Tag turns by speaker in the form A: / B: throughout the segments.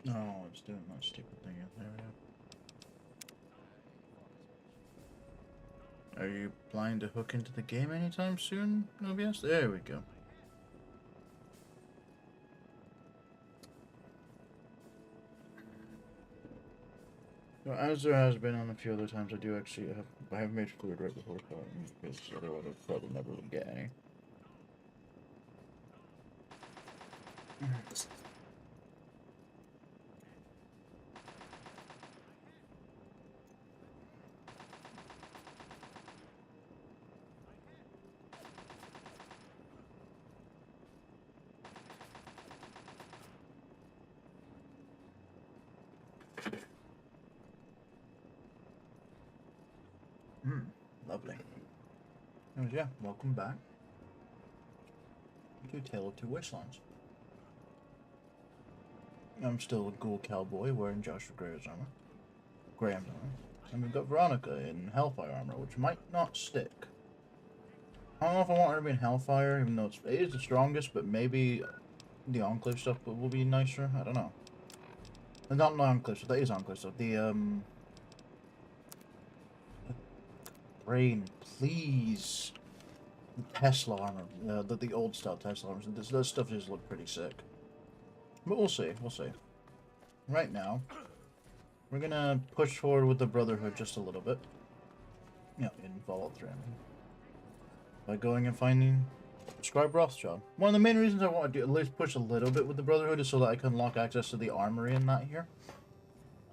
A: Oh, I was doing that stupid thing. There we go. Are you planning to hook into the game anytime soon, OBS? There we go. So as there has been on a few other times, I do actually have made food right before starting, because otherwise I'd probably never would get any. Lovely. Anyways, yeah, welcome back to Tale of Two Wastelands. I'm still a ghoul cowboy wearing Joshua Graham's armor. And we've got Veronica in Hellfire armor, which might not stick. I don't know if I want her to be in Hellfire, even though it is the strongest, but maybe the Enclave stuff will be nicer. I don't know. Not the Enclave stuff, that is Enclave stuff. The, Rain, please. The Tesla armor, the old style Tesla armor. Those stuff just look pretty sick. But we'll see, Right now, we're gonna push forward with the Brotherhood just a little bit. Yeah, in Fallout 3. By going and finding Scribe Rothschild. One of the main reasons I want to do at least push a little bit with the Brotherhood is so that I can unlock access to the armory in that here.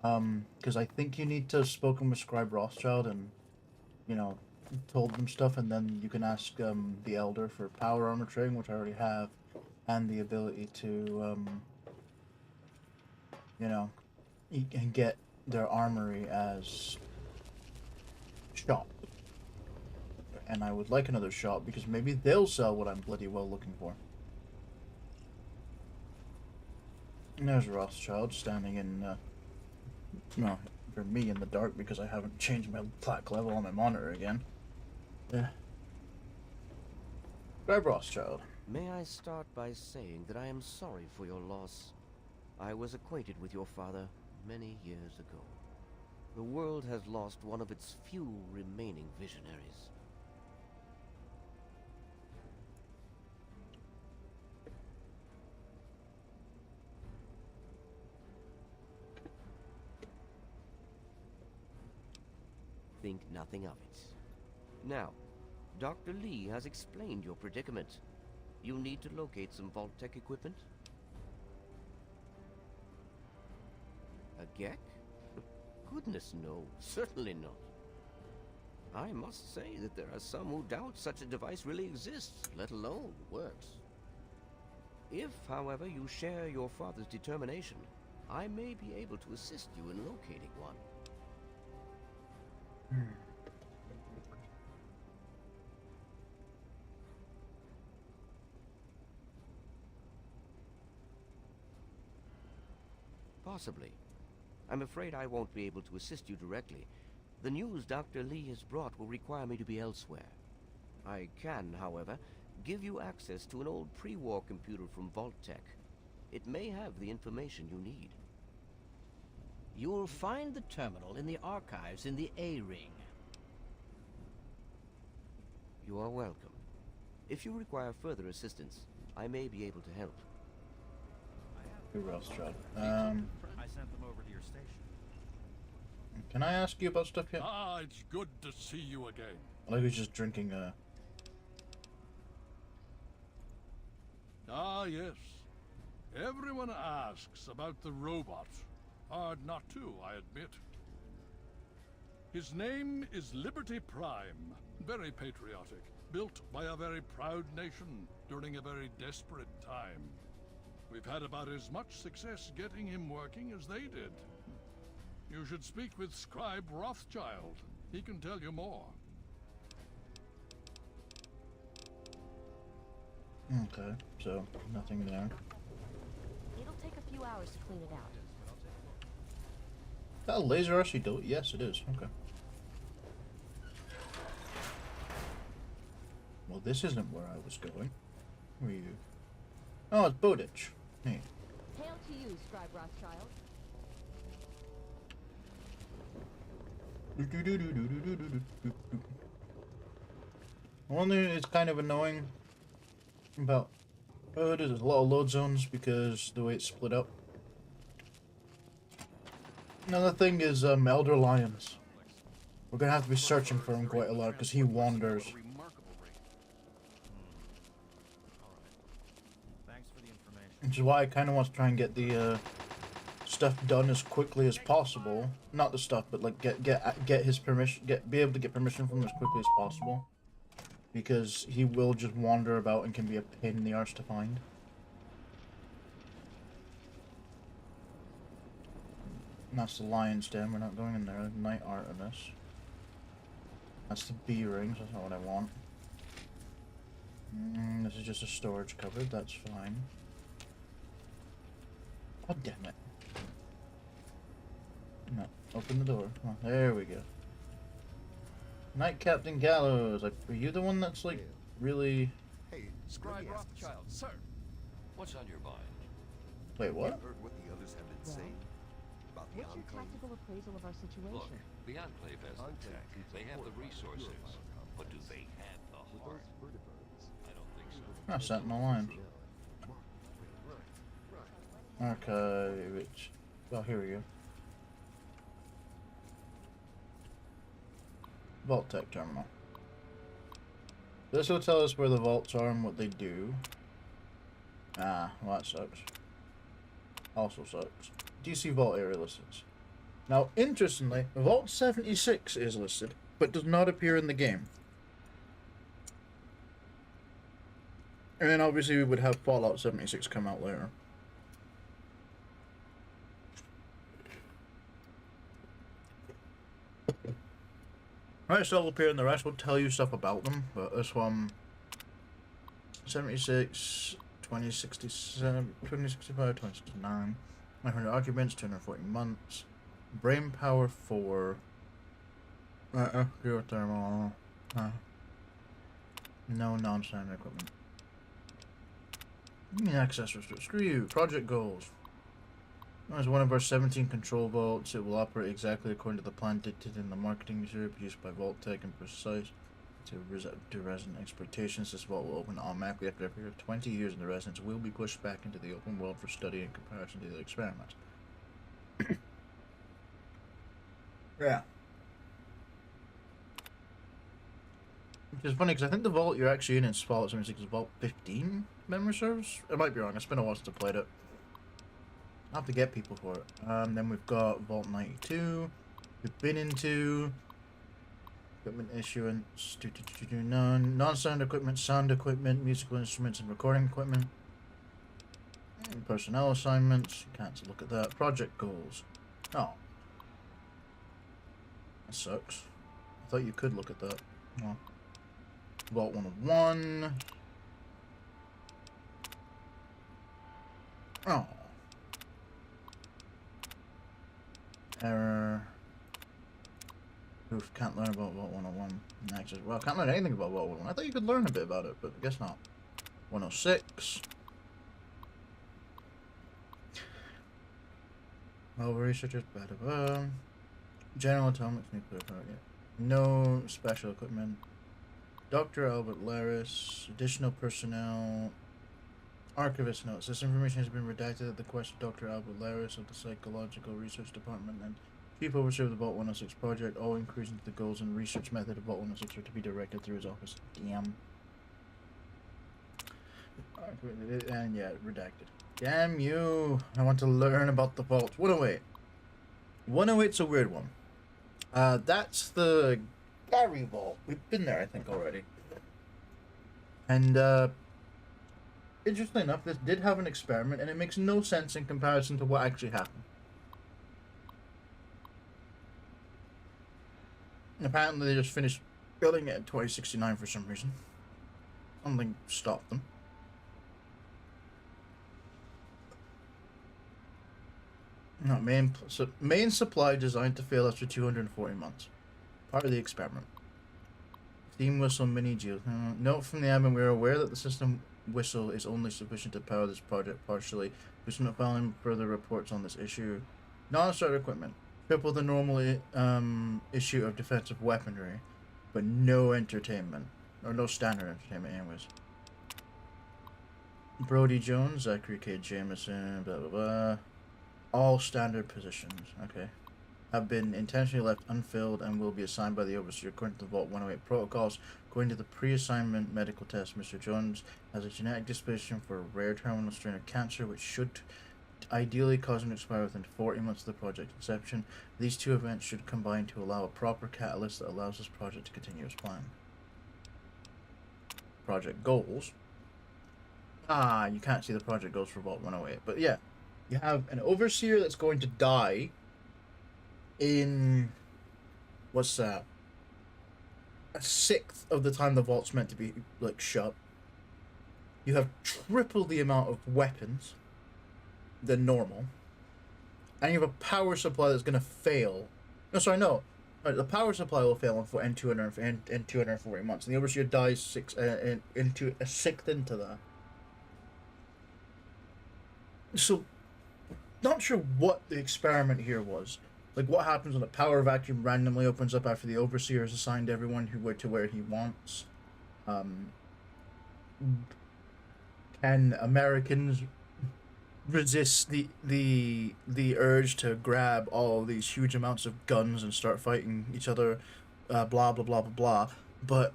A: Because I think you need to have spoken with Scribe Rothschild and, you know, told them stuff, and then you can ask the Elder for power armor trading, which I already have, and the ability to, you know, and get their armory as shop. And I would like another shop because maybe they'll sell what I'm bloody well looking for. And there's Rothschild standing in, no, for me in the dark because I haven't changed my plaque level on my monitor again. Yeah. Grab Rothschild.
B: May I start by saying that I am sorry for your loss. I was acquainted with your father many years ago. The world has lost one of its few remaining visionaries. Think nothing of it. Now, Dr. Lee has explained your predicament. You need to locate some Vault-Tec equipment? A Gek? Goodness no, certainly not. I must say that there are some who doubt such a device really exists, let alone works. If, however, you share your father's determination, I may be able to assist you in locating one. Possibly. I'm afraid I won't be able to assist you directly. The news Dr. Lee has brought will require me to be elsewhere. I can, however, give you access to an old pre-war computer from Vault-Tec. It may have the information you need.
C: You'll find the terminal in the archives in the A-Ring.
B: You are welcome. If you require further assistance, I may be able to help.
A: Who else, Chad?
D: I sent them over to your station.
A: Can I ask you about stuff yet?
E: Ah, it's good to see you again.
A: I like he's just drinking
E: Ah, yes. Everyone asks about the robot. Hard not to, I admit. His name is Liberty Prime. Very patriotic. Built by a very proud nation during a very desperate time. We've had about as much success getting him working as they did. You should speak with Scribe Rothschild. He can tell you more.
A: Okay, so nothing there.
F: It'll take a few hours to clean it out.
A: That a laser actually do it? Yes, it is. Okay. Well, this isn't where I was going. Where are you? Oh, it's Bowditch. Hey.
F: Hail to you, Scribe Rothschild.
A: One thing is kind of annoying about there's a lot of load zones because the way it's split up. Another thing is Elder Lions. We're gonna have to be searching for him quite a lot because he wanders.
D: Thanks for the information.
A: Which is why I kind of want to try and get the stuff done as quickly as possible. Not the stuff, but like get his permission, be able to get permission from him as quickly as possible. Because he will just wander about and can be a pain in the arse to find. And that's the lion's den. We're not going in there. There's night art in this. That's the B rings. That's not what I want. This is just a storage cupboard. That's fine. Oh, damn it. No, open the door. Oh, there we go. Night Captain Gallows. Like, are you the one that's like really?
G: Hey,
E: Scribe Rothschild, sir.
G: what's on your mind?
A: Wait, what?
G: You heard what the others have been saying about the
F: What's your
G: Enclave?
F: tactical appraisal of our situation?
G: Look, the Enclave has the tech. They have the resources. But do they have the heart? I don't think so.
A: Ah, Sentinel Lions. Archive. Which? Oh, here we go. Vault Tech Terminal. This will tell us where the vaults are and what they do. Ah, well that sucks. Also sucks. DC Vault area listed. Now, interestingly, Vault 76 is listed, but does not appear in the game. And then obviously we would have Fallout 76 come out later. Right, so it'll appear in the rest. We'll tell you stuff about them, but this one 76, 2067, 2065, 2069, 900 occupants, 240 months, brain power 4, geothermal, no non-standard equipment. Access restricted. Screw you. Project goals. As one of our 17 control vaults, it will operate exactly according to the plan dictated in the marketing material produced by Vault Tech and Precise to resident expectations. This vault will open automatically after every 20 years, and the residents will be pushed back into the open world for study in comparison to the experiments. Yeah. Which is funny because I think the vault you're actually in Fallout 76 is Vault 15, memory serves. I might be wrong. It's been a while since I played it. I'll have to get people for it. Then we've got Vault 92. We've been into equipment issuance. Non-sound equipment, sound equipment, musical instruments, and recording equipment. And personnel assignments. Can't look at that. Project goals. Oh, that sucks. I thought you could look at that. Oh. Vault 101. Oh. Error. Proof can't learn about Vault 101. Access. Well, can't learn anything about Vault 101. I thought you could learn a bit about it, but I guess not. 106. However, researchers, blah, blah, blah. General atomic nuclear power, yeah. No special equipment. Dr. Albert Laris, additional personnel. Archivist notes. This information has been redacted at the request of Dr. Albert Laris of the Psychological Research Department and Chief Overseer of the Vault 106 project. All inquiries into the goals and research method of Vault 106 are to be directed through his office. Damn. And yeah, redacted. Damn you! I want to learn about the vault. 108. 108's a weird one. That's the Gary Vault. We've been there, I think, already. And, interestingly enough, this did have an experiment, and it makes no sense in comparison to what actually happened. Apparently, they just finished building it in 2069 for some reason. Something stopped them. No, main supply designed to fail after 240 months. Part of the experiment. Steam whistle mini geo. Note from the admin, we are aware that the system whistle is only sufficient to power this project partially. We should not filing further reports on this issue. Non-starter equipment. Triple the normal issue of defensive weaponry, but no entertainment. Or no standard entertainment anyways. Brody Jones, Zachary K. Jameson, blah blah blah. All standard positions, okay, have been intentionally left unfilled and will be assigned by the Overseer according to the Vault 108 protocols. According to the pre-assignment medical test, Mr. Jones has a genetic disposition for a rare terminal strain of cancer, which should ideally cause him to expire within 40 months of the project's inception. These two events should combine to allow a proper catalyst that allows this project to continue as planned. Project goals. You can't see the project goals for Vault 108, but yeah. You have an Overseer that's going to die in, what's that, a sixth of the time the vault's meant to be, like, shut. You have triple the amount of weapons than normal. And you have a power supply that's going to fail. No, sorry, no. The power supply will fail in 240 months. And the Overseer dies into a sixth into that. So, not sure what the experiment here was. Like, what happens when a power vacuum randomly opens up after the Overseer is assigned everyone to where he wants? Can Americans resist the urge to grab all of these huge amounts of guns and start fighting each other? Blah, blah, blah, blah, blah. But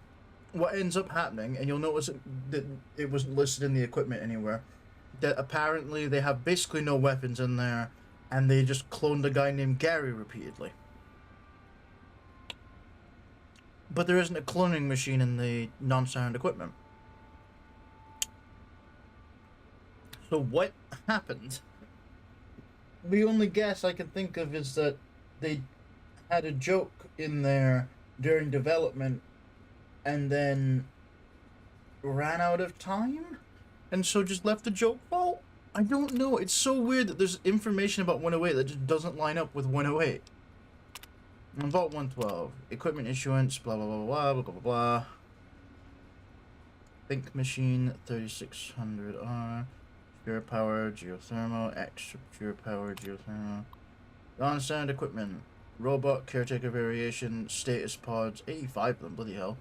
A: what ends up happening, and you'll notice that it wasn't listed in the equipment anywhere, that apparently they have basically no weapons in there, and they just cloned a guy named Gary repeatedly. But there isn't a cloning machine in the non-standard equipment. So what happened? The only guess I can think of is that they had a joke in there during development, and then ran out of time? And so just left the joke vault? I don't know. It's so weird that there's information about 108 that just doesn't line up with 108. And Vault 112. Equipment issuance, blah, blah, blah, blah, blah, blah, blah, blah. Think machine, 3600R. Pure power, geothermal, extra pure power, geothermal. Non-standard equipment. Robot, caretaker variation, status pods, 85 of them, bloody hell.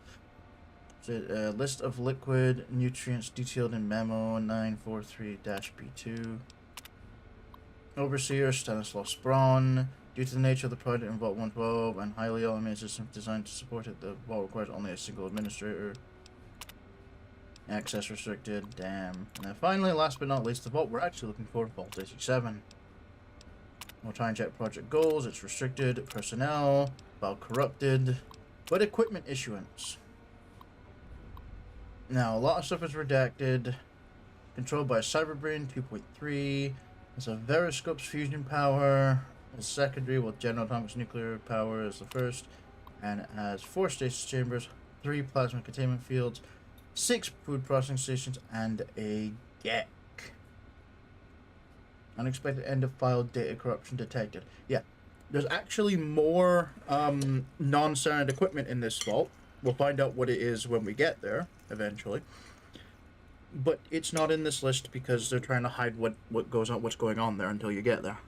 A: List of liquid nutrients detailed in memo 943-B2. Overseer Stanislaus Braun. Due to the nature of the project in Vault 112 and highly automated systems designed to support it, the vault requires only a single administrator. Access restricted. Damn. And then finally, last but not least, the vault we're actually looking for, Vault 87. We'll try and check project goals. It's restricted. Personnel. File corrupted. But equipment issuance. Now, a lot of stuff is redacted. Controlled by Cyberbrain 2.3. It's a Veriscope's fusion power. It's secondary, with General Atomics nuclear power is the first. And it has 4 stasis chambers, 3 plasma containment fields, 6 food processing stations, and a GEC. Unexpected end-of-file data corruption detected. Yeah, there's actually more non-standard equipment in this vault. We'll find out what it is when we get there, eventually. But it's not in this list because they're trying to hide what's going on there until you get there.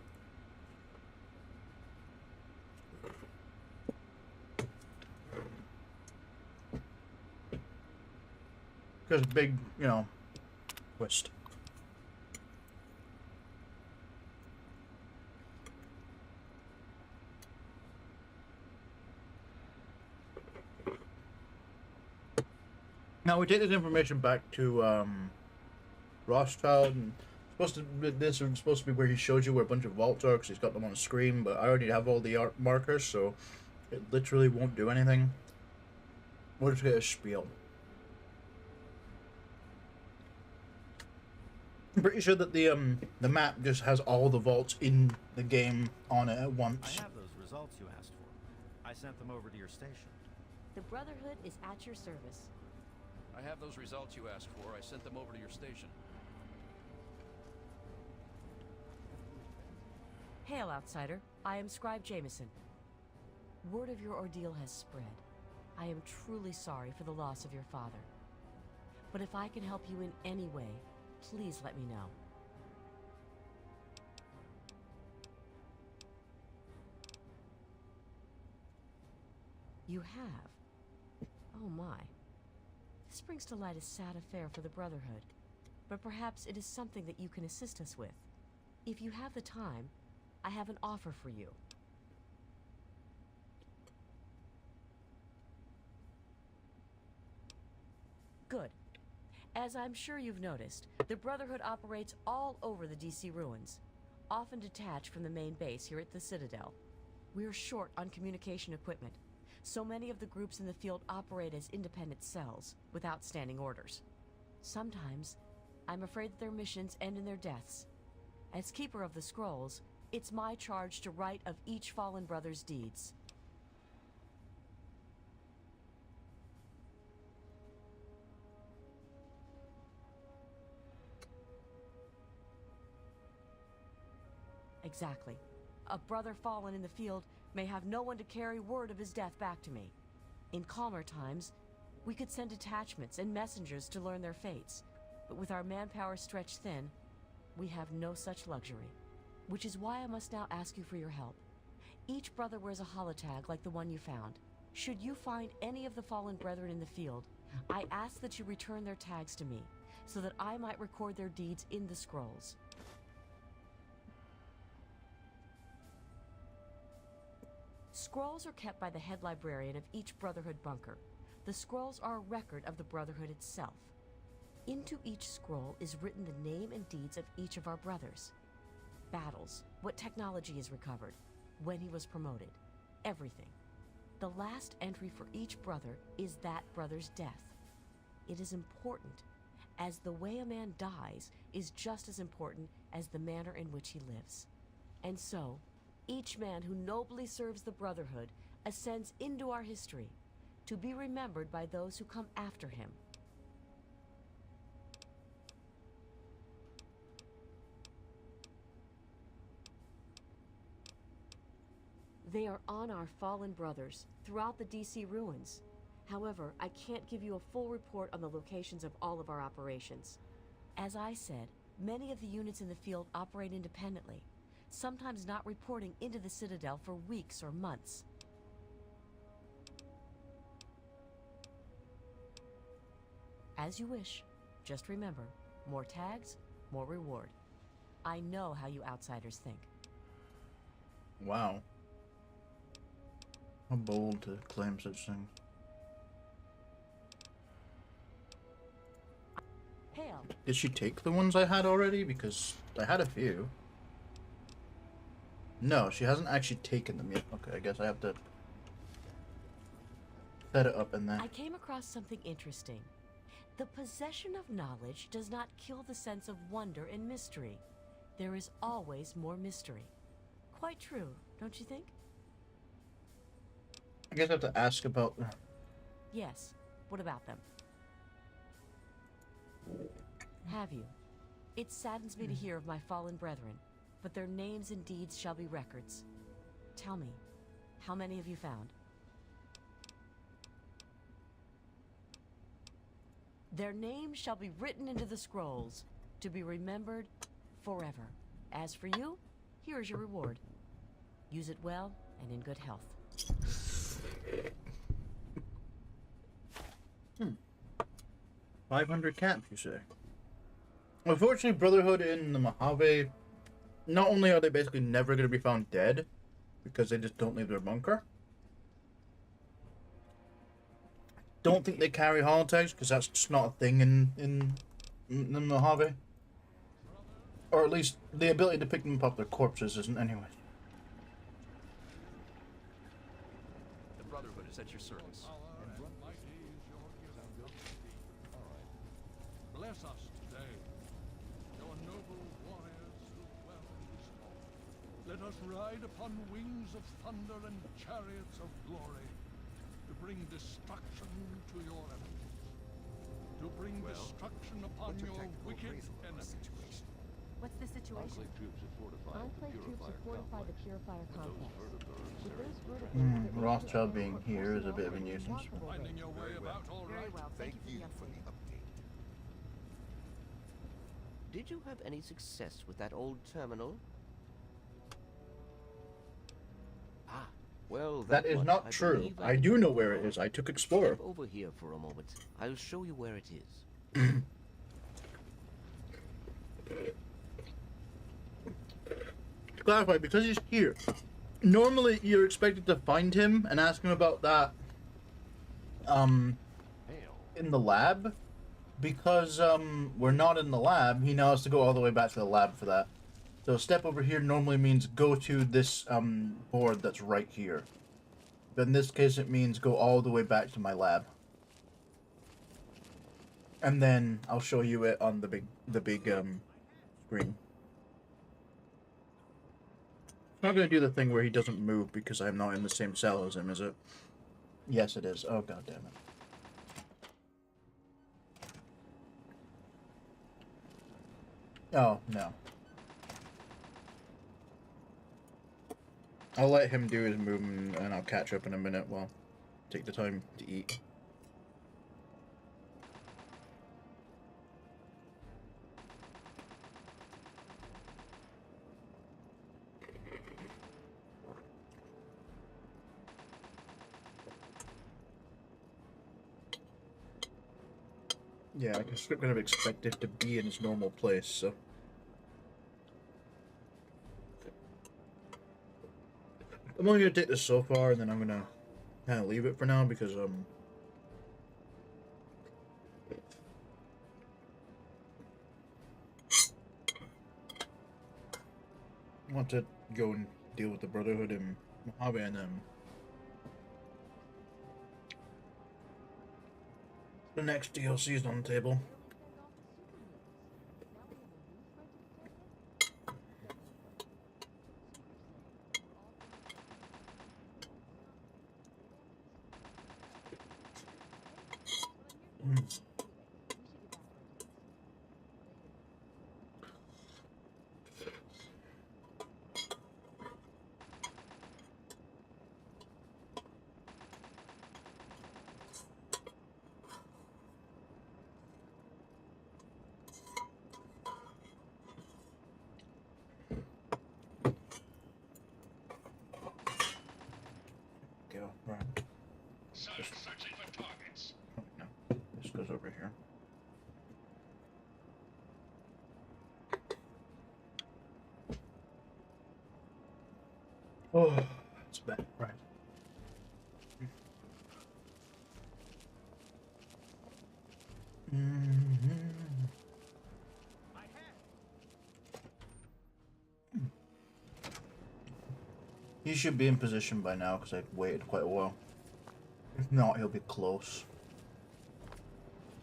A: Because big, you know, twist. Now we take this information back to Rothschild, and this is supposed to be where he showed you where a bunch of vaults are, because he's got them on the screen. But I already have all the art markers, so it literally won't do anything. We'll just get a spiel. I'm pretty sure that the map just has all the vaults in the game on it at once.
D: I have those results you asked for. I sent them over to your station.
F: The Brotherhood is at your service.
H: I have those results you asked for. I sent them over to your station.
F: Hail, outsider. I am Scribe Jameson. Word of your ordeal has spread. I am truly sorry for the loss of your father. But if I can help you in any way, please let me know. You have? Oh my. This brings to light a sad affair for the Brotherhood, but perhaps it is something that you can assist us with. If you have the time, I have an offer for you. Good. As I'm sure you've noticed, the Brotherhood operates all over the DC ruins, often detached from the main base here at the Citadel. We're short on communication equipment, so many of the groups in the field operate as independent cells, without standing orders. Sometimes, I'm afraid that their missions end in their deaths. As Keeper of the Scrolls, it's my charge to write of each fallen brother's deeds. Exactly. A brother fallen in the field may have no one to carry word of his death back to me. In calmer times, we could send detachments and messengers to learn their fates, but with our manpower stretched thin, we have no such luxury. Which is why I must now ask you for your help. Each brother wears a holotag like the one you found. Should you find any of the fallen brethren in the field, I ask that you return their tags to me, so that I might record their deeds in the scrolls. Scrolls are kept by the head librarian of each Brotherhood bunker. The scrolls are a record of the Brotherhood itself. Into each scroll is written the name and deeds of each of our brothers. Battles, what technology is recovered, when he was promoted, everything. The last entry for each brother is that brother's death. It is important, as the way a man dies is just as important as the manner in which he lives. And so, each man who nobly serves the Brotherhood ascends into our history, to be remembered by those who come after him. They are on our fallen brothers throughout the DC ruins. However, I can't give you a full report on the locations of all of our operations. As I said, many of the units in the field operate independently, sometimes not reporting into the Citadel for weeks or months. As you wish. Just remember, more tags, more reward. I know how you outsiders think.
A: Wow. How bold to claim such thing.
F: Hail.
A: Did she take the ones I had already? Because I had a few. No, she hasn't actually taken them yet. Okay, I guess I have to set it up in there.
F: I came across something interesting. The possession of knowledge does not kill the sense of wonder and mystery. There is always more mystery. Quite true, don't you think?
A: I guess I have to ask about...
F: Yes. What about them? Have you? It saddens me to hear of my fallen brethren, but their names and deeds shall be records. Tell me, how many have you found? Their names shall be written into the scrolls, to be remembered forever. As for you, here is your reward. Use it well and in good health.
A: 500 camps, you say? Unfortunately, Brotherhood in the Mojave, not only are they basically never going to be found dead, because they just don't leave their bunker. Don't think they carry holotags, because that's just not a thing in the Mojave. Or at least, the ability to pick them up their corpses isn't anyway.
H: The Brotherhood is at your service.
E: Bless us today, your noble warriors who dwell in this hall. Let us ride upon wings of thunder and chariots of glory, to bring destruction to your enemies, to bring destruction upon your wicked enemies.
F: What's the situation?
I: Enclave troops have fortified the Purifier complex. With those vertebrates that
A: Rothschild being here is a bit of a nuisance.
E: Finding your way about all right?
F: Very well. Thank you for the update.
B: Did you have any success with that old terminal? Ah, well,
A: That is
B: much
A: not
B: I
A: true.
B: believe
A: I do know where it is. I took Explorer.
B: Step over here for a moment. I'll show you where it is.
A: To clarify, because he's here, normally you're expected to find him and ask him about that in the lab. Because we're not in the lab, he now has to go all the way back to the lab for that. So step over here normally means go to this board that's right here. But in this case it means go all the way back to my lab. And then I'll show you it on the big screen. It's not gonna do the thing where he doesn't move because I'm not in the same cell as him, is it? Yes it is. Oh god damn it. Oh, no. I'll let him do his movement and I'll catch up in a minute while take the time to eat. Yeah, I guess we're kind of expect it to be in its normal place, so. I'm only gonna take this so far, and then I'm gonna kind of leave it for now because I want to go and deal with the Brotherhood in Mojave, and then the next DLC is on the table. Go, right.
G: Searching for targets.
A: Oh, no. This goes over here. Oh, it's bad. Right. He should be in position by now because I've waited quite a while. If not, he'll be close.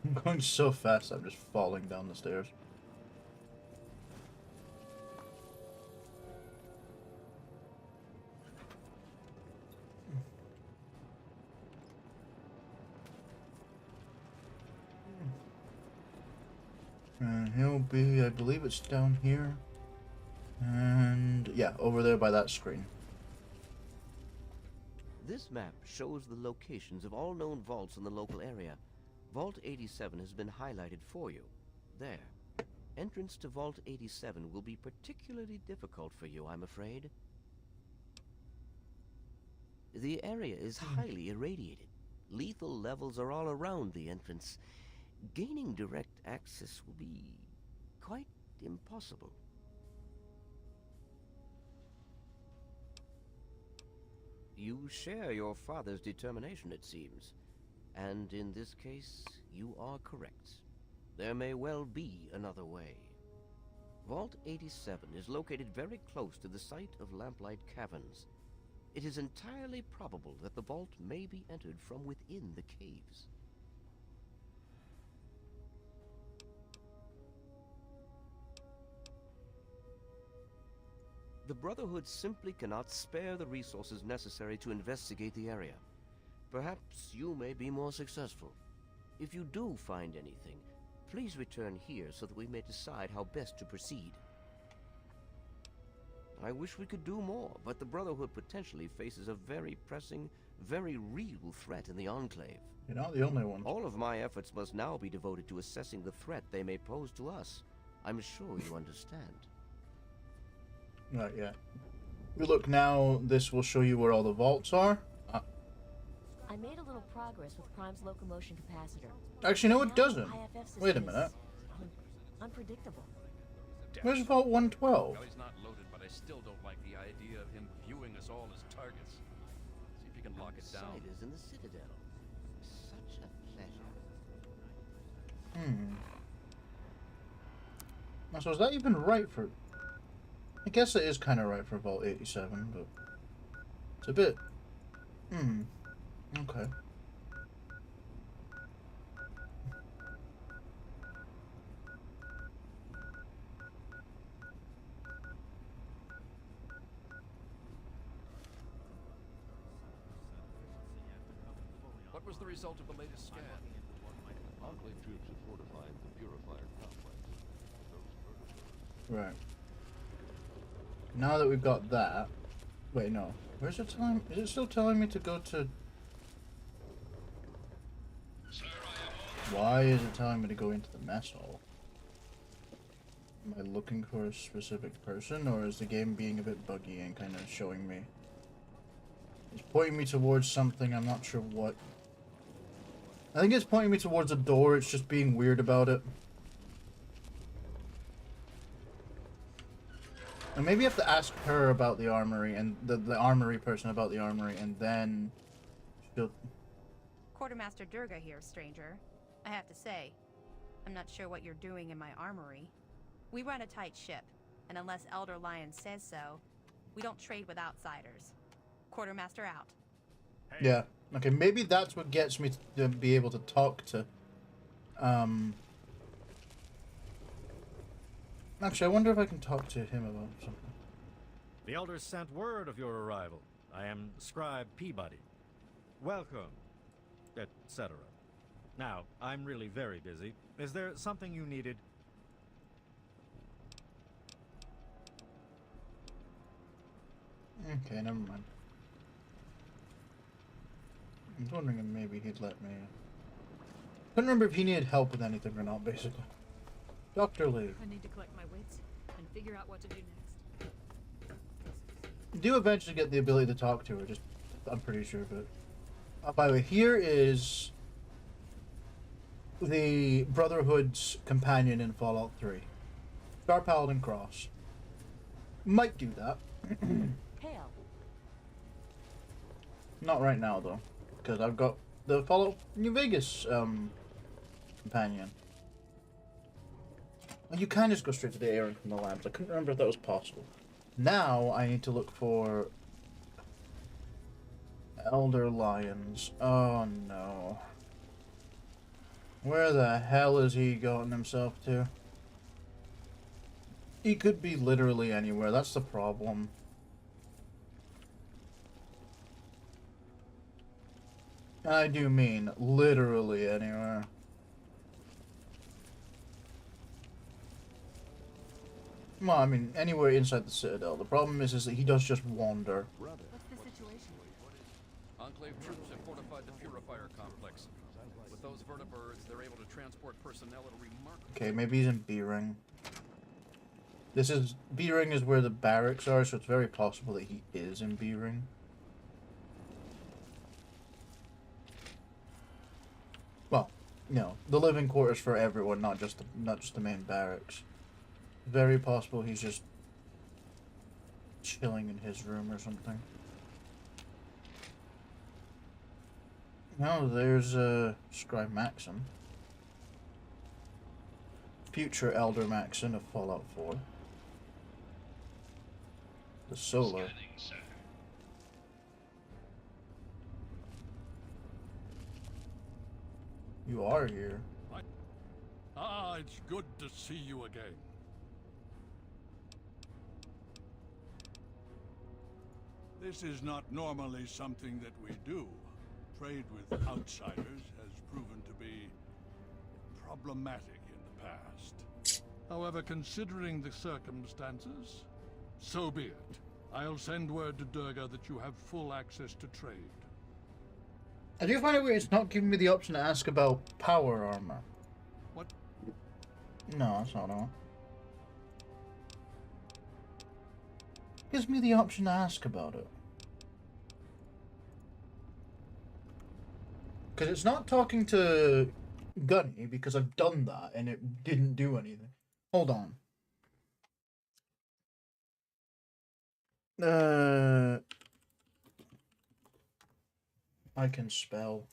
A: I'm going so fast, I'm just falling down the stairs. And he'll be, I believe it's down here. And yeah, over there by that screen.
B: This map shows the locations of all known vaults in the local area. Vault 87 has been highlighted for you. There. Entrance to Vault 87 will be particularly difficult for you, I'm afraid. The area is highly irradiated. Lethal levels are all around the entrance. gaining direct access will be quite impossible. You share your father's determination, it seems. And in this case, you are correct. There may well be another way. Vault 87 is located very close to the site of Lamplight Caverns. It is entirely probable that the vault may be entered from within the caves. The Brotherhood simply cannot spare the resources necessary to investigate the area. Perhaps you may be more successful. If you do find anything, please return here so that we may decide how best to proceed. I wish we could do more, but the Brotherhood potentially faces a very pressing, very real threat in the Enclave.
A: You're not the only one.
B: All of my efforts must now be devoted to assessing the threat they may pose to us. I'm sure you understand.
A: Right, yeah. We look now, this will show you where all the vaults are.
F: I made a little progress with Prime's locomotion capacitor.
A: Actually, no, it
F: Now
A: doesn't.
F: IFF system
A: Wait a
F: is
A: minute.
F: unpredictable.
A: Where's Vault 112?
H: Well, he's not loaded, but I still don't like the idea of him viewing us all as targets. See if you can lock it down.
B: Outsiders in the Citadel. Such a pleasure.
A: So is that even right for... I guess it is kind of right for Vault 87, but... It's a bit... Okay.
H: What was the result of the latest scan?
G: Enclave troops have fortified the purifier complex.
A: Right. Now that we've got that... Wait, no. Where's it telling... Is it still telling me to go to... Why is it telling me to go into the mess hall? Am I looking for a specific person, or is the game being a bit buggy and kind of showing me? It's pointing me towards something, I'm not sure what. I think it's pointing me towards a door, it's just being weird about it. And maybe you have to ask her about the armory, and the armory person about the armory, and then she'll...
J: Quartermaster Durga here, stranger. I have to say, I'm not sure what you're doing in my armory. We run a tight ship, and unless Elder Lion says so, we don't trade with outsiders. Quartermaster out.
A: Yeah. Okay, maybe that's what gets me to be able to talk to... Actually, I wonder if I can talk to him about something.
D: The elders sent word of your arrival. I am Scribe Peabody. Welcome, etc. Now, I'm really very busy. Is there something you needed?
A: Okay, never mind. I was wondering if maybe he'd let me... Couldn't remember if he needed help with anything or not, basically. Dr. Lee.
K: I need to collect my wits and figure out what to do next.
A: You do eventually get the ability to talk to her, just... I'm pretty sure, but... by the way, here is... the Brotherhood's companion in Fallout 3. Star Paladin Cross. Might do that.
F: Hail.
A: Not right now, though. Because I've got the Fallout New Vegas, companion. Well, you can just go straight to the airing from the labs. I couldn't remember if that was possible. Now, I need to look for... Elder Lions. Oh, no. Where the hell has he gotten himself to? He could be literally anywhere. That's the problem. I do mean literally anywhere. Well, I mean, anywhere inside the Citadel. The problem is that he does just wander.
K: What's the situation?
H: Enclave troops have fortified the purifier complex. With those vertibirds, they're able to transport personnel at a remarkable...
A: Okay, maybe he's in B-Ring. This is... B-Ring is where the barracks are, so it's very possible that he is in B-Ring. Well, No, the living quarters for everyone, not just the main barracks. Very possible he's just chilling in his room or something. No, there's Scribe Maxon. Future Elder Maxon of Fallout 4. The Solar. You are here.
E: Ah, it's good to see you again. This is not normally something that we do. Trade with outsiders has proven to be problematic in the past. However, considering the circumstances, so be it. I'll send word to Durga that you have full access to trade.
A: I do find it weird it's not giving me the option to ask about power armor.
E: What?
A: No, that's not all. It gives me the option to ask about it. Because it's not talking to Gunny, because I've done that and it didn't do anything. Hold on. I can spell.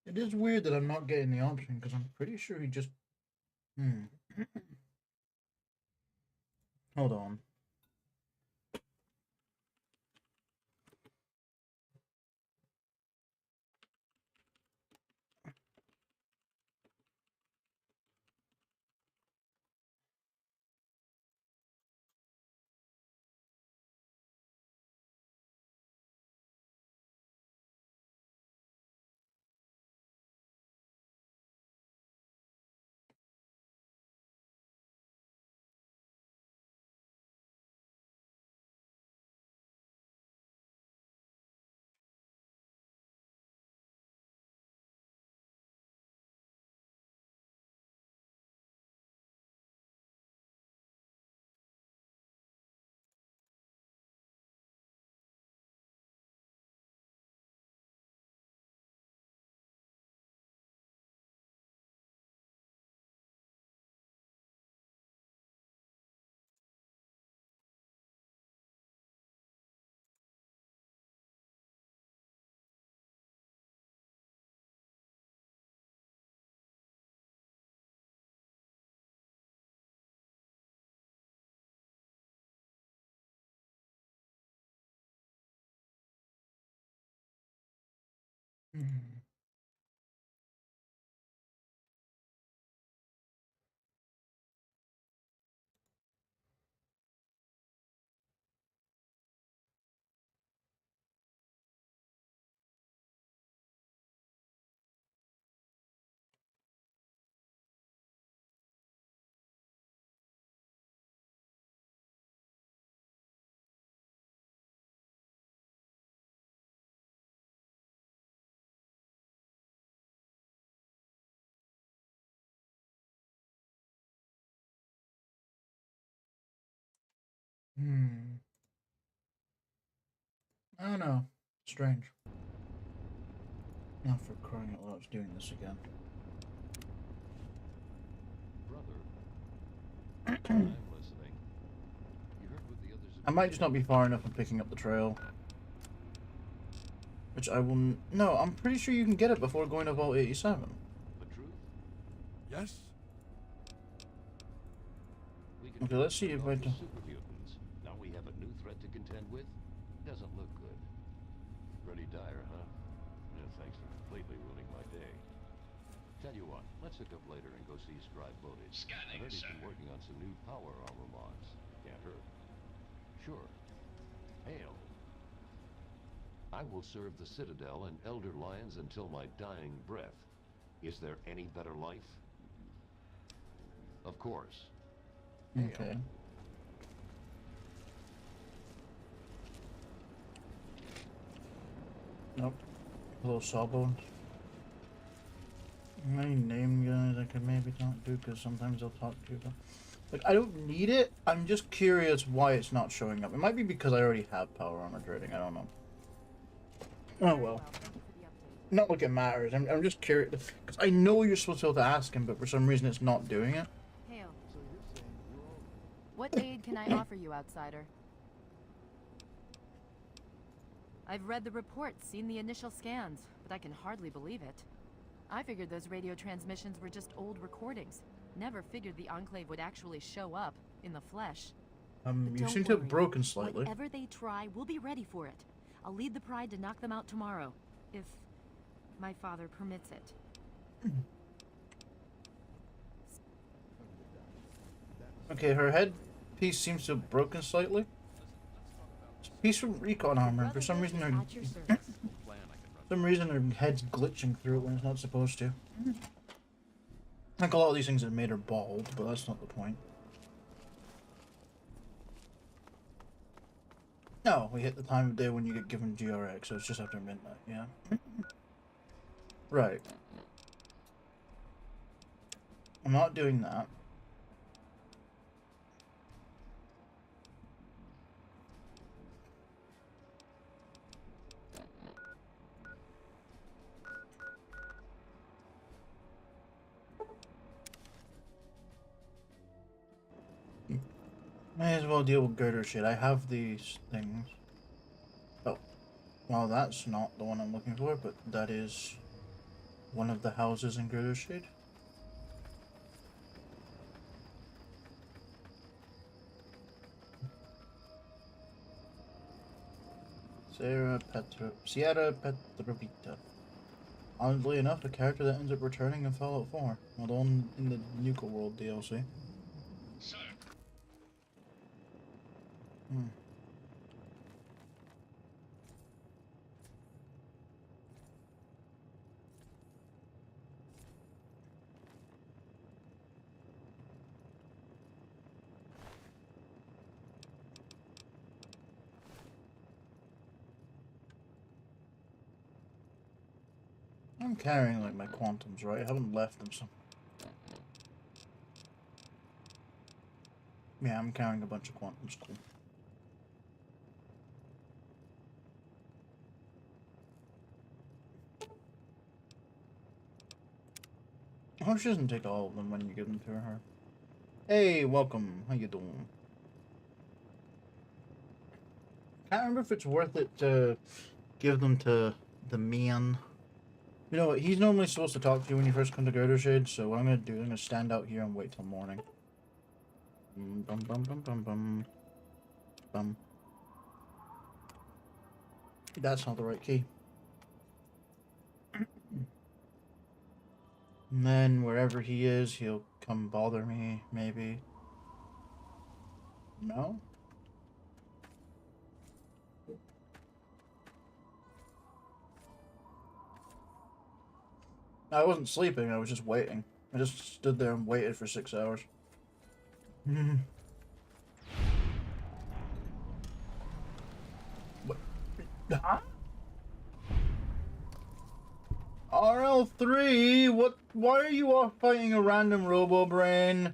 A: It is weird that I'm not getting the option, because I'm pretty sure he just... Hold on. Hmm. Hmm. I don't know. Strange. Not for crying out loud, it's doing this again.
G: Brother, I'm listening. You heard what the others have
A: I might just not be far enough in picking up the trail. Which I will... No, I'm pretty sure you can get it before going to Vault 87.
G: The truth?
E: Yes?
G: We can
A: Okay, let's see if I
G: do
A: can...
G: super mutants. Now we have a new threat to contend with. Doesn't look good. Pretty dire, huh? Yeah, thanks for completely ruining my day. Tell you what, let's hook up later and go see Scribe Loaded. I heard he's been working on some new power armor mods. Can't hurt. Sure. Hail. I will serve the Citadel and Elder Lions until my dying breath. Is there any better life? Of course. Hail.
A: Okay. Nope. A little sawbones. Any name guys I could maybe talk to, because sometimes they'll talk to you. Like, I don't need it. I'm just curious why it's not showing up. It might be because I already have power armor trading. I don't know. Oh well. Not like it matters. I'm just curious because I know you're supposed to be able to ask him, but for some reason it's not doing it.
L: Hail. What aid can I offer you, outsider? I've read the reports, seen the initial scans, but I can hardly believe it. I figured those radio transmissions were just old recordings. Never figured the Enclave would actually show up in the flesh.
A: You seem to have broken slightly.
L: Whatever they try, we'll be ready for it. I'll lead the Pride to knock them out tomorrow, if my father permits it.
A: Okay, her head piece seems to have broken slightly. It's a piece from recon armor. For some reason, her head's glitching through it when it's not supposed to. I think a lot of these things have made her bald, but that's not the point. No, we hit the time of day when you get given GRX, so it's just after midnight, yeah. Right. I'm not doing that. May as well deal with girder shit. I have these things. Oh. Well, that's not the one I'm looking for, but that is one of the houses in Girder Shade. Sierra Petrovita. Oddly enough, a character that ends up returning in Fallout 4, although in the Nuka World DLC.
M: Sir.
A: I'm carrying like my quantums, right? I haven't left them some. Yeah, I'm carrying a bunch of quantums. Cool. I hope she doesn't take all of them when you give them to her. Hey, welcome. How you doing? Can't remember if it's worth it to give them to the man. You know what? He's normally supposed to talk to you when you first come to Girder Shade, so what I'm gonna do is I'm gonna stand out here and wait till morning. Bum bum bum bum bum. Bum. That's not the right key. And then wherever he is, he'll come bother me, maybe. No? I wasn't sleeping, I was just waiting. I just stood there and waited for 6 hours. What? Huh? RL3, what? Why are you off fighting a random robo-brain?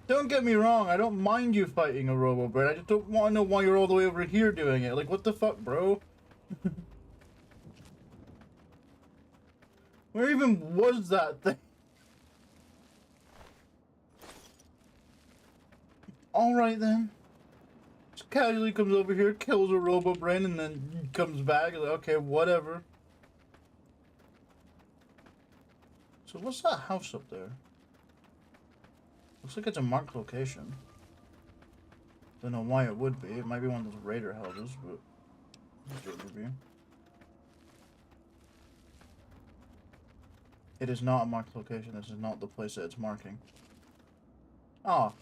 A: Don't get me wrong, I don't mind you fighting a robo-brain, I just don't want to know why you're all the way over here doing it. Like, what the fuck, bro? Where even was that thing? Alright then. Just casually comes over here, kills a robo-brain, and then comes back. Like, okay, whatever. So what's that house up there? Looks like it's a marked location. Don't know why it would be. It might be one of those raider houses, but it would be. It is not a marked location. This is not the place that it's marking. Ah,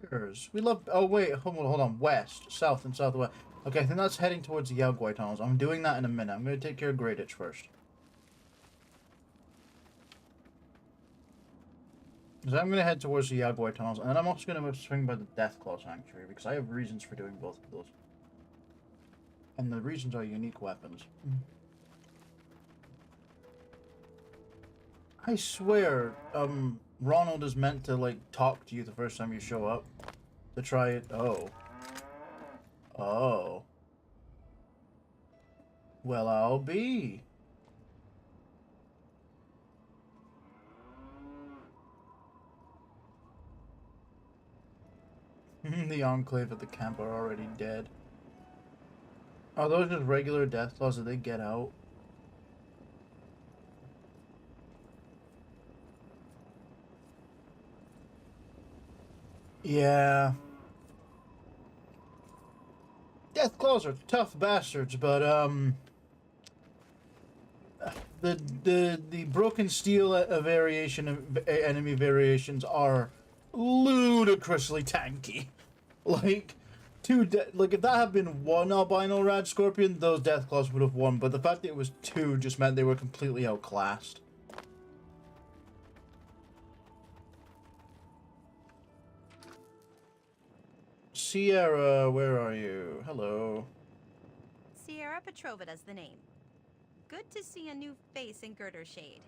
A: bears. We love. Oh wait, hold on. West, south, and southwest. Okay, I think that's heading towards the Yaguai tunnels. I'm doing that in a minute. I'm going to take care of Grey Ditch first. So I'm going to head towards the Yaguai tunnels, and then I'm also going to swing by the Deathclaw Sanctuary because I have reasons for doing both of those. And the reasons are unique weapons. I swear, Ronald is meant to, like, talk to you the first time you show up. To try it. Oh. Oh. Well, I'll be. The Enclave at the camp are already dead. Are those just regular Deathclaws? Did they get out? Yeah. Deathclaws are tough bastards, but the broken steel variation of enemy variations are ludicrously tanky. Like like if that had been one albino rad scorpion, those Deathclaws would have won, but the fact that it was two just meant they were completely outclassed. Sierra, where are you? Hello.
J: Sierra Petrovita's the name. Good to see a new face in Girder Shade.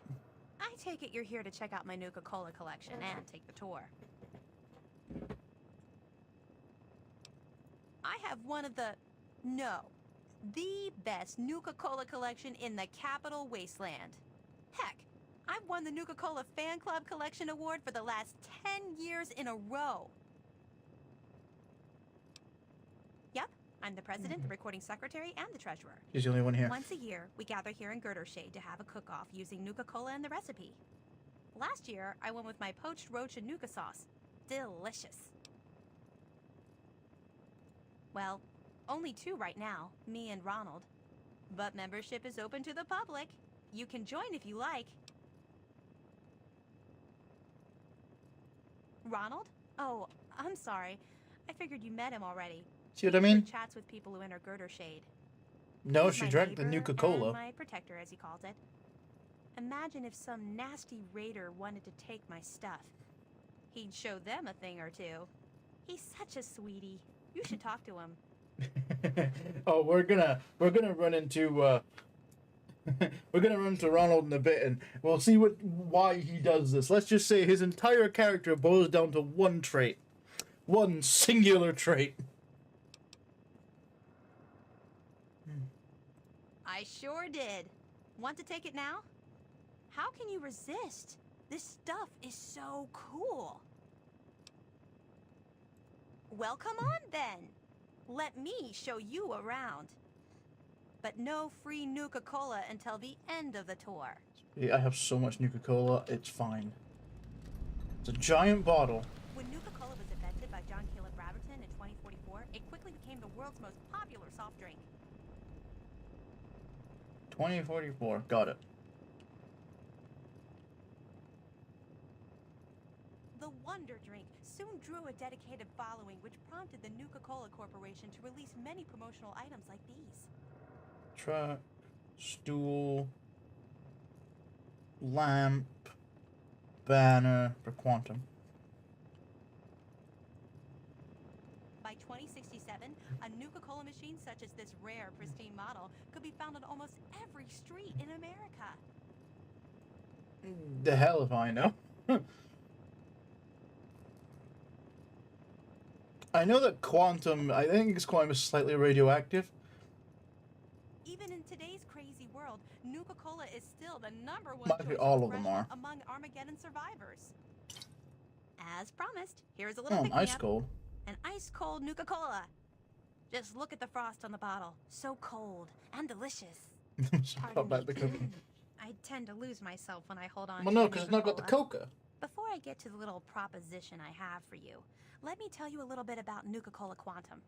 J: I take it you're here to check out my Nuka-Cola collection and take the tour. I have one of the best Nuka-Cola collection in the capital Wasteland. Heck, I've won the Nuka-Cola Fan Club Collection Award for the last 10 years in a row. Yep, I'm the president, the recording secretary, and the treasurer.
A: She's the only one here.
J: Once a year, we gather here in Girder Shade to have a cook-off using Nuka-Cola and the recipe. Last year, I went with my poached roach and Nuka sauce. Delicious. Well, only two right now, me and Ronald. But membership is open to the public. You can join if you like. Ronald? Oh, I'm sorry. I figured you met him already.
A: See what I mean?
J: He chats with people who enter Girder Shade.
A: No,
J: He's
A: she
J: my
A: drank the
J: neighbor
A: Nuka-Cola.
J: and my protector, as he calls it. Imagine if some nasty raider wanted to take my stuff. He'd show them a thing or two. He's such a sweetie. You should talk to him.
A: Oh, we're gonna run into we're gonna run into Ronald in a bit, and we'll see why he does this. Let's just say his entire character boils down to one trait, one singular trait.
J: I sure did. Want to take it now? How can you resist? This stuff is so cool. Well, come on then. Let me show you around. But no free Nuka-Cola until the end of the tour.
A: Yeah, I have so much Nuka-Cola, it's fine. It's a giant bottle.
J: When Nuka-Cola was invented by John Caleb Braverton in 2044, it quickly became the world's most popular soft drink.
A: 2044. Got it.
J: The Wonder Drink soon drew a dedicated following, which prompted the Nuka-Cola Corporation to release many promotional items like these.
A: Truck, stool, lamp, banner for Quantum.
J: By 2067, a Nuka-Cola machine such as this rare, pristine model could be found on almost every street in America.
A: The hell if I know. I know that Quantum, I think it's Quantum is slightly radioactive.
J: Even in today's crazy world, Nuka-Cola is still the #1
A: Might be
J: choice
A: all
J: of
A: of them
J: refreshment
A: are.
J: among Armageddon survivors. As promised, here's a little
A: Oh,
J: pick-me-up.
A: ice cold.
J: An ice-cold Nuka-Cola. Just look at the frost on the bottle. So cold and delicious.
A: Got back the coca.
J: I tend to lose myself when I hold on
A: Well,
J: to
A: no,
J: a
A: because it's not got the
J: Nuka-Cola.
A: coca.
J: Before I get to the little proposition I have for you, let me tell you a little bit about Nuka-Cola Quantum.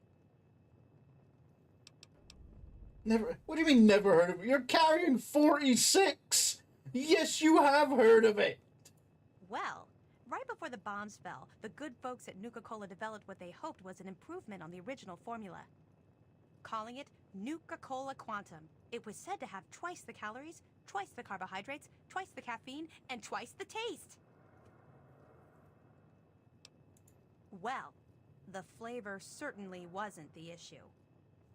A: Never. What do you mean never heard of it? You're carrying 46. Yes, you have heard of it.
J: Well, right before the bombs fell, the good folks at Nuka-Cola developed what they hoped was an improvement on the original formula. Calling it Nuka-Cola Quantum. It was said to have twice the calories, twice the carbohydrates, twice the caffeine, and twice the taste. Well, the flavor certainly wasn't the issue.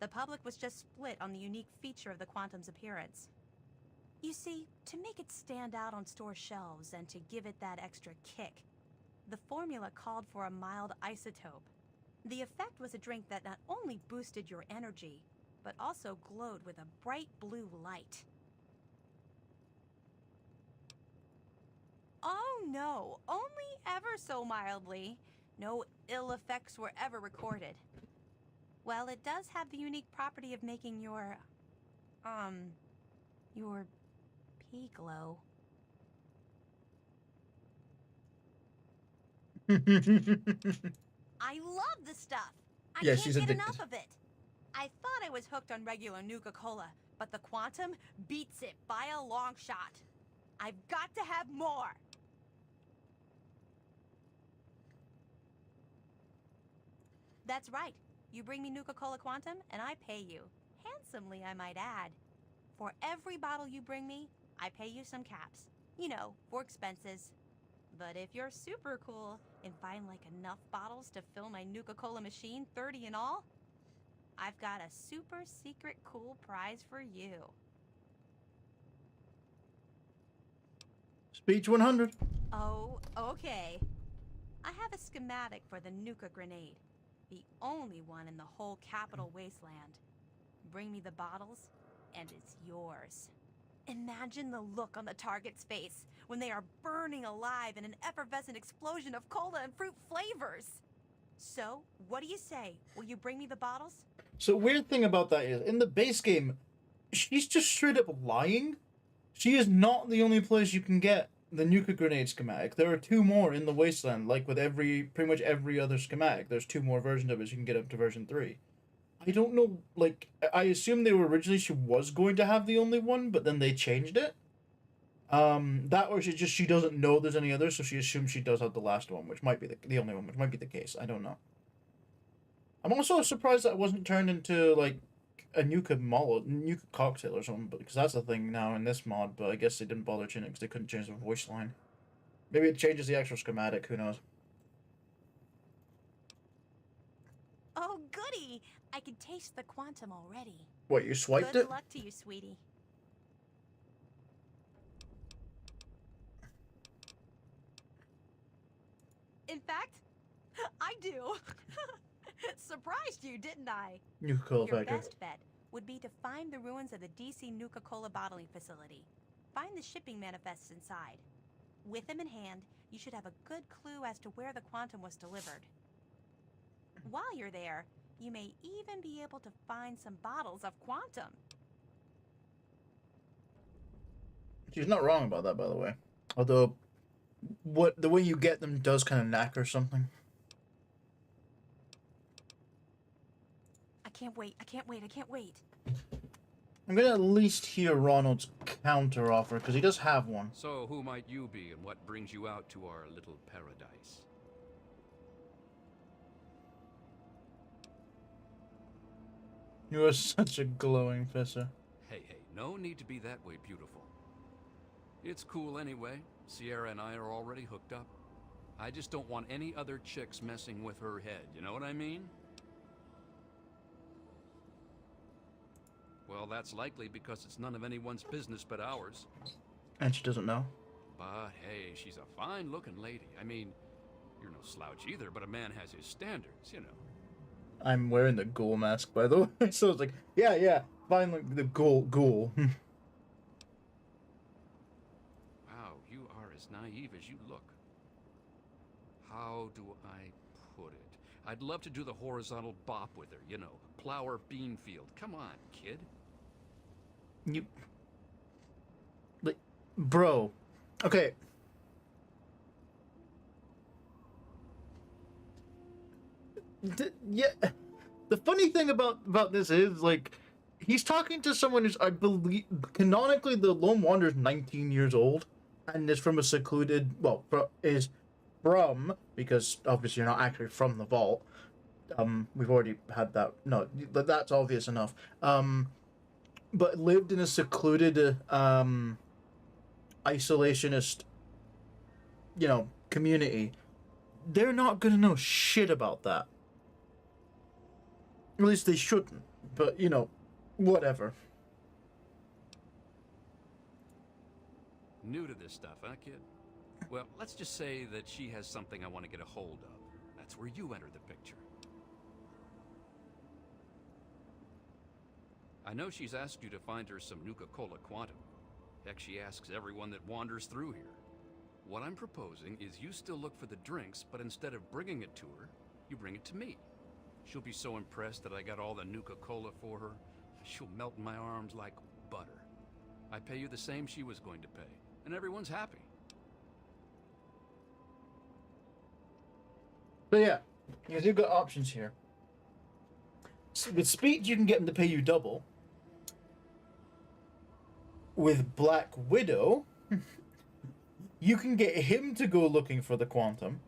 J: The public was just split on the unique feature of the Quantum's appearance. You see, to make it stand out on store shelves and to give it that extra kick, the formula called for a mild isotope. The effect was a drink that not only boosted your energy, but also glowed with a bright blue light. Oh no, only ever so mildly. No ill effects were ever recorded. Well, it does have the unique property of making your pee glow. I love the stuff. I
A: Yeah,
J: can't
A: she's
J: get
A: addicted.
J: enough of it. I thought I was hooked on regular Nuka-Cola, but the Quantum beats it by a long shot. I've got to have more. That's right. You bring me Nuka-Cola Quantum, and I pay you. Handsomely, I might add. For every bottle you bring me, I pay you some caps. You know, for expenses. But if you're super cool and find like enough bottles to fill my Nuka-Cola machine, 30 in all, I've got a super secret cool prize for you.
A: Speech 100.
J: Oh, okay. I have a schematic for the Nuka grenade. The only one in the whole capital Wasteland. Bring me the bottles, and it's yours. Imagine the look on the target's face when they are burning alive in an effervescent explosion of cola and fruit flavors. So, what do you say? Will you bring me the bottles?
A: So weird thing about that is, in the base game, she's just straight up lying. She is not the only place you can get the Nuka grenade schematic. There are two more in the Wasteland, like with pretty much every other schematic. There's two more versions of it, so you can get up to version 3. I don't know, like, I assume they were originally she was going to have the only one, but then they changed it. That or she doesn't know there's any others, so she assumes she does have the last one, which might be the only one, which might be the case. I don't know. I'm also surprised that it wasn't turned into, like, a Nuka cocktail or something, because that's a thing now in this mod, but I guess they didn't bother changing it because they couldn't change the voice line. Maybe it changes the actual schematic, who knows.
J: Oh, goody! I can taste the Quantum already.
A: What, you swiped
J: Good
A: it?
J: luck to you, sweetie. In fact, I do. Surprised you, didn't I?
A: Nuka-Cola
J: Your
A: factory.
J: best bet would be to find the ruins of the DC Nuka-Cola bottling facility. Find the shipping manifests inside. With them in hand, you should have a good clue as to where the Quantum was delivered. While you're there, you may even be able to find some bottles of Quantum.
A: She's not wrong about that, by the way. Although, the way you get them does kind of knacker something.
J: I can't wait, I can't wait, I can't wait.
A: I'm gonna at least hear Ronald's counter offer, because he does have one.
H: So, who might you be, and what brings you out to our little paradise?
A: You are such a glowing pisser.
H: Hey, no need to be that way beautiful. It's cool anyway. Sierra and I are already hooked up. I just don't want any other chicks messing with her head, you know what I mean? Well, that's likely because it's none of anyone's business but ours.
A: And she doesn't know.
H: But hey, she's a fine-looking lady. I mean, you're no slouch either, but a man has his standards, you know.
A: I'm wearing the ghoul mask, by the way, so it's like, yeah, finally, the ghoul.
H: Wow, you are as naive as you look. How do I put it? I'd love to do the horizontal bop with her, you know, plow her bean field. Come on, kid.
A: You... Like, bro. Okay. Yeah, the funny thing about this is, like, he's talking to someone who's, I believe, canonically the Lone Wanderer's 19 years old, and is from a secluded, well, is from, because obviously you're not actually from the vault. We've already had that. No, that's obvious enough. But lived in a secluded, isolationist, you know, community. They're not gonna know shit about that. At least they shouldn't. But, you know, whatever.
H: New to this stuff, huh, kid? Well, let's just say that she has something I want to get a hold of. That's where you enter the picture. I know she's asked you to find her some Nuka-Cola Quantum. Heck, she asks everyone that wanders through here. What I'm proposing is you still look for the drinks, but instead of bringing it to her, you bring it to me. She'll be so impressed that I got all the Nuka-Cola for her, she'll melt in my arms like butter. I pay you the same she was going to pay, and everyone's happy.
A: But yeah, you've got options here. With Speed, you can get him to pay you double. With Black Widow, you can get him to go looking for the Quantum.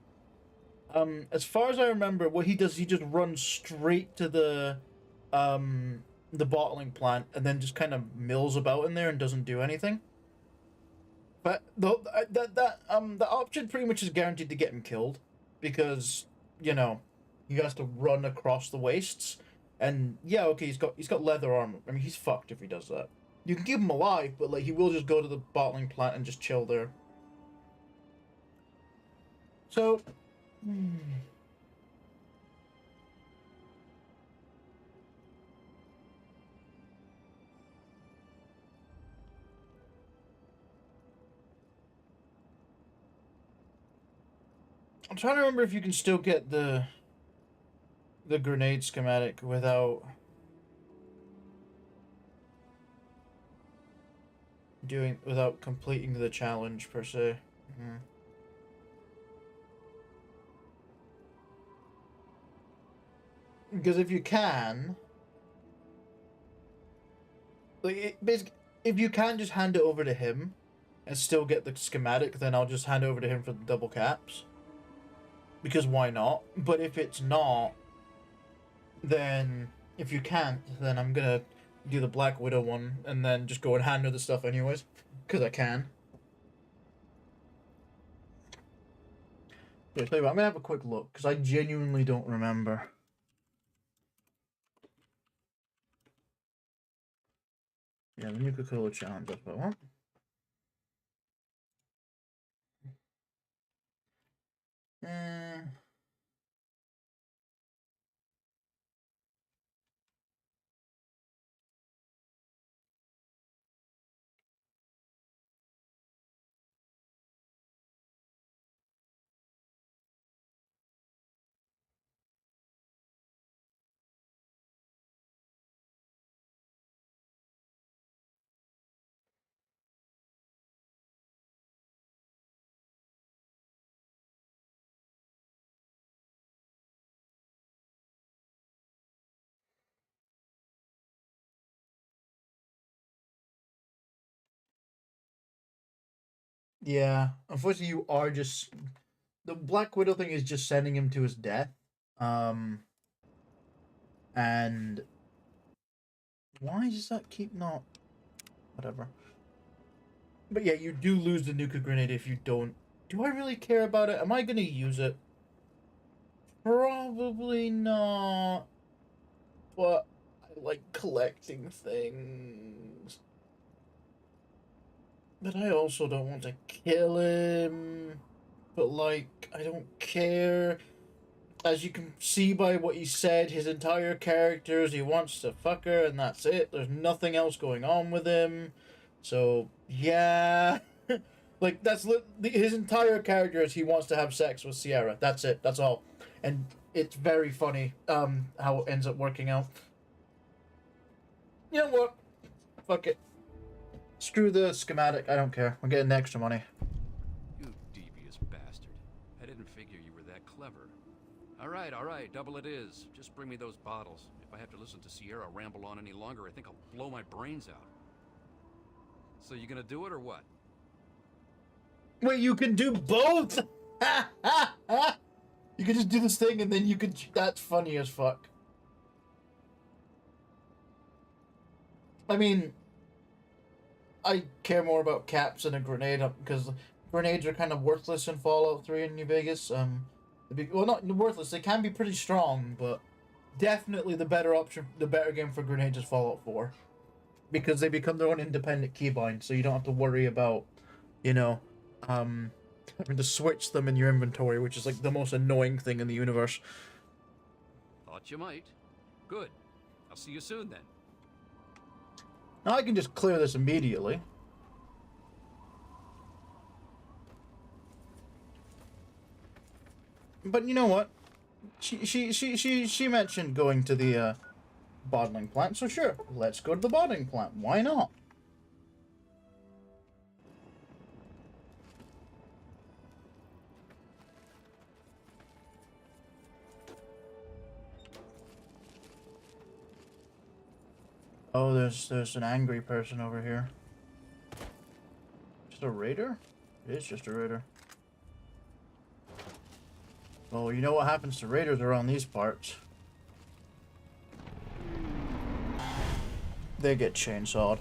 A: As far as I remember, what he does, he just runs straight to the bottling plant and then just kind of mills about in there and doesn't do anything. But the option pretty much is guaranteed to get him killed, because, you know, he has to run across the wastes, and yeah, okay, he's got leather armor. I mean, he's fucked if he does that. You can keep him alive, but like he will just go to the bottling plant and just chill there. So. I'm trying to remember if you can still get the grenade schematic without completing the challenge per se. Because if you can, like, basically, if you can just hand it over to him and still get the schematic, then I'll just hand it over to him for the double caps. Because why not? But if it's not, then if you can't, then I'm gonna do the Black Widow one and then just go and hand her the stuff anyways, because I can. Yeah, tell you what, I'm gonna have a quick look because I genuinely don't remember. Yeah, the Nuka-Cola challenge, that's what I want. Yeah, unfortunately, you are just the Black Widow thing is just sending him to his death. And why does that keep not? Whatever. But yeah, you do lose the nuka grenade if you don't. Do I really care about it? Am I gonna use it? Probably not. But I like collecting things. But I also don't want to kill him. But like, I don't care. As you can see by what he said, his entire character is he wants to fuck her and that's it. There's nothing else going on with him. So, yeah. Like, that's his entire character is he wants to have sex with Sierra. That's it. That's all. And it's very funny how it ends up working out. You know what? Fuck it. Screw the schematic. I don't care. I'm getting the extra money.
H: You devious bastard. I didn't figure you were that clever. All right, double it is. Just bring me those bottles. If I have to listen to Sierra ramble on any longer, I think I'll blow my brains out. So you gonna do it or what?
A: Wait, you can do both? You can just do this thing and then you could... That's funny as fuck. I mean... I care more about caps than a grenade because grenades are kind of worthless in Fallout 3 in New Vegas. Well, not worthless. They can be pretty strong, but definitely the better option, the better game for grenades is Fallout 4. Because they become their own independent keybind, so you don't have to worry about, you know, having to switch them in your inventory, which is like the most annoying thing in the universe.
H: Thought you might. Good. I'll see you soon then.
A: Now I can just clear this immediately. But you know what? She mentioned going to the bottling plant, so sure, let's go to the bottling plant. Why not? Oh, there's an angry person over here. Just a raider? It is just a raider. Well, you know what happens to raiders around these parts. They get chainsawed.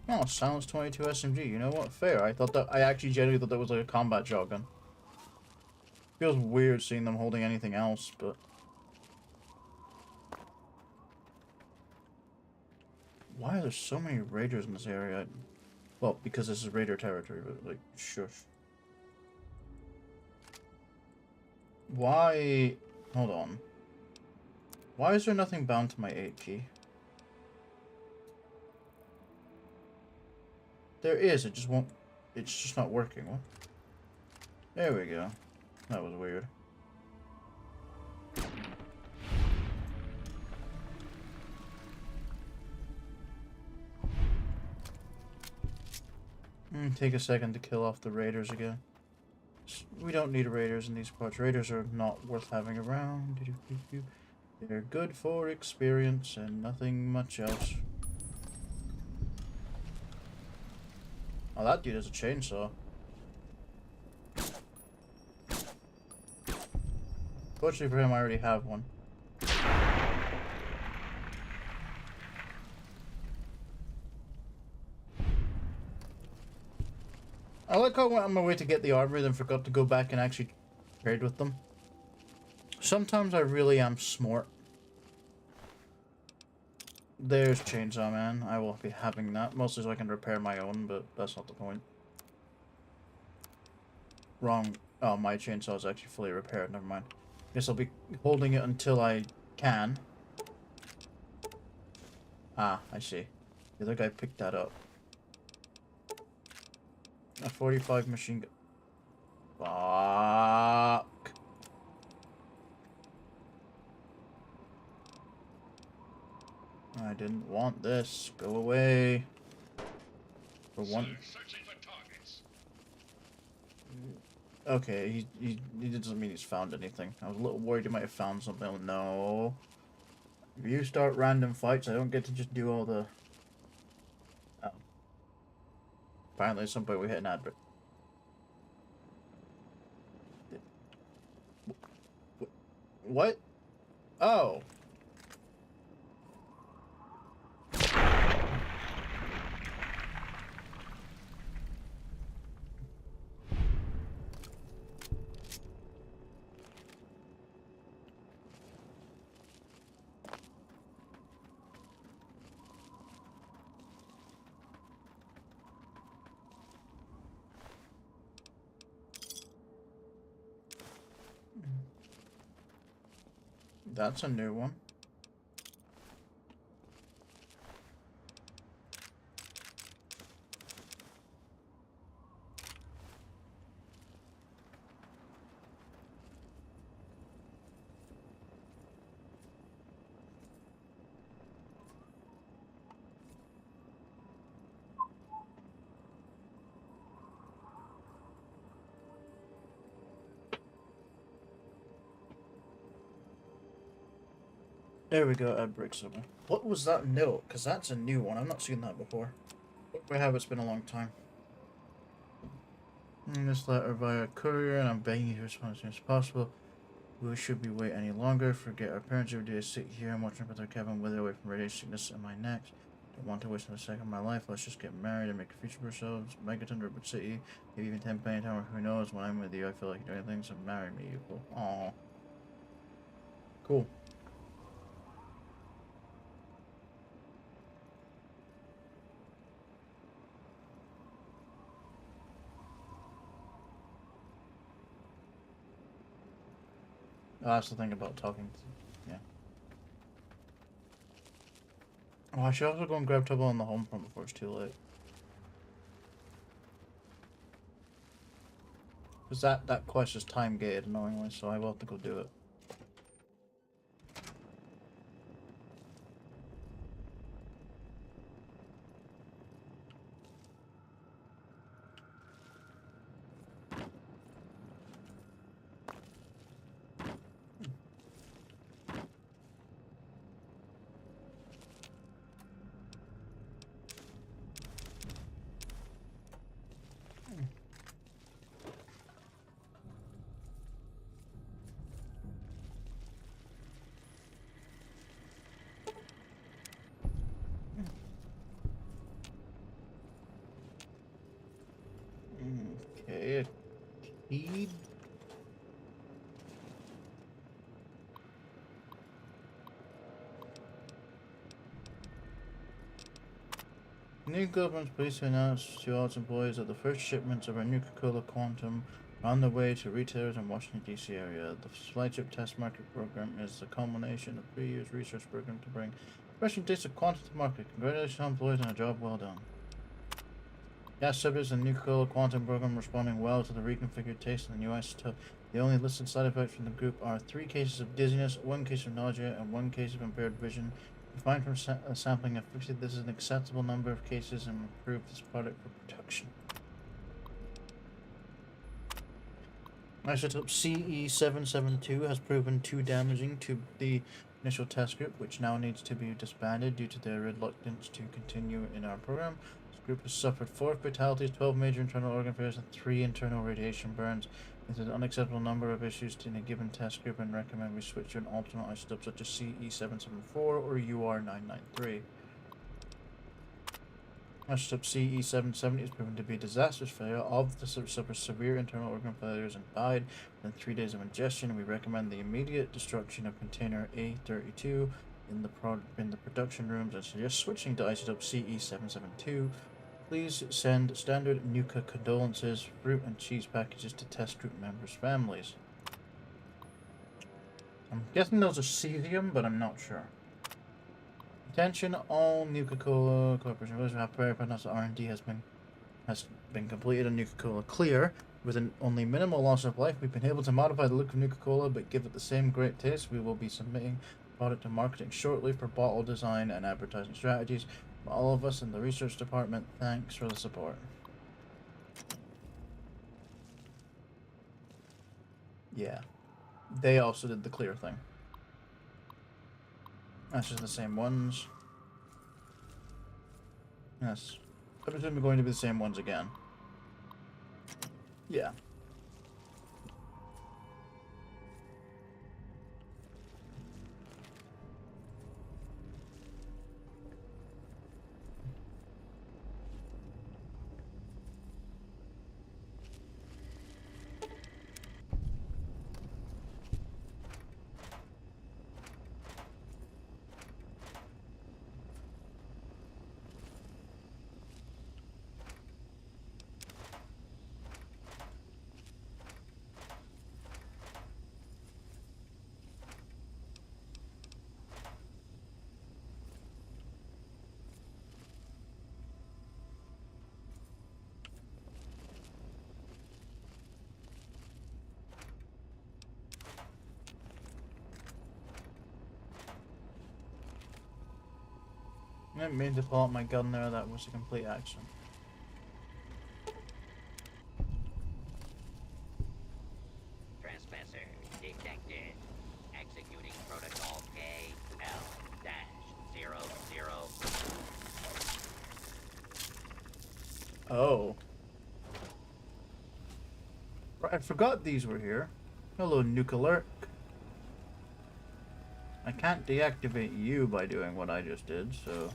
A: Oh, Silence 22 SMG. You know what? Fair. I actually genuinely thought that was like a combat shotgun. Feels weird seeing them holding anything else, but... Why are there so many raiders in this area? Well, because this is raider territory, but like, shush. Why... Hold on. Why is there nothing bound to my 8 key? There is, it just won't... It's just not working. What? There we go. That was weird. Take a second to kill off the raiders again. We don't need raiders in these parts. Raiders are not worth having around. They're good for experience and nothing much else. Oh, that dude has a chainsaw. Fortunately for him, I already have one. I like how I went on my way to get the armor, then forgot to go back and actually trade with them. Sometimes I really am smart. There's Chainsaw Man. I will be having that, mostly so I can repair my own, but that's not the point. Wrong. Oh, my chainsaw is actually fully repaired. Never mind. Guess I'll be holding it until I can. Ah, I see. The other guy picked that up. A 45 machine gun. Fuck. I didn't want this. Go away. For one. Okay, he doesn't mean he's found anything. I was a little worried he might have found something. No. If you start random fights, I don't get to just do all the... Oh. Apparently at some point we hit an advert. What? Oh. That's a new one. There we go, add brick somewhere. What was that note? Because that's a new one. I've not seen that before. We have, it's been a long time. This letter via courier, and I'm begging you to respond as soon as possible. We should be wait any longer. Forget our parents every day. Sit here and watch my brother Kevin wither away from radiation sickness in my neck. Don't want to waste another second of my life. Let's just get married and make a future for ourselves. Megaton, Redwood City, maybe even 10 Penny Tower. Who knows? When I'm with you, I feel like doing things. So marry me, you fool. Aww. Cool. Oh, that's the thing about talking. Yeah. Oh, I should also go and grab trouble on the home front before it's too late. Because that quest is time gated annoyingly, so I will have to go do it. Okay, a key. New government's pleased to announce to all its employees that the first shipments of our new Coca-Cola Quantum are on the way to retailers in Washington, D.C. area. The flagship test market program is the culmination of 3 years research program to bring fresh and tasty Quantum to market. Congratulations to employees on a job well done. Gas subjects in the new Coca-Cola Quantum program responding well to the reconfigured taste in the new isotope. The only listed side effects from the group are 3 cases of dizziness, 1 case of nausea, and 1 case of impaired vision. We find from sampling of 50 this is an acceptable number of cases and improve this product for production. Isotope CE772 has proven too damaging to the initial test group, which now needs to be disbanded due to their reluctance to continue in our program. This group has suffered 4 fatalities, 12 major internal organ failures, and 3 internal radiation burns. This is an unacceptable number of issues in a given test group and recommend we switch to an alternate isotope such as CE774 or UR993. Isotope CE770 is proven to be a disastrous failure. All of the suffered severe internal organ failures and died within 3 days of ingestion. We recommend the immediate destruction of container A32 in the production rooms and suggest switching to isotope CE772. Please send standard Nuka condolences, fruit and cheese packages to test group members' families. I'm guessing those are cesium, but I'm not sure. Attention, all Nuka-Cola Corporation employees have verified that R&D has been completed on Nuka-Cola Clear. With only minimal loss of life, we've been able to modify the look of Nuka-Cola, but give it the same great taste. We will be submitting product to marketing shortly for bottle design and advertising strategies. From all of us in the research department, thanks for the support. Yeah, they also did the Clear thing. That's just the same ones. Yes. I presume we're going to be the same ones again. Yeah. I didn't mean to pull out my gun there, that was a complete accident.
M: Trespasser detected. Executing protocol KL-00.
A: Oh. Right, I forgot these were here. Hello, Nuke Alert. I can't deactivate you by doing what I just did, so...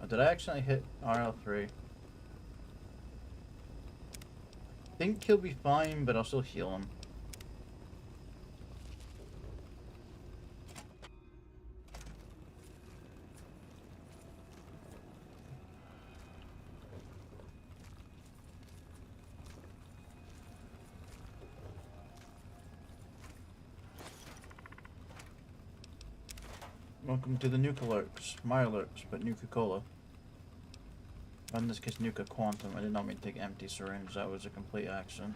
A: Oh, did I accidentally hit RL3? I think he'll be fine, but I'll still heal him. Welcome to the Nuke Alerts. My alerts, but Nuka-Cola. In this case, Nuka Quantum. I did not mean to take empty syringe. That was a complete accident.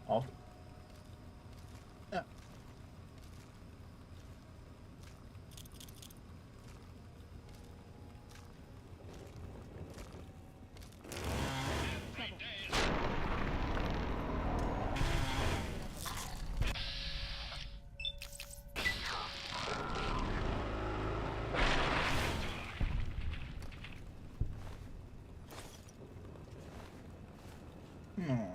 A: Alt. Yeah. No.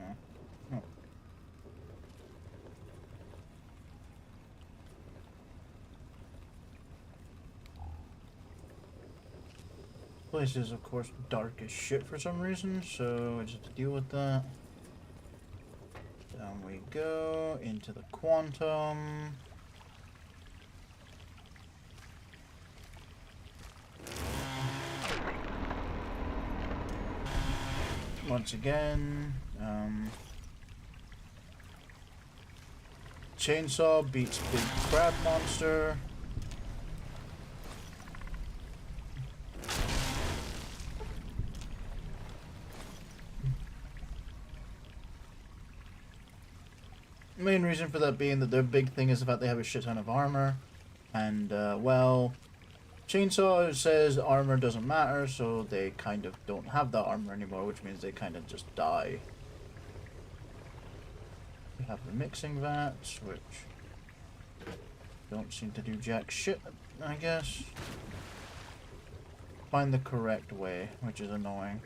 A: Place is, of course, dark as shit for some reason, so I just have to deal with that. Down we go, into the Quantum. Once again, Chainsaw beats Big Crab Monster. Main reason for that being that their big thing is the fact they have a shit ton of armor. And, well, Chainsaw says armor doesn't matter, so they kind of don't have that armor anymore, which means they kind of just die. We have the mixing vats, which don't seem to do jack shit, I guess. Find the correct way, which is annoying.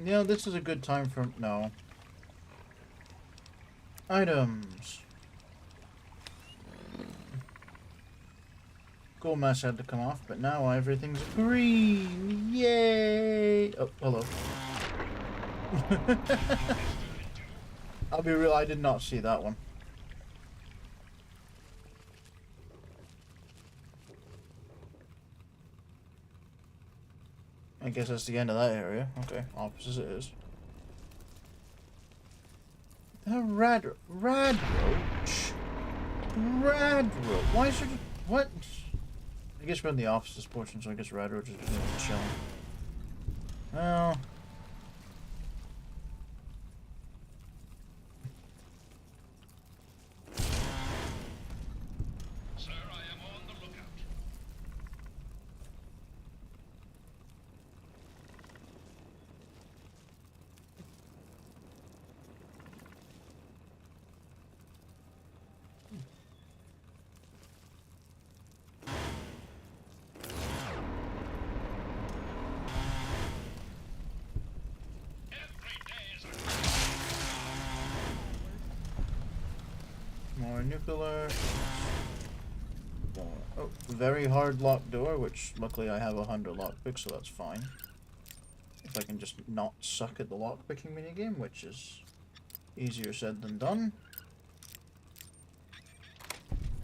A: Yeah, this is a good time for... no. Items. Gold mask had to come off, but now everything's green. Yay! Oh, hello. I'll be real, I did not see that one. I guess that's the end of that area. Okay, offices it is. The Radroach. Why is there... what? I guess we're in the offices portion, so I guess Radroach is just chilling. Well... More nuclear. More. Oh, very hard locked door, which luckily I have 100 lockpicks, so that's fine. If I can just not suck at the lockpicking minigame, which is easier said than done.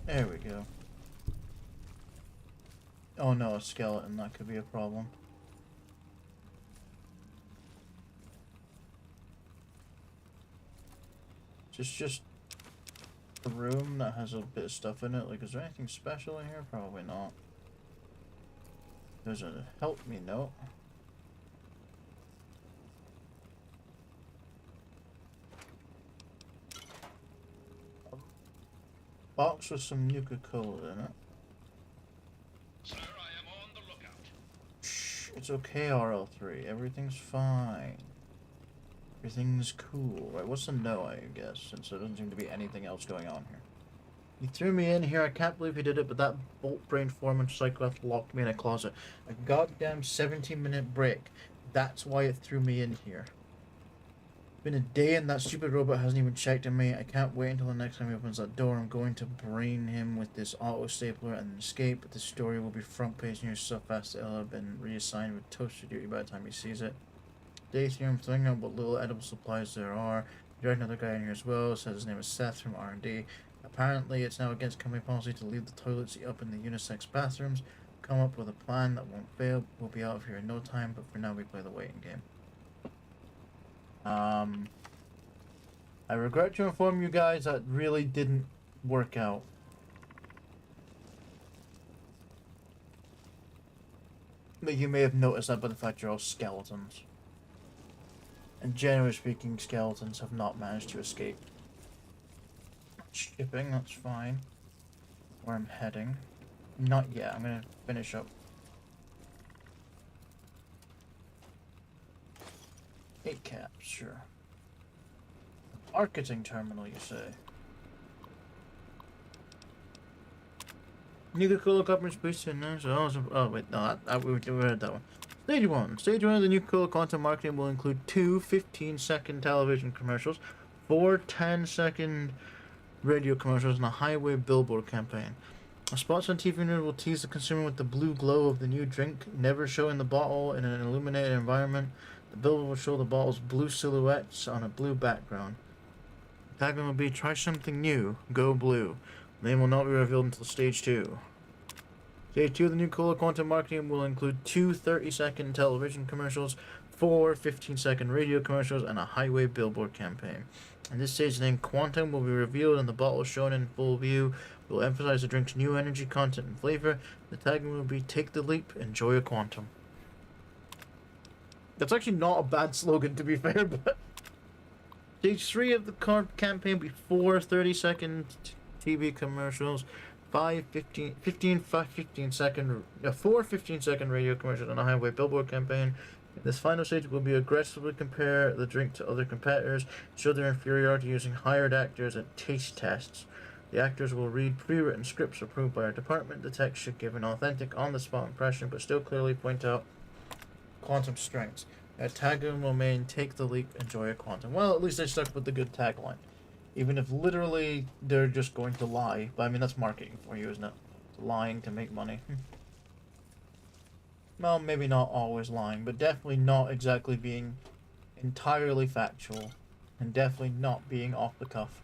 A: There we go. Oh no, a skeleton, that could be a problem. Just a room that has a bit of stuff in it. Like, is there anything special in here? Probably not. There's a help me note. A box with some Nuka-Cola in it.
E: Sir, I am on the lookout.
A: Shh, it's okay, RL3. Everything's fine. Everything's cool. Right, what's the no, I guess, since there doesn't seem to be anything else going on here. He threw me in here. I can't believe he did it, but that bolt-brained foreman psychopath locked me in a closet. A goddamn 17-minute break. That's why it threw me in here. It's been a day and that stupid robot hasn't even checked on me. I can't wait until the next time he opens that door. I'm going to brain him with this auto-stapler and escape, but the story will be front page news so fast it'll have been reassigned with toaster duty by the time he sees it. Day 3, I'm throwing out what little edible supplies there are. There's another guy in here as well. Says his name is Seth from R&D. Apparently, it's now against company policy to leave the toilet seat up in the unisex bathrooms. Come up with a plan that won't fail. We'll be out of here in no time, but for now we play the waiting game. I regret to inform you guys that really didn't work out. But you may have noticed that by the fact you're all skeletons. And generally speaking, skeletons have not managed to escape. Shipping, that's fine. Where I'm heading. Not yet, I'm gonna finish up. 8 caps, sure. Marketing terminal, you say? Nuka-Cola customers boost in there. Oh wait, no, we read that one. Stage 1. Stage 1 of the Nuka-Cola content marketing will include 2 15-second television commercials, 4 10-second radio commercials, and a highway billboard campaign. A spots on TV news will tease the consumer with the blue glow of the new drink, never showing the bottle in an illuminated environment. The billboard will show the bottle's blue silhouettes on a blue background. The tagline will be, "Try something new, go blue." The name will not be revealed until Stage 2. Stage 2 of the Nuka-Cola content marketing will include 2 30-second television commercials, 4 15-second radio commercials, and a highway billboard campaign. In this stage, the name Quantum will be revealed and the bottle shown in full view. It will emphasize the drink's new energy content and flavor. The tagline will be, "Take the leap, enjoy a quantum." That's actually not a bad slogan, to be fair, but... Stage 3 of the card campaign will be 4 30-second TV commercials, 4 15-second radio commercials, and a highway billboard campaign. In this final stage, will be aggressively compare the drink to other competitors, show their inferiority using hired actors and taste tests. The actors will read pre-written scripts approved by our department. The text should give an authentic, on-the-spot impression, but still clearly point out quantum strengths. A tagline will mean, "Take the leap, enjoy a quantum." Well, at least they stuck with the good tagline. Even if literally they're just going to lie. But I mean, that's marketing for you, isn't it? Lying to make money. Well, maybe not always lying, but definitely not exactly being entirely factual. And definitely not being off the cuff.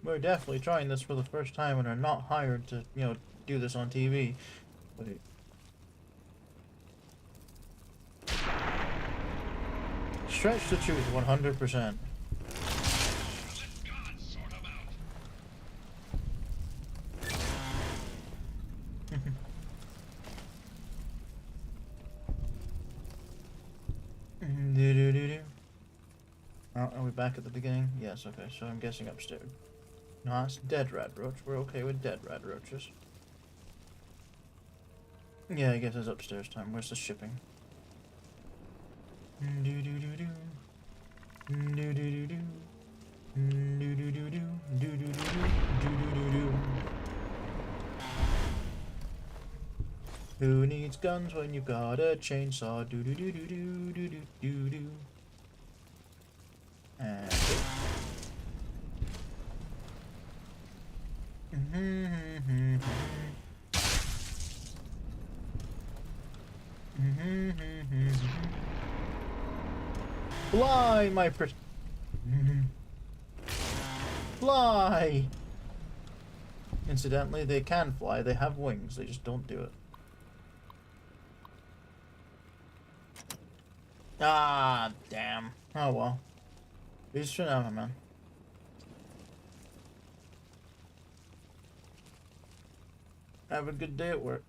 A: We're definitely trying this for the first time and are not hired to, you know, do this on TV. Wait. Stretch the truth 100%. Oh, are we back at the beginning? Yes, okay, so I'm guessing upstairs. No, it's dead rat roach. We're okay with dead rat roaches. Yeah, I guess it's upstairs time. Where's the shipping? Who needs guns when you've got a chainsaw? Do do do do do do do do do. And Fly, my Fly! Incidentally, they can fly. They have wings. They just don't do it. Ah, damn. Oh well. Peace for now, my man. Have a good day at work.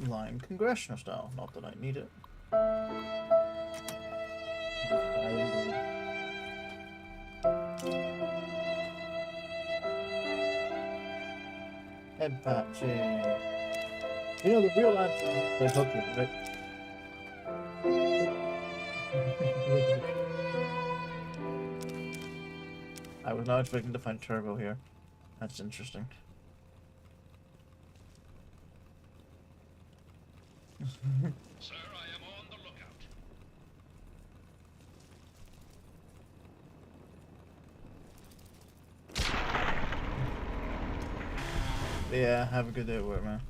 A: Line congressional style. Not that I need it. Head patching. You know the real answer is they hook it, right? I was not expecting to find turbo here. That's interesting.
E: Sir, I am on the lookout.
A: Yeah, have a good day at work, man.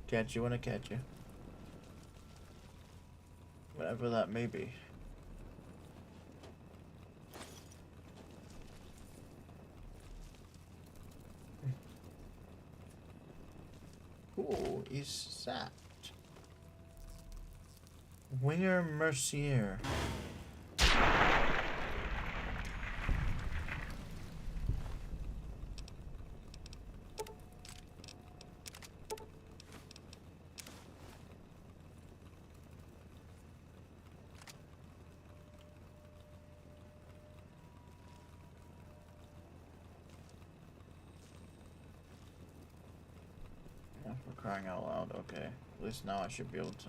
A: Catch you when I catch you. Whatever that may be. Who is that? Winger Mercier. For crying out loud, okay. At least now I should be able to.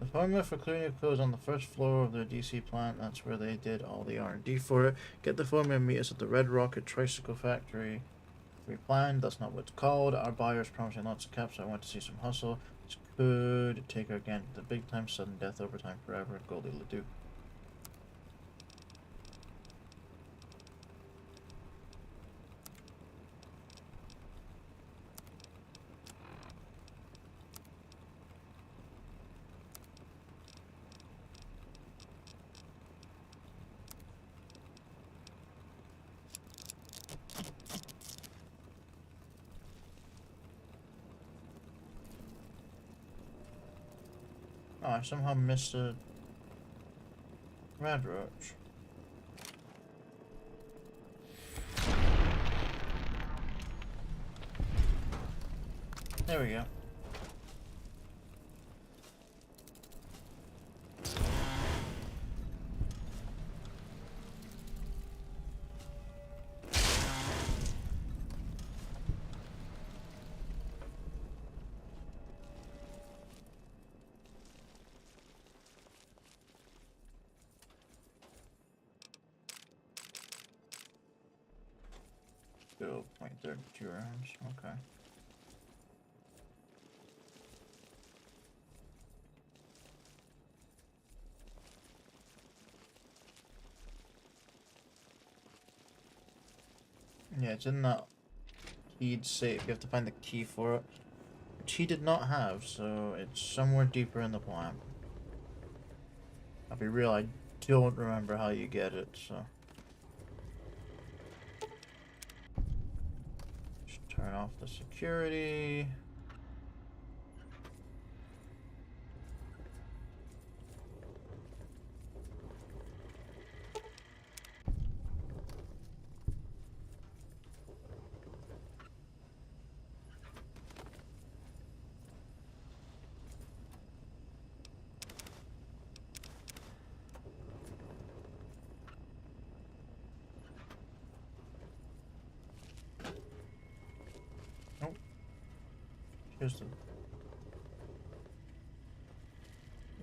A: The formula for clearing your clothes on the first floor of their DC plant. That's where they did all the R&D for it. Get the formula and meet us at the Red Rocket Tricycle Factory. We planned, that's not what it's called. Our buyer's promising lots of caps, so I want to see some hustle. This could take her again. The big time, sudden death, overtime forever. Goldie Ledoux. Oh, I somehow missed a red roach. There we go. Go 0.32 rounds. Okay. Yeah, it's in that keyed safe. You have to find the key for it, which he did not have, so it's somewhere deeper in the plant. I'll be real, I don't remember how you get it, so. Just turn off the security.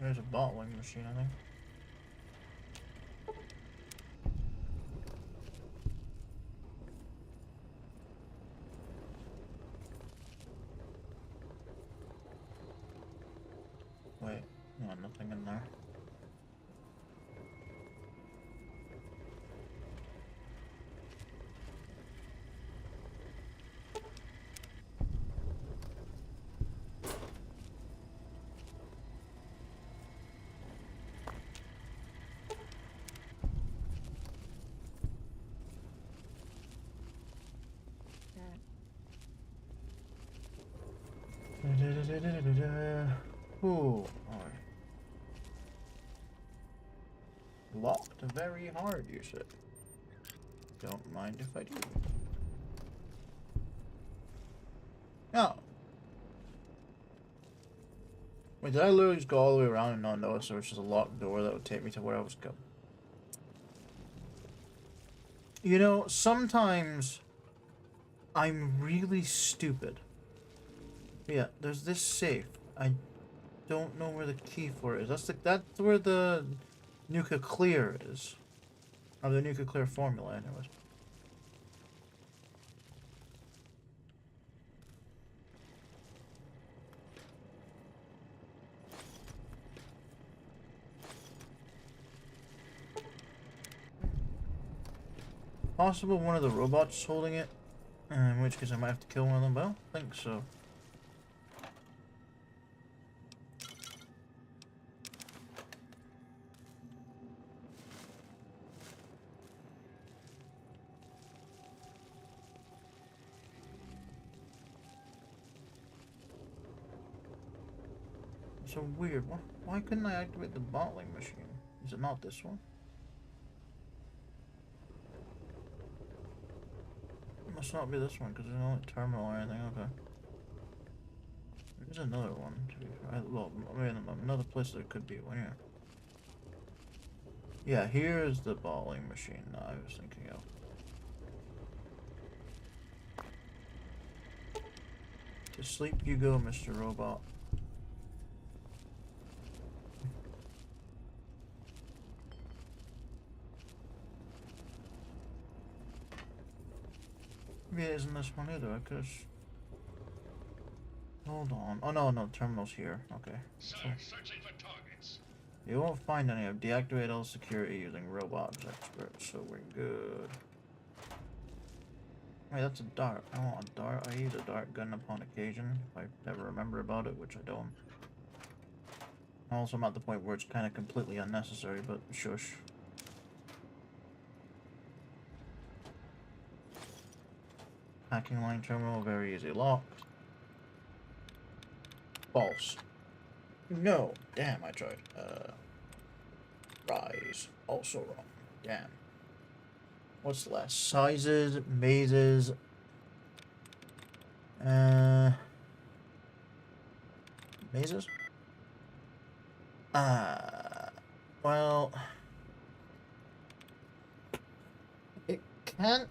A: There's a bottling machine, I think. Wait, no, nothing in there. Ooh, alright. Locked very hard, you said. Don't mind if I do. No. Wait, did I literally just go all the way around and not notice there was just a locked door that would take me to where I was going? You know, sometimes I'm really stupid. Yeah, there's this safe. I don't know where the key for it is. That's where the nuclear is. Or the nuclear formula, anyways. Possible one of the robots holding it, in which case I might have to kill one of them, but I don't think so. So weird. Why couldn't I activate the bottling machine? Is it not this one? It must not be this one because there's no terminal or anything. Okay. There's another one. To be fair. Well, I mean, another place there could be one. Yeah, here is the bottling machine that I was thinking of. To sleep you go, Mr. Robot. Maybe it isn't this one either, because... Hold on. Oh no, no, terminal's here. Okay.
N: Sir, searching for targets.
A: You won't find any. I've deactivated all security using robots experts, so we're good. Wait, that's a dart. I want a dart. I use a dart gun upon occasion, if I ever remember about it, which I don't. Also, I'm at the point where it's kind of completely unnecessary, but shush. Hacking line terminal, very easy. Locked. False. No. Damn, I tried. Rise. Also wrong. Damn. What's less? Sizes, mazes. Mazes? Well... It can't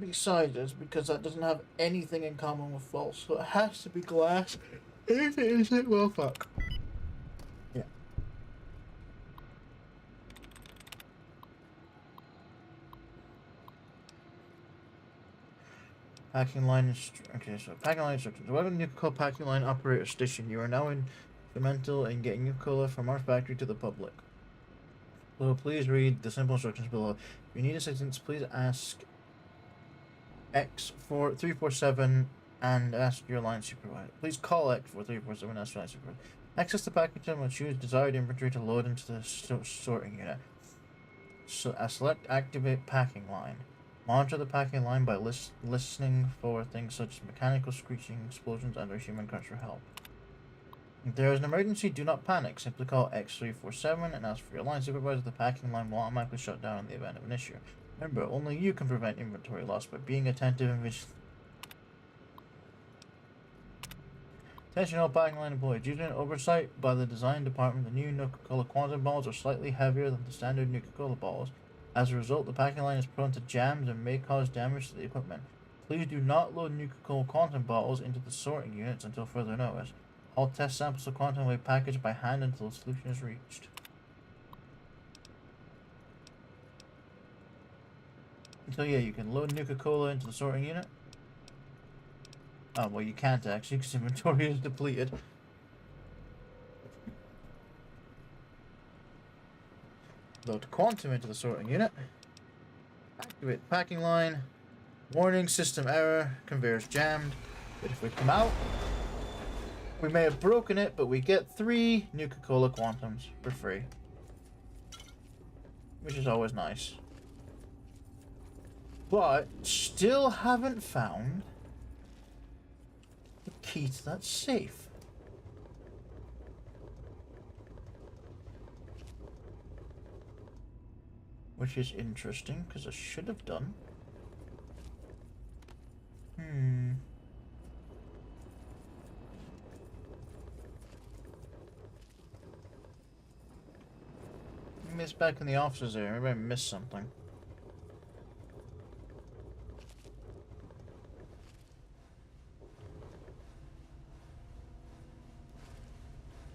A: be sizes because that doesn't have anything in common with false, so it has to be glass. If it isn't, well, fuck. Yeah. Packing line okay, so packing line instructions. Welcome to Nuka-Cola Packing Line Operator Station. You are now instrumental in getting Nuka-Cola from our factory to the public. So please read the simple instructions below. If you need assistance, please ask X4347 and ask your line supervisor. Please call X4347 and ask your line supervisor. Access the package and choose desired inventory to load into the sorting unit. So select activate packing line. Monitor the packing line by listening for things such as mechanical screeching, explosions, and or human cries for help. If there is an emergency, do not panic. Simply call X347 and ask for your line supervisor. The packing line will automatically shut down in the event of an issue. Remember, only you can prevent inventory loss by being attentive and vigilant. Attention all packing line employees. Due to an oversight by the design department, the new Nuka-Cola Quantum balls are slightly heavier than the standard Nuka-Cola balls. As a result, the packing line is prone to jams and may cause damage to the equipment. Please do not load Nuka-Cola Quantum bottles into the sorting units until further notice. All test samples of Quantum will be packaged by hand until the solution is reached. So yeah, you can load Nuka-Cola into the sorting unit. Oh, well, you can't actually because inventory is depleted. Load Quantum into the sorting unit. Activate the packing line. Warning, system error. Conveyor's jammed. But if we come out, we may have broken it, but we get 3 Nuka-Cola Quantums for free. Which is always nice. But still haven't found the key to that safe. which is interesting, because I should have done. Missed back in the offices there. Maybe I missed something.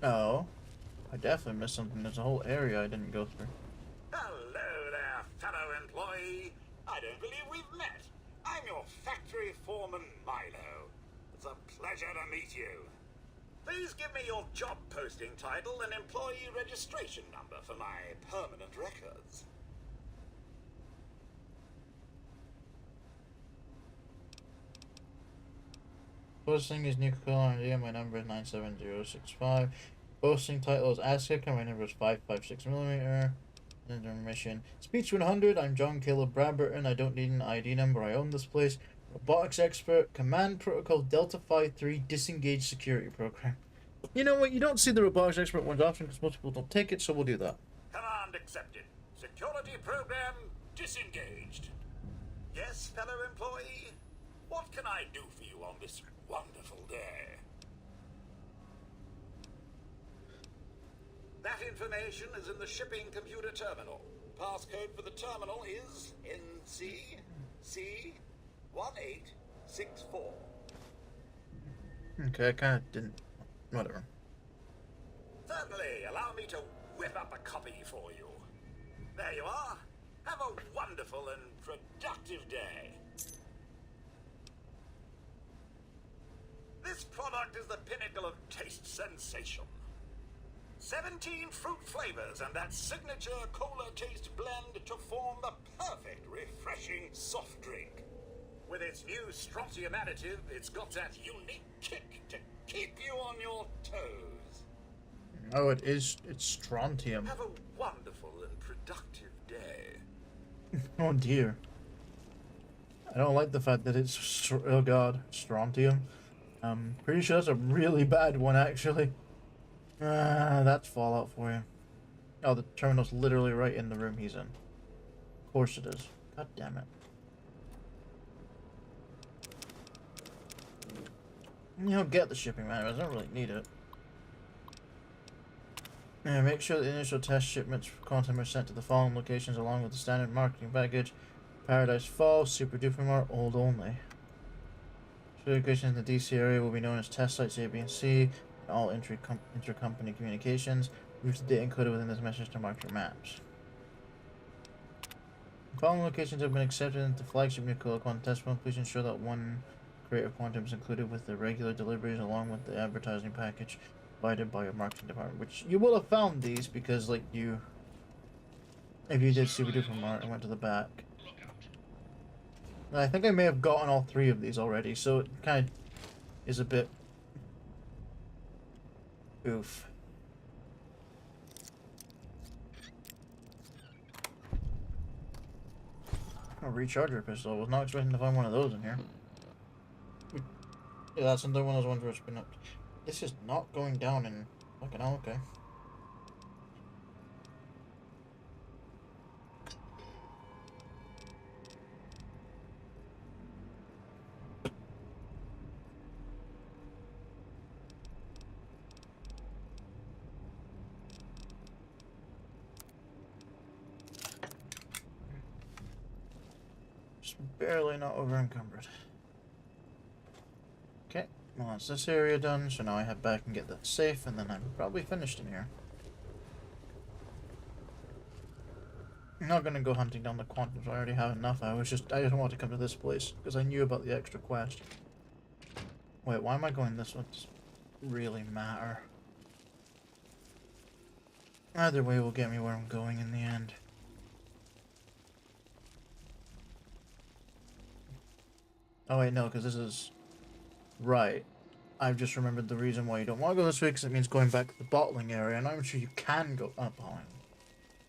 A: Oh, I definitely missed something. There's a whole area I didn't go through.
O: Hello there, fellow employee. I don't believe we've met. I'm your factory foreman, Milo. It's a pleasure to meet you. Please give me your job posting title and employee registration number for my permanent records.
A: Posting is Nuclear R&D, my number is 97065. Posting title is Aztec, and my number is 556mm. Intermission. Speech 100, I'm John Caleb Bradburton. I don't need an ID number, I own this place. Robotics expert, Command Protocol Delta Phi 3 Disengage Security Program. You know what, you don't see the robotics expert ones often because most people don't take it, so we'll do that.
O: Command accepted. Security program disengaged. Yes, fellow employee? What can I do for you on this wonderful day? That information is in the shipping computer terminal. Passcode for the terminal is NCC1864.
A: Okay, I kind of didn't. Whatever.
O: Certainly, allow me to whip up a copy for you. There you are. Have a wonderful and productive day. This product is the pinnacle of taste sensation. 17 fruit flavors and that signature cola taste blend to form the perfect, refreshing soft drink. With its new strontium additive, it's got that unique kick to keep you on your toes.
A: Oh, it's strontium.
O: Have a wonderful and productive day.
A: Oh dear. I don't like the fact that it's, oh god, strontium. Pretty sure that's a really bad one, actually. That's Fallout for you. Oh, the terminal's literally right in the room he's in. Of course it is. God damn it. You don't get the shipping manuals, I don't really need it. Yeah, make sure that the initial test shipments for Quantum are sent to the following locations along with the standard marketing package. Paradise Falls, Super Duper Mart, Old Only. Locations in the DC area will be known as test sites A, B, and C, and all intercompany communications. Use the data encoded within this message to mark your maps. The following locations have been accepted into flagship nuclear quantum test one. Please ensure that one crate of quantum is included with the regular deliveries along with the advertising package provided by your marketing department. Which you will have found these because, like, if you did Super Duper Mart and went to the back. I think I may have gotten all 3 of these already, so it kind of is a bit oof. A recharger pistol. I was not expecting to find one of those in here. Yeah, that's another one of those ones where it's been up. This is not going down in fucking hell, okay. Barely not over encumbered. Okay, well that's this area done, so now I head back and get that safe, and then I'm probably finished in here. I'm not gonna go hunting down the quantums, I already have enough. I just want to come to this place, because I knew about the extra quest. Wait, why am I going this way? It doesn't really matter. Either way will get me where I'm going in the end. Oh wait, no, because this is... Right. I've just remembered the reason why you don't want to go this way, because it means going back to the bottling area, and I'm not even sure you can go... Oh,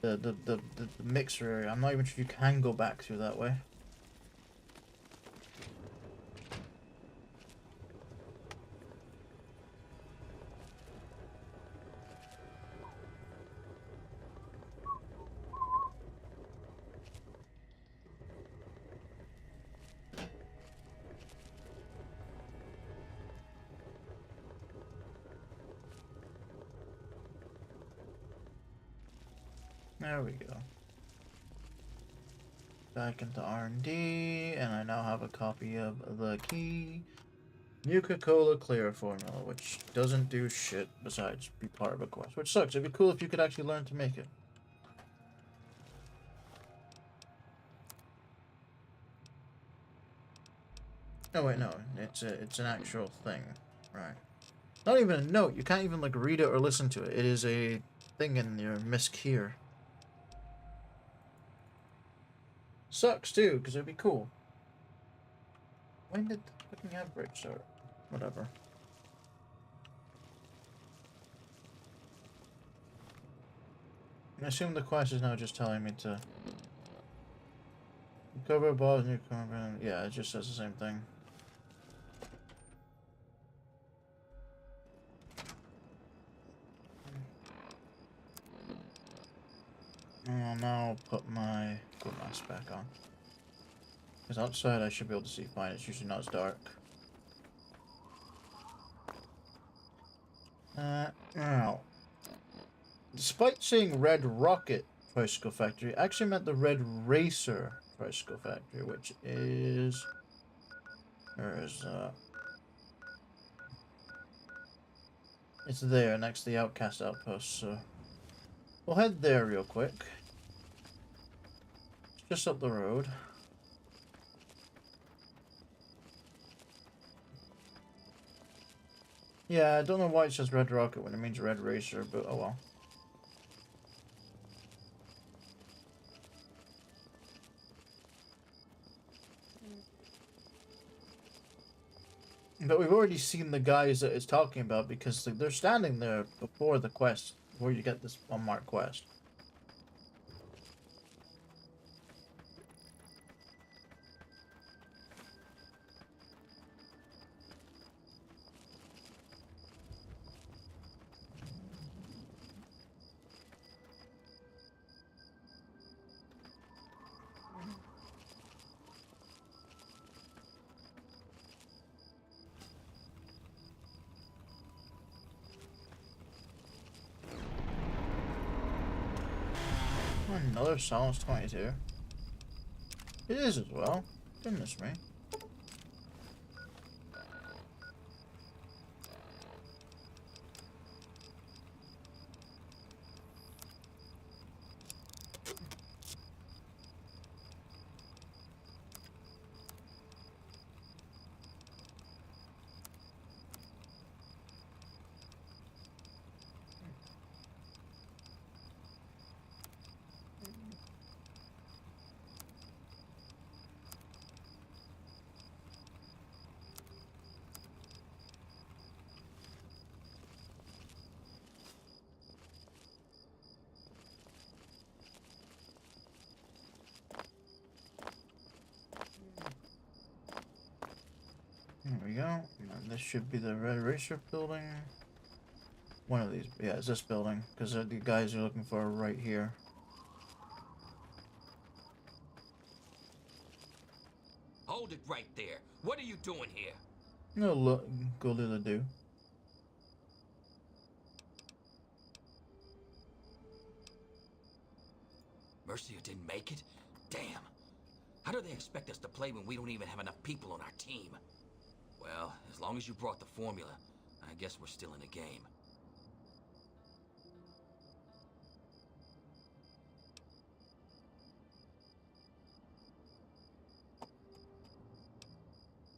A: the mixer area. I'm not even sure you can go back through that way. There we go. Back into R&D, and I now have a copy of the key Nuka-Cola Clear formula, which doesn't do shit besides be part of a quest, which sucks. It'd be cool if you could actually learn to make it. Oh wait, no, it's an actual thing, right? Not even a note. You can't even like read it or listen to it. It is a thing in your misc here. Sucks too, because it'd be cool. When did the fucking outbreak start? Whatever. I assume the quest is now just telling me to cover balls new combat. Yeah, it just says the same thing. I'll now put my good mask back on. Because outside I should be able to see fine. It's usually not as dark. Now, despite saying Red Rocket Tricycle Factory, I actually meant the Red Racer Tricycle Factory, which is... Where is that? It's there, next to the Outcast Outpost, so... We'll head there real quick. It's just up the road. Yeah, I don't know why it says Red Rocket when it means Red Racer, but oh well. But we've already seen the guys that it's talking about because they're standing there before the quest, before you get this unmarked quest. Another Silence 22. It is as well. Goodness me. There we go. And this should be the Red Racer building. One of these. Yeah, it's this building. Because the guys are looking for right here.
M: Hold it right there. What are you doing here?
A: No, look. Go little do.
M: Mercia didn't make it? Damn. How do they expect us to play when we don't even have enough people on our team? Well, as long as you brought the formula, I guess we're still in the game.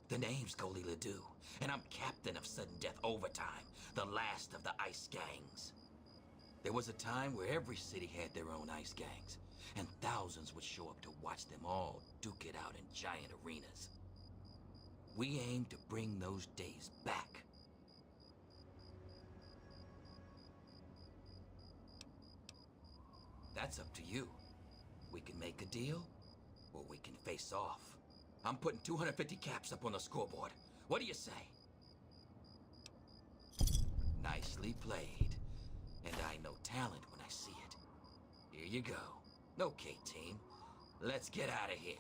M: The name's Goli Ledoux, and I'm captain of Sudden Death Overtime, the last of the ice gangs. There was a time where every city had their own ice gangs, and thousands would show up to watch them all duke it out in giant arenas. We aim to bring those days back. That's up to you. We can make a deal, or we can face off. I'm putting 250 caps up on the scoreboard. What do you say? Nicely played. And I know talent when I see it. Here you go. Okay, team. Let's get out of here.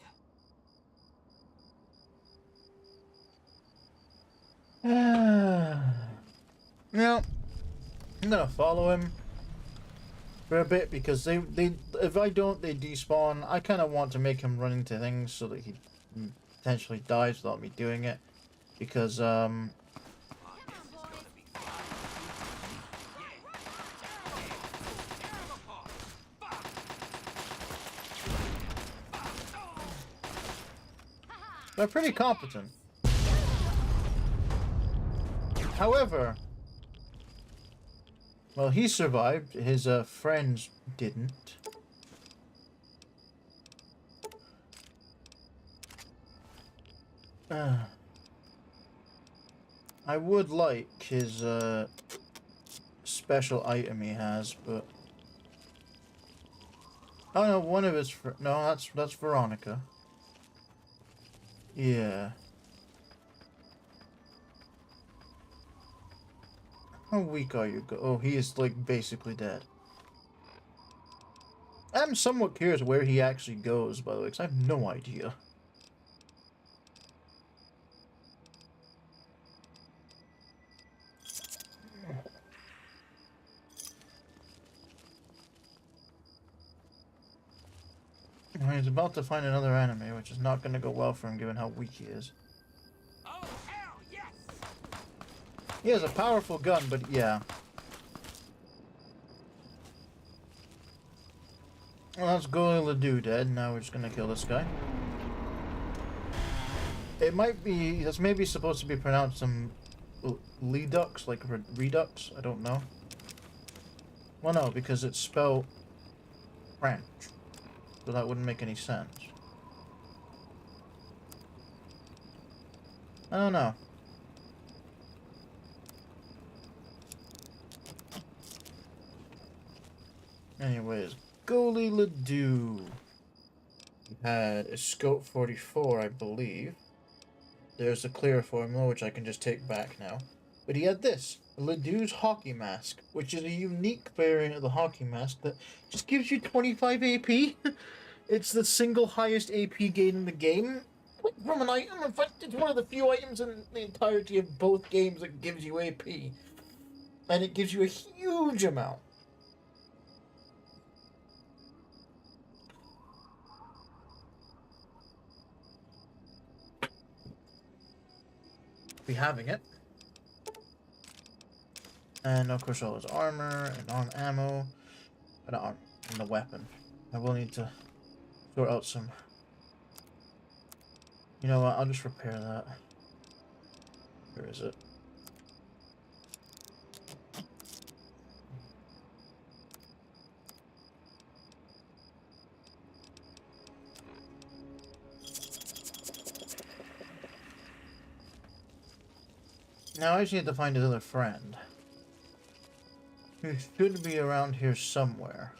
A: No. I'm gonna follow him. for a bit, because they if I don't, they despawn. I kind of want to make him run into things so that he potentially dies without me doing it, because they're pretty competent. However, well, he survived. His friends didn't. I would like his special item he has, but oh no, one of his no, that's Veronica. Yeah. How weak are you? Oh, he is like basically dead. I'm somewhat curious where he actually goes, by the way, because I have no idea. He's about to find another enemy, which is not going to go well for him given how weak he is.
M: Oh, hell yes!
A: He has a powerful gun, but yeah. Well, that's Goli Ledoux dead. Now we're just going to kill this guy. It might be, that's maybe supposed to be pronounced some Redux, like Redux, I don't know. Well, no, because it's spelled French. So that wouldn't make any sense. I don't know. Anyways, Goli Ledoux. He had a scope 44, I believe. There's the clear formula, which I can just take back now. But he had this, Ledoux's hockey mask, which is a unique variant of the hockey mask that just gives you 25 AP. It's the single highest AP gain in the game from an item. In fact, it's one of the few items in the entirety of both games that gives you AP. And it gives you a huge amount. Be having it. And of course all his armor and arm ammo. But not armor, and the weapon. I will need to sort out some. You know what, I'll just repair that. Where is it? Now I just need to find his other friend. He should be around here somewhere.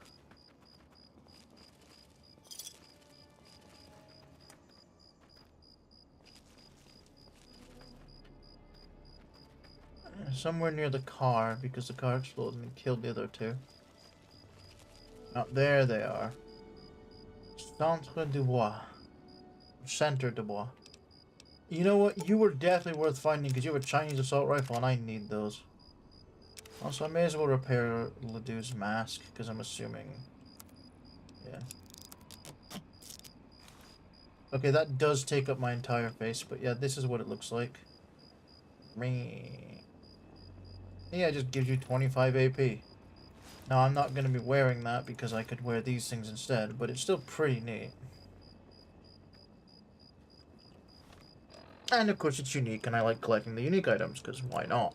A: Somewhere near the car, because the car exploded and killed the other two. Oh, there they are. Centre du Bois. Centre du Bois. You know what? You were definitely worth finding because you have a Chinese assault rifle and I need those. Also, I may as well repair Ledoux's mask because I'm assuming... Yeah. Okay, that does take up my entire face, but yeah, this is what it looks like. Yeah, it just gives you 25 AP. Now, I'm not going to be wearing that because I could wear these things instead, but it's still pretty neat. And of course it's unique, and I like collecting the unique items, because why not?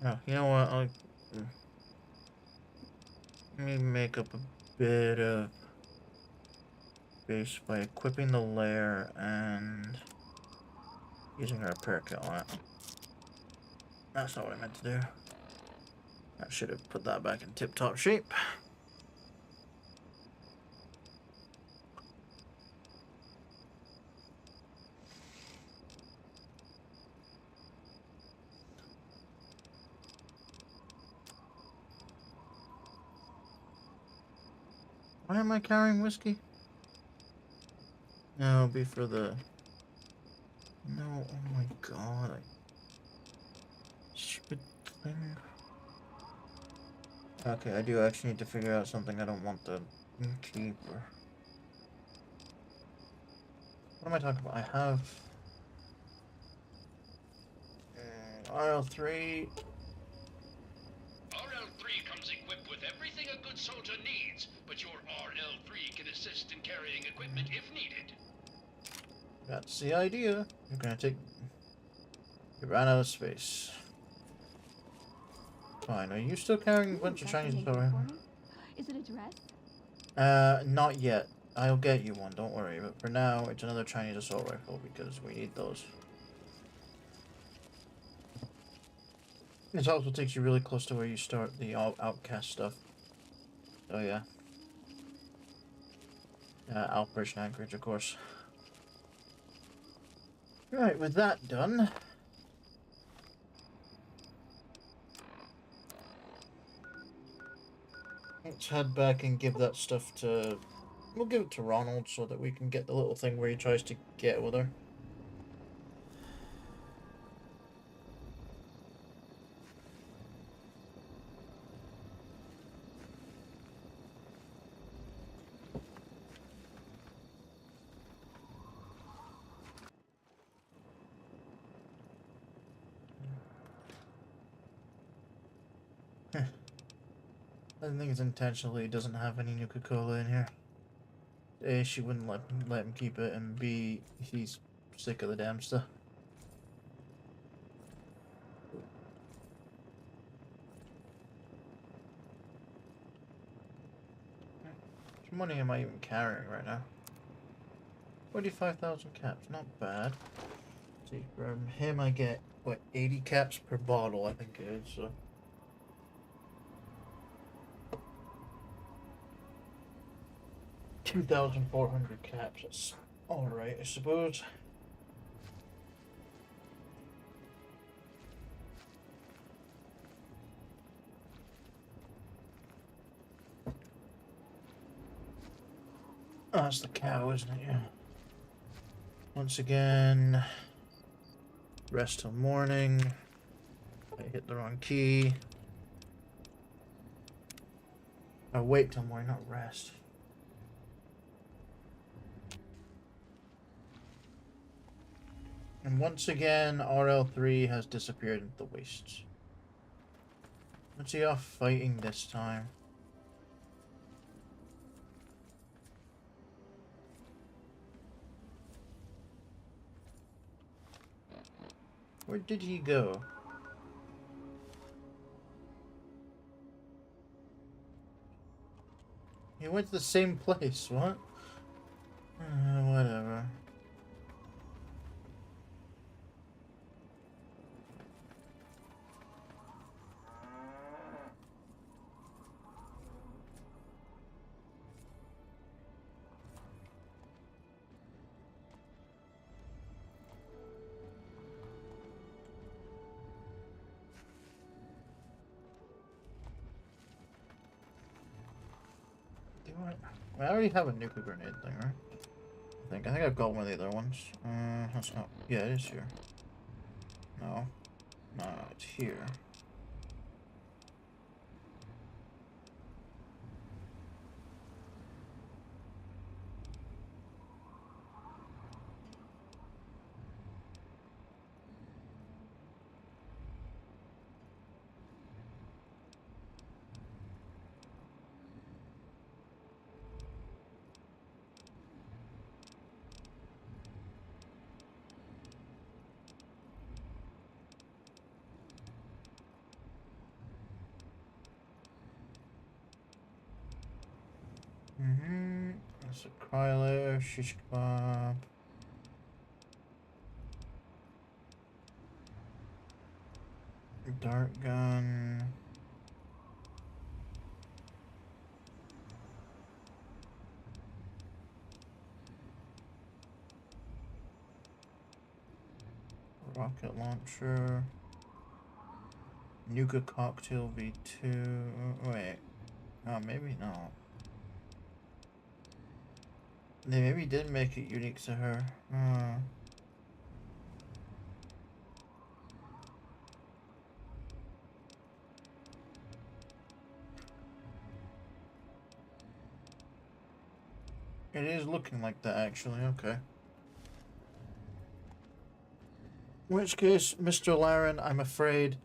A: Oh, you know what? Let me make up a bit of space by equipping the lair and using a repair kit on it. That's not what I meant to do. I should have put that back in tip-top shape. Why am I carrying whiskey? No, it'll be for the No, oh my god. Stupid thing. Okay, I do actually need to figure out something. I don't want the keeper. What am I talking about? I have RL3.
N: RL3 comes equipped with everything a good soldier needs, but your RL3 can assist in carrying equipment if needed.
A: That's the idea. You're gonna take... You ran out of space. Fine. Are you still carrying a bunch of Chinese power?
I: Is it a dress?
A: Not yet. I'll get you one, don't worry. But for now, it's another Chinese assault rifle because we need those. It also takes you really close to where you start the outcast stuff. Oh yeah. Operation Anchorage, of course. Right, with that done... Let's head back and give that stuff to... We'll give it to Ronald so that we can get the little thing where he tries to get with her. I think it's intentionally it doesn't have any Nuka-Cola in here. A, she wouldn't let him keep it, and B, he's sick of the damn stuff. How much money am I even carrying right now? 45,000 caps, not bad. Let's see, from him I get, what, 80 caps per bottle, I think it is, so... 2,400 caps, that's alright, I suppose. Oh, that's the cow, isn't it? Yeah. Once again, rest till morning. I hit the wrong key. Oh, wait till morning, not rest. And once again, RL3 has disappeared into the wastes. What's he off fighting this time? Where did he go? He went to the same place, what? Whatever. I already have a nuclear grenade thing, right? I think I've got one of the other ones. That's not. Yeah, it is here. No, it's here. That's a Kryler, shish kebab. Dart gun. Rocket launcher. Nuka cocktail V2. Wait. Oh, maybe not. They maybe did make it unique to her. It is looking like that, actually. Okay. In which case, Mr. Laren, I'm afraid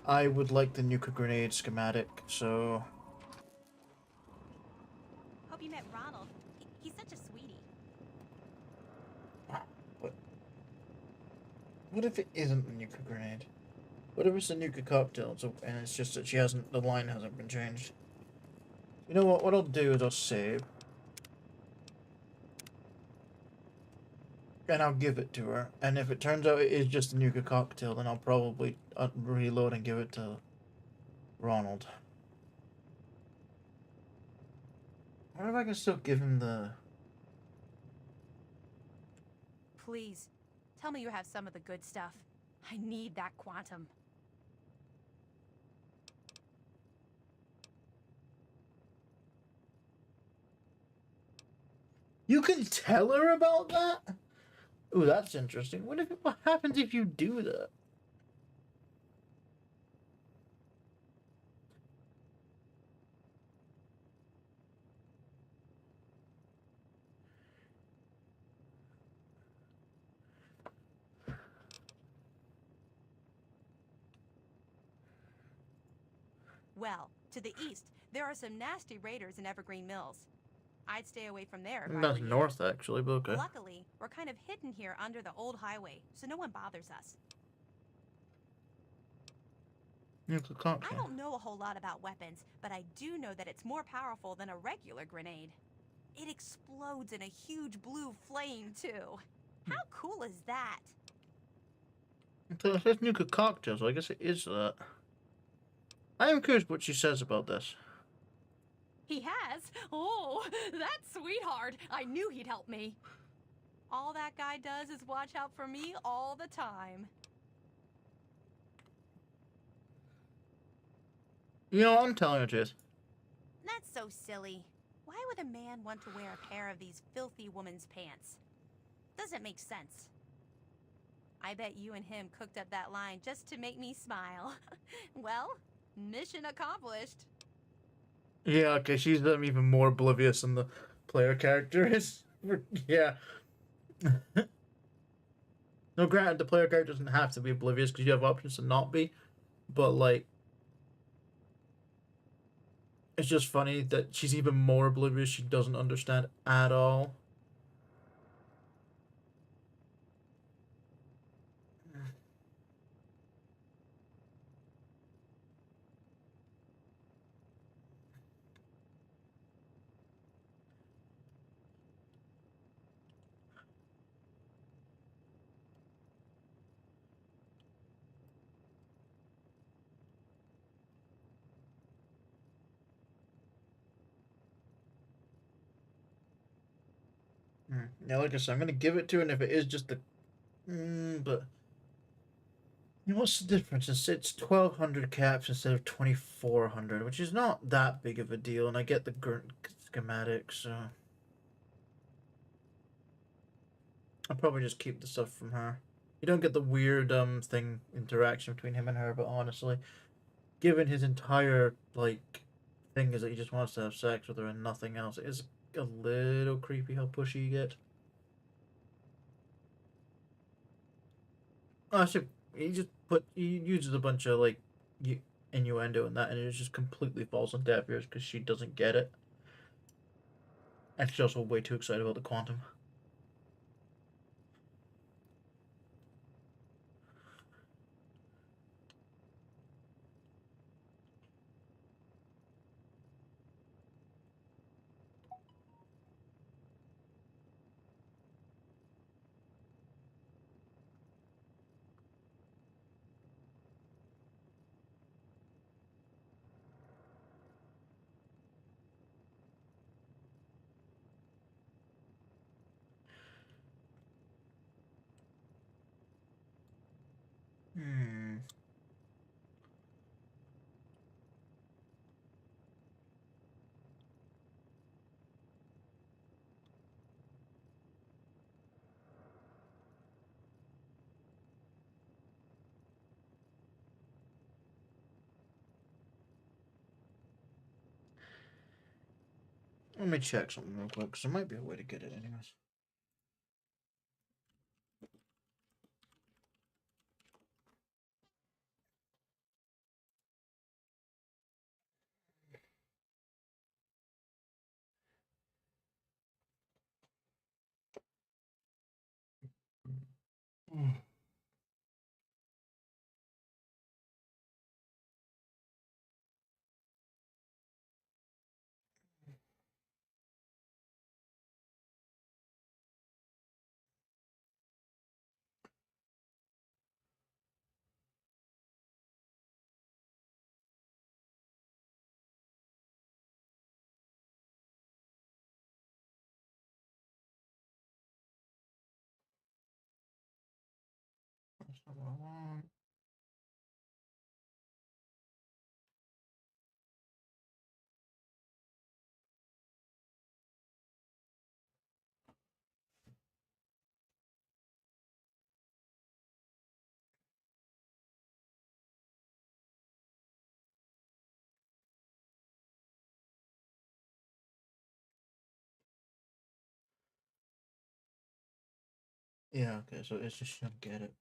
A: I would like the nuclear grenade schematic, so...
J: Hope you met Ronald. He's such a sweetie.
A: What if it isn't the nuclear grenade? What if it's a nuclear cocktail, and it's just that the line hasn't been changed? You know what? What I'll do is I'll save. And I'll give it to her. And if it turns out it is just a nuclear cocktail, then I'll probably reload and give it to Ronald. I wonder if I can still give him the...
J: Please, tell me you have some of the good stuff. I need that quantum.
A: You can tell her about that? Ooh, that's interesting. What happens if you do that?
J: Well, to the east, there are some nasty raiders in Evergreen Mills. I'd stay away from there if I
A: That's
J: were you.
A: north, actually, but okay.
J: Luckily, we're kind of hidden here under the old highway, so no one bothers us.
A: Nuclear cocktail.
J: I don't know a whole lot about weapons, but I do know that it's more powerful than a regular grenade. It explodes in a huge blue flame, too. How cool is that?
A: It says nuclear cocktail, so I guess it is that. I am curious what she says about this.
J: He has? Oh, that's sweetheart. I knew he'd help me. All that guy does is watch out for me all the time.
A: You know, I'm telling you the truth.
J: That's so silly. Why would a man want to wear a pair of these filthy woman's pants? Doesn't make sense. I bet you and him cooked up that line just to make me smile. Well, mission accomplished.
A: Yeah, okay, she's even more oblivious than the player character is. Yeah. No, granted, the player character doesn't have to be oblivious because you have options to not be, but, like, it's just funny that she's even more oblivious. She doesn't understand at all. Yeah, like I said, I'm gonna give it to her, and if it is just the, but you know, what's the difference? It's 1,200 caps instead of 2,400, which is not that big of a deal, and I get the schematics, so I'll probably just keep the stuff from her. You don't get the weird interaction between him and her, but honestly, given his entire like thing is that he just wants to have sex with her and nothing else, it is a little creepy how pushy you get. Actually, he uses a bunch of like innuendo and that, and it just completely falls on deaf ears because she doesn't get it, and she's also way too excited about the quantum. Let me check something real quick, because there might be a way to get it anyways. That's not what I want. Yeah, okay, so it's just gonna get it.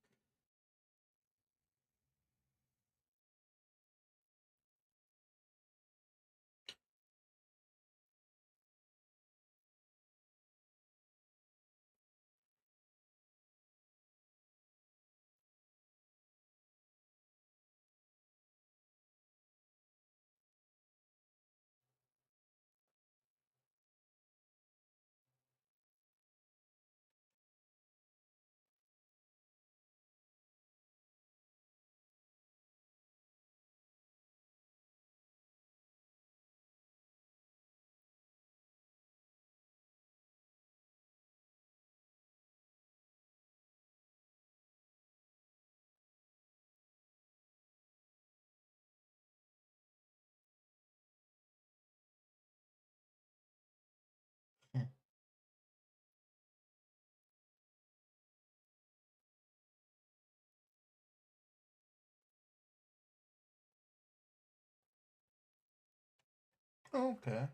A: Okay.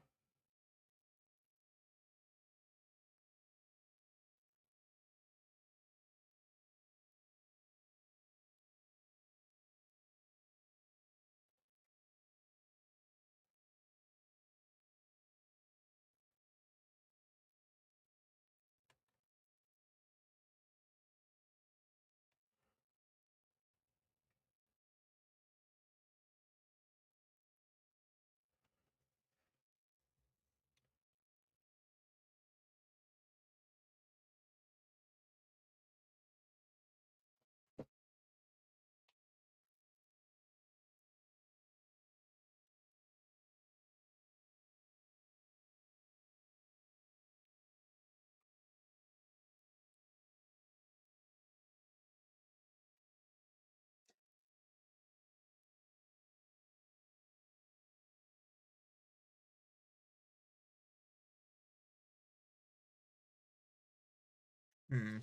A: Hmm.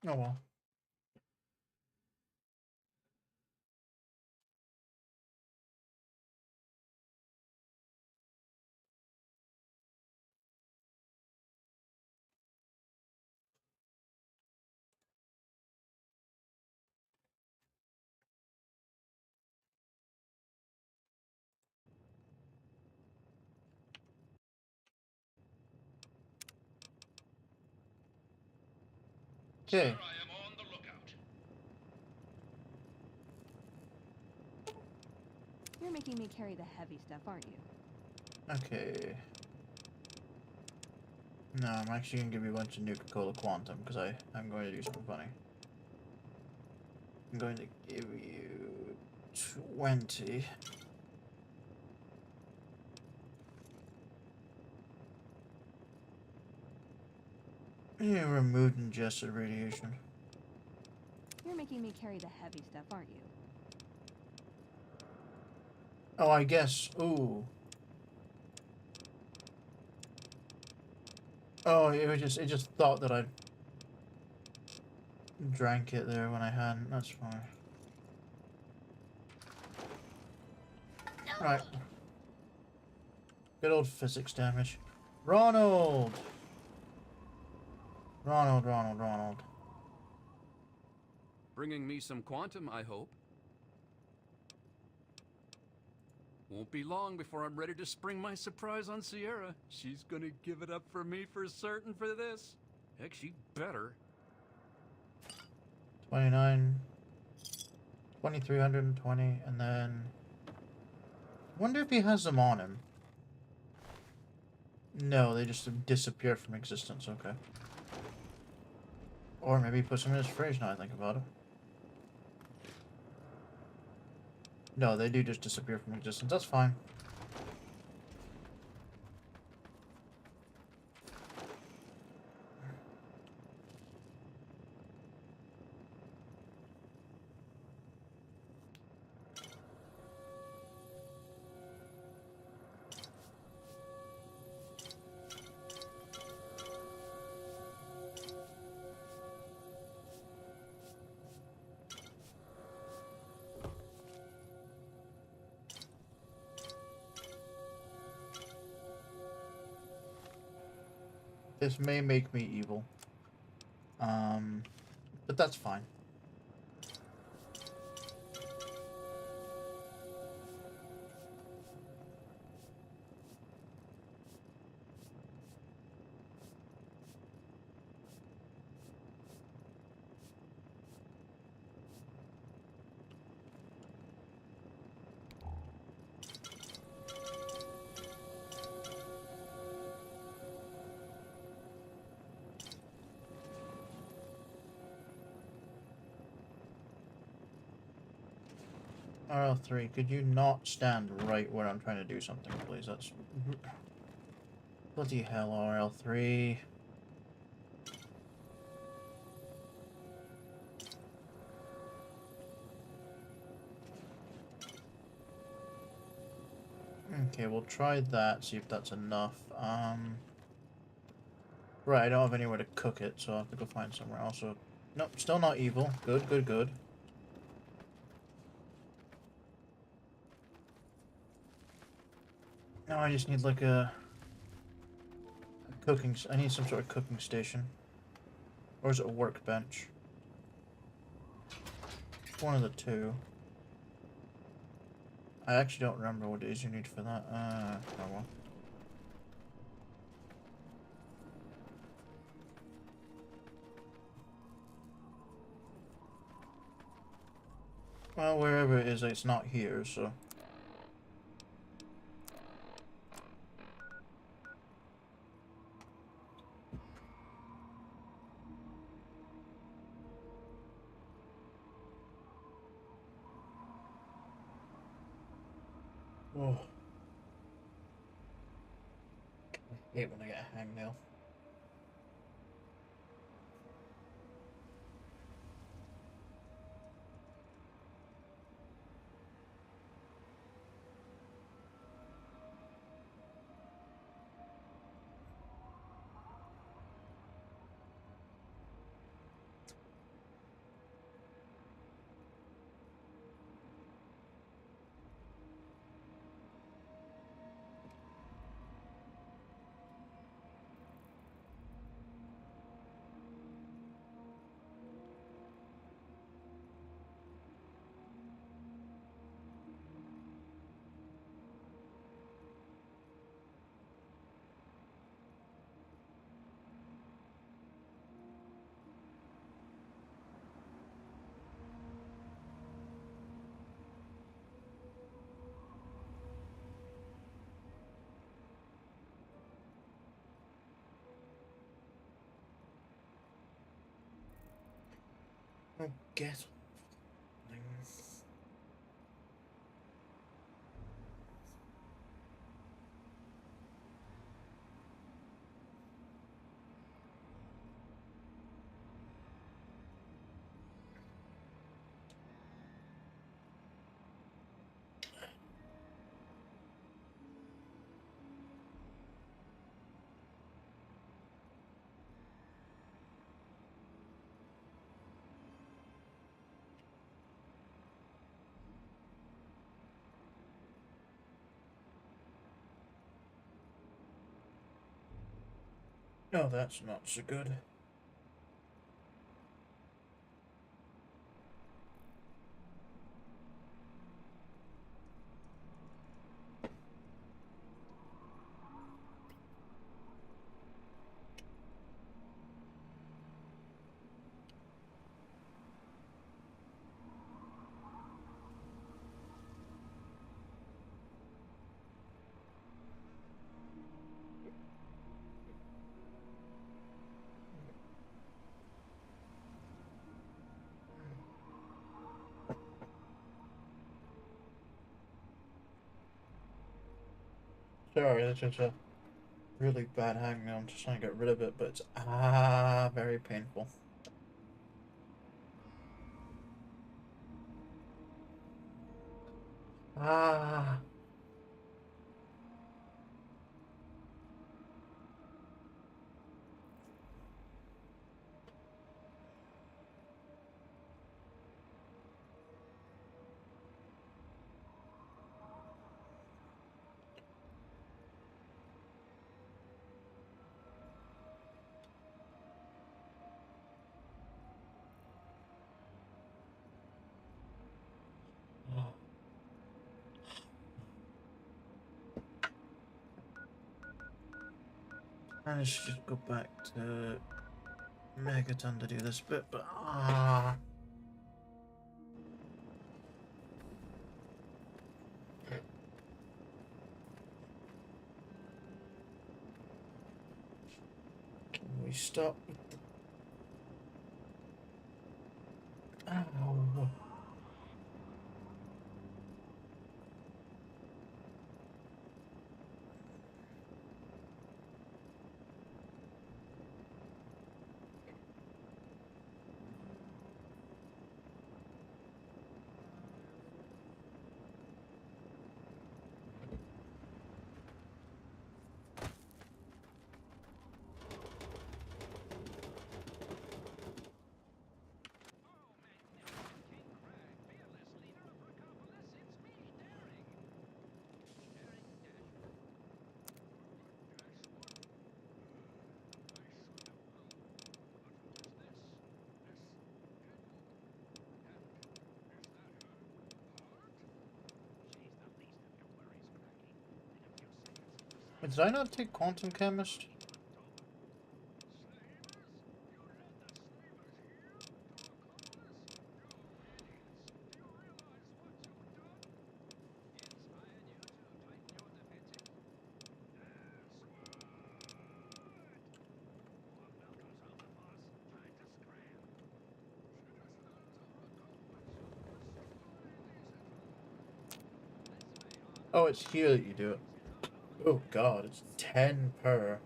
A: Oh well. Okay.
N: Sir, I am on the lookout.
I: You're making me carry the heavy stuff, aren't you?
A: Okay. No, I'm actually gonna give you a bunch of Nuka-Cola Quantum because I'm going to do something funny. I'm going to give you 20. Yeah, removed ingested radiation.
I: You're making me carry the heavy stuff, aren't you?
A: Oh, I guess. Ooh. Oh, it just thought that I drank it there when I hadn't. That's fine. Right. Good old physics damage. Ronald! Ronald.
H: Bringing me some quantum, I hope. Won't be long before I'm ready to spring my surprise on Sierra. She's gonna give it up for me for certain for this. Heck, she better.
A: 29, 2320, and then... wonder if he has them on him. No, they just disappear from existence, okay. Or maybe he puts them in his fridge now I think about it. No, they do just disappear from existence, that's fine. This may make me evil. But that's fine. RL3, could you not stand right where I'm trying to do something, please? That's... bloody hell, RL3. Okay, we'll try that, see if that's enough. Right, I don't have anywhere to cook it, so I'll have to go find somewhere else. So, nope, still not evil. Good. Now I just need like a cooking... I need some sort of cooking station. Or is it a workbench? One of the two. I actually don't remember what it is you need for that. Oh well. Well, wherever it is, it's not here, so... Oh. I hate when I get a hangnail. Oh, get things. No, that's not so good. Sorry, that's just a really bad hang now. I'm just trying to get rid of it, but it's very painful. Ah. I should just go back to Megaton to do this bit, but can we stop with the... Ow. Did I not take Quantum Chemist? Oh, it's here that you do it. Oh god, it's 10 per.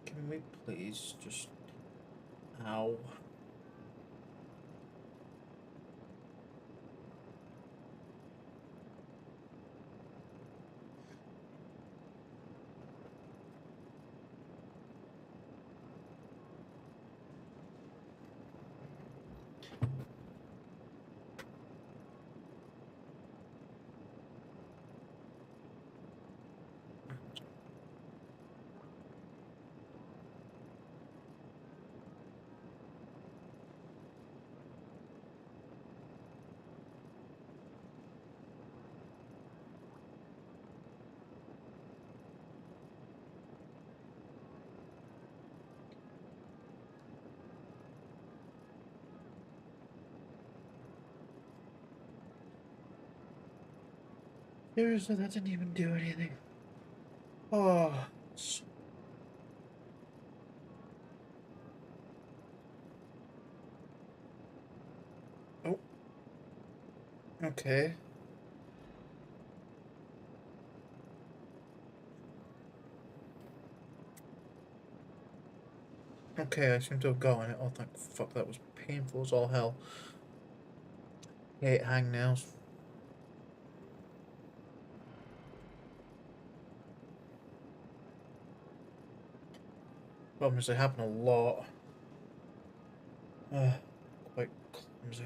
A: Can we please just... Ow. Seriously, that didn't even do anything. Oh. Oh. Okay. Okay, I seem to have gotten it. Oh, thank fuck, that was painful as all hell. Hate hangnails. Problem is, they happen a lot. Quite clumsy.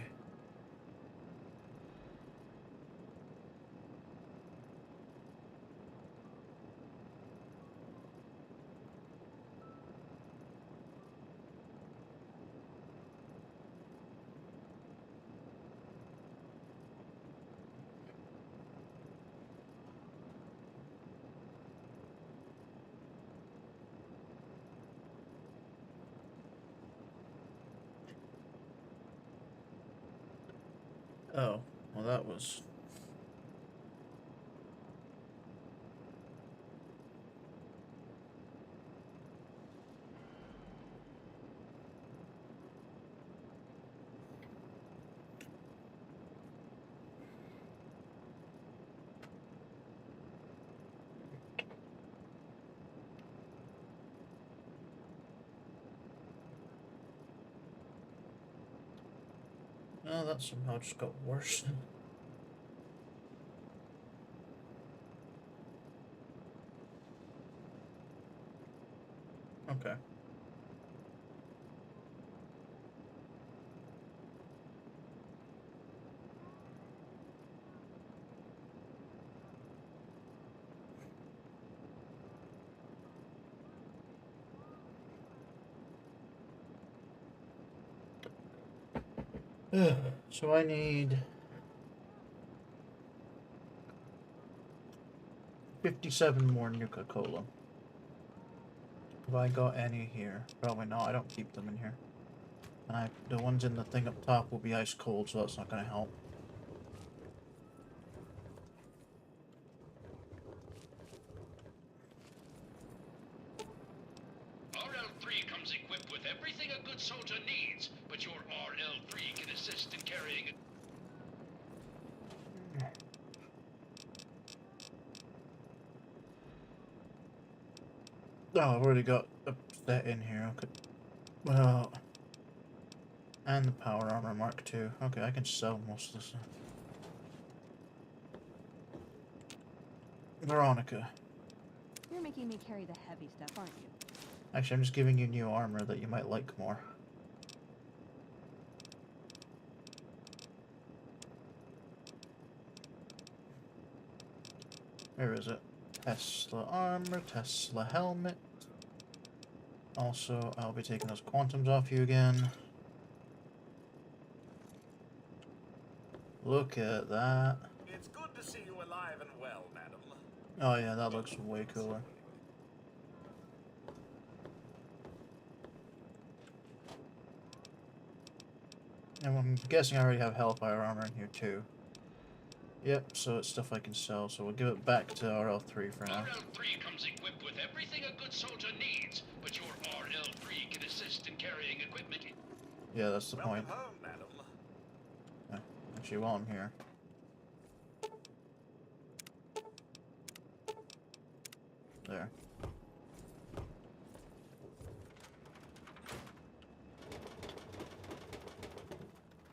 A: Oh, well that was... Oh, that somehow just got worse. Okay. So I need 57 more Nuka-Cola. Have I got any here? Probably not. I don't keep them in here. And the ones in the thing up top will be ice cold, so that's not going to help.
N: RL3 comes equipped with everything a good soldier needs, but your RL3 can assist in carrying it.
A: Oh, I've already got that in here. Okay. Well, and the power armor Mark II. Okay, I can sell most of this stuff. Veronica.
I: You're making me carry the heavy stuff, aren't you?
A: Actually, I'm just giving you new armor that you might like more. Where is it? Tesla armor, Tesla helmet. Also, I'll be taking those quantums off you again. Look at that.
O: It's good to see you alive and well, madam.
A: Oh yeah, that looks way cooler. And I'm guessing I already have Hellfire armor in here too. Yep, so it's stuff I can sell, so we'll give it back to RL3 for now.
N: RL3 comes equipped with everything a good soldier needs, but your RL3 can assist in carrying equipment.
A: Yeah, that's the point.
O: Welcome home, madam.
A: Yeah, actually, while I'm here. There.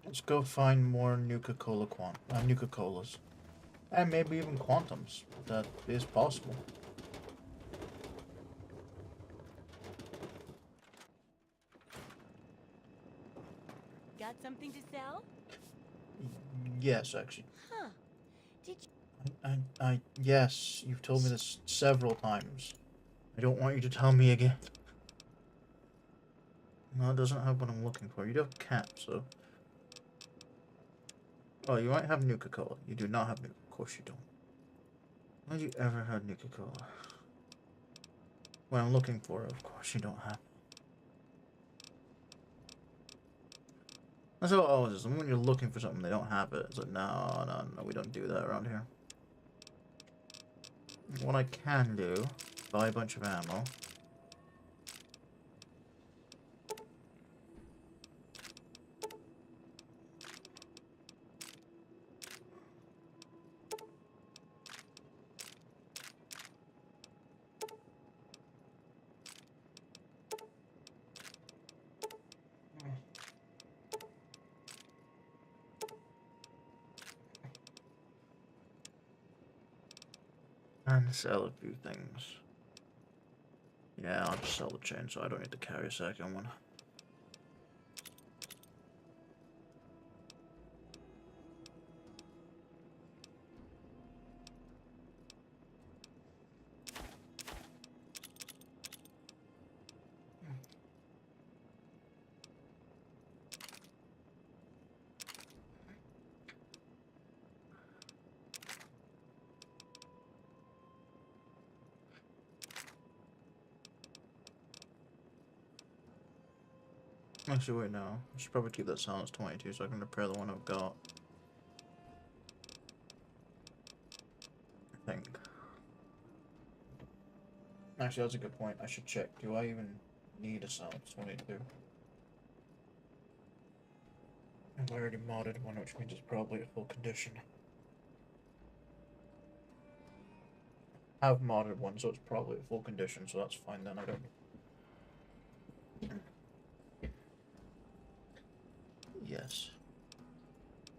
A: Let's go find more Nuka-Colas. And maybe even quantums. That is possible.
F: Got something to sell?
A: Yes, actually.
F: Huh. Did you...
A: Yes, you've told me this several times. I don't want you to tell me again. No, it doesn't have what I'm looking for. You do have caps, so... Oh, you might have Nuka-Cola. You do not have Nuka. Of course you don't. When have you ever had Nuka-Cola? What I'm looking for, of course you don't have it. That's how it always is. When you're looking for something, they don't have it. It's like, no, we don't do that around here. What I can do Buy a bunch of ammo. And sell a few things. Yeah, I'll just sell the chain so I don't need to carry a second one. Actually, wait, no. I should probably keep that silence 22 so I can repair the one I've got. I think. Actually, that's a good point. I should check. Do I even need a silence 22? I've already modded one, which means it's probably at full condition. I've modded one, so it's probably at full condition, so that's fine then. I don't. Yes.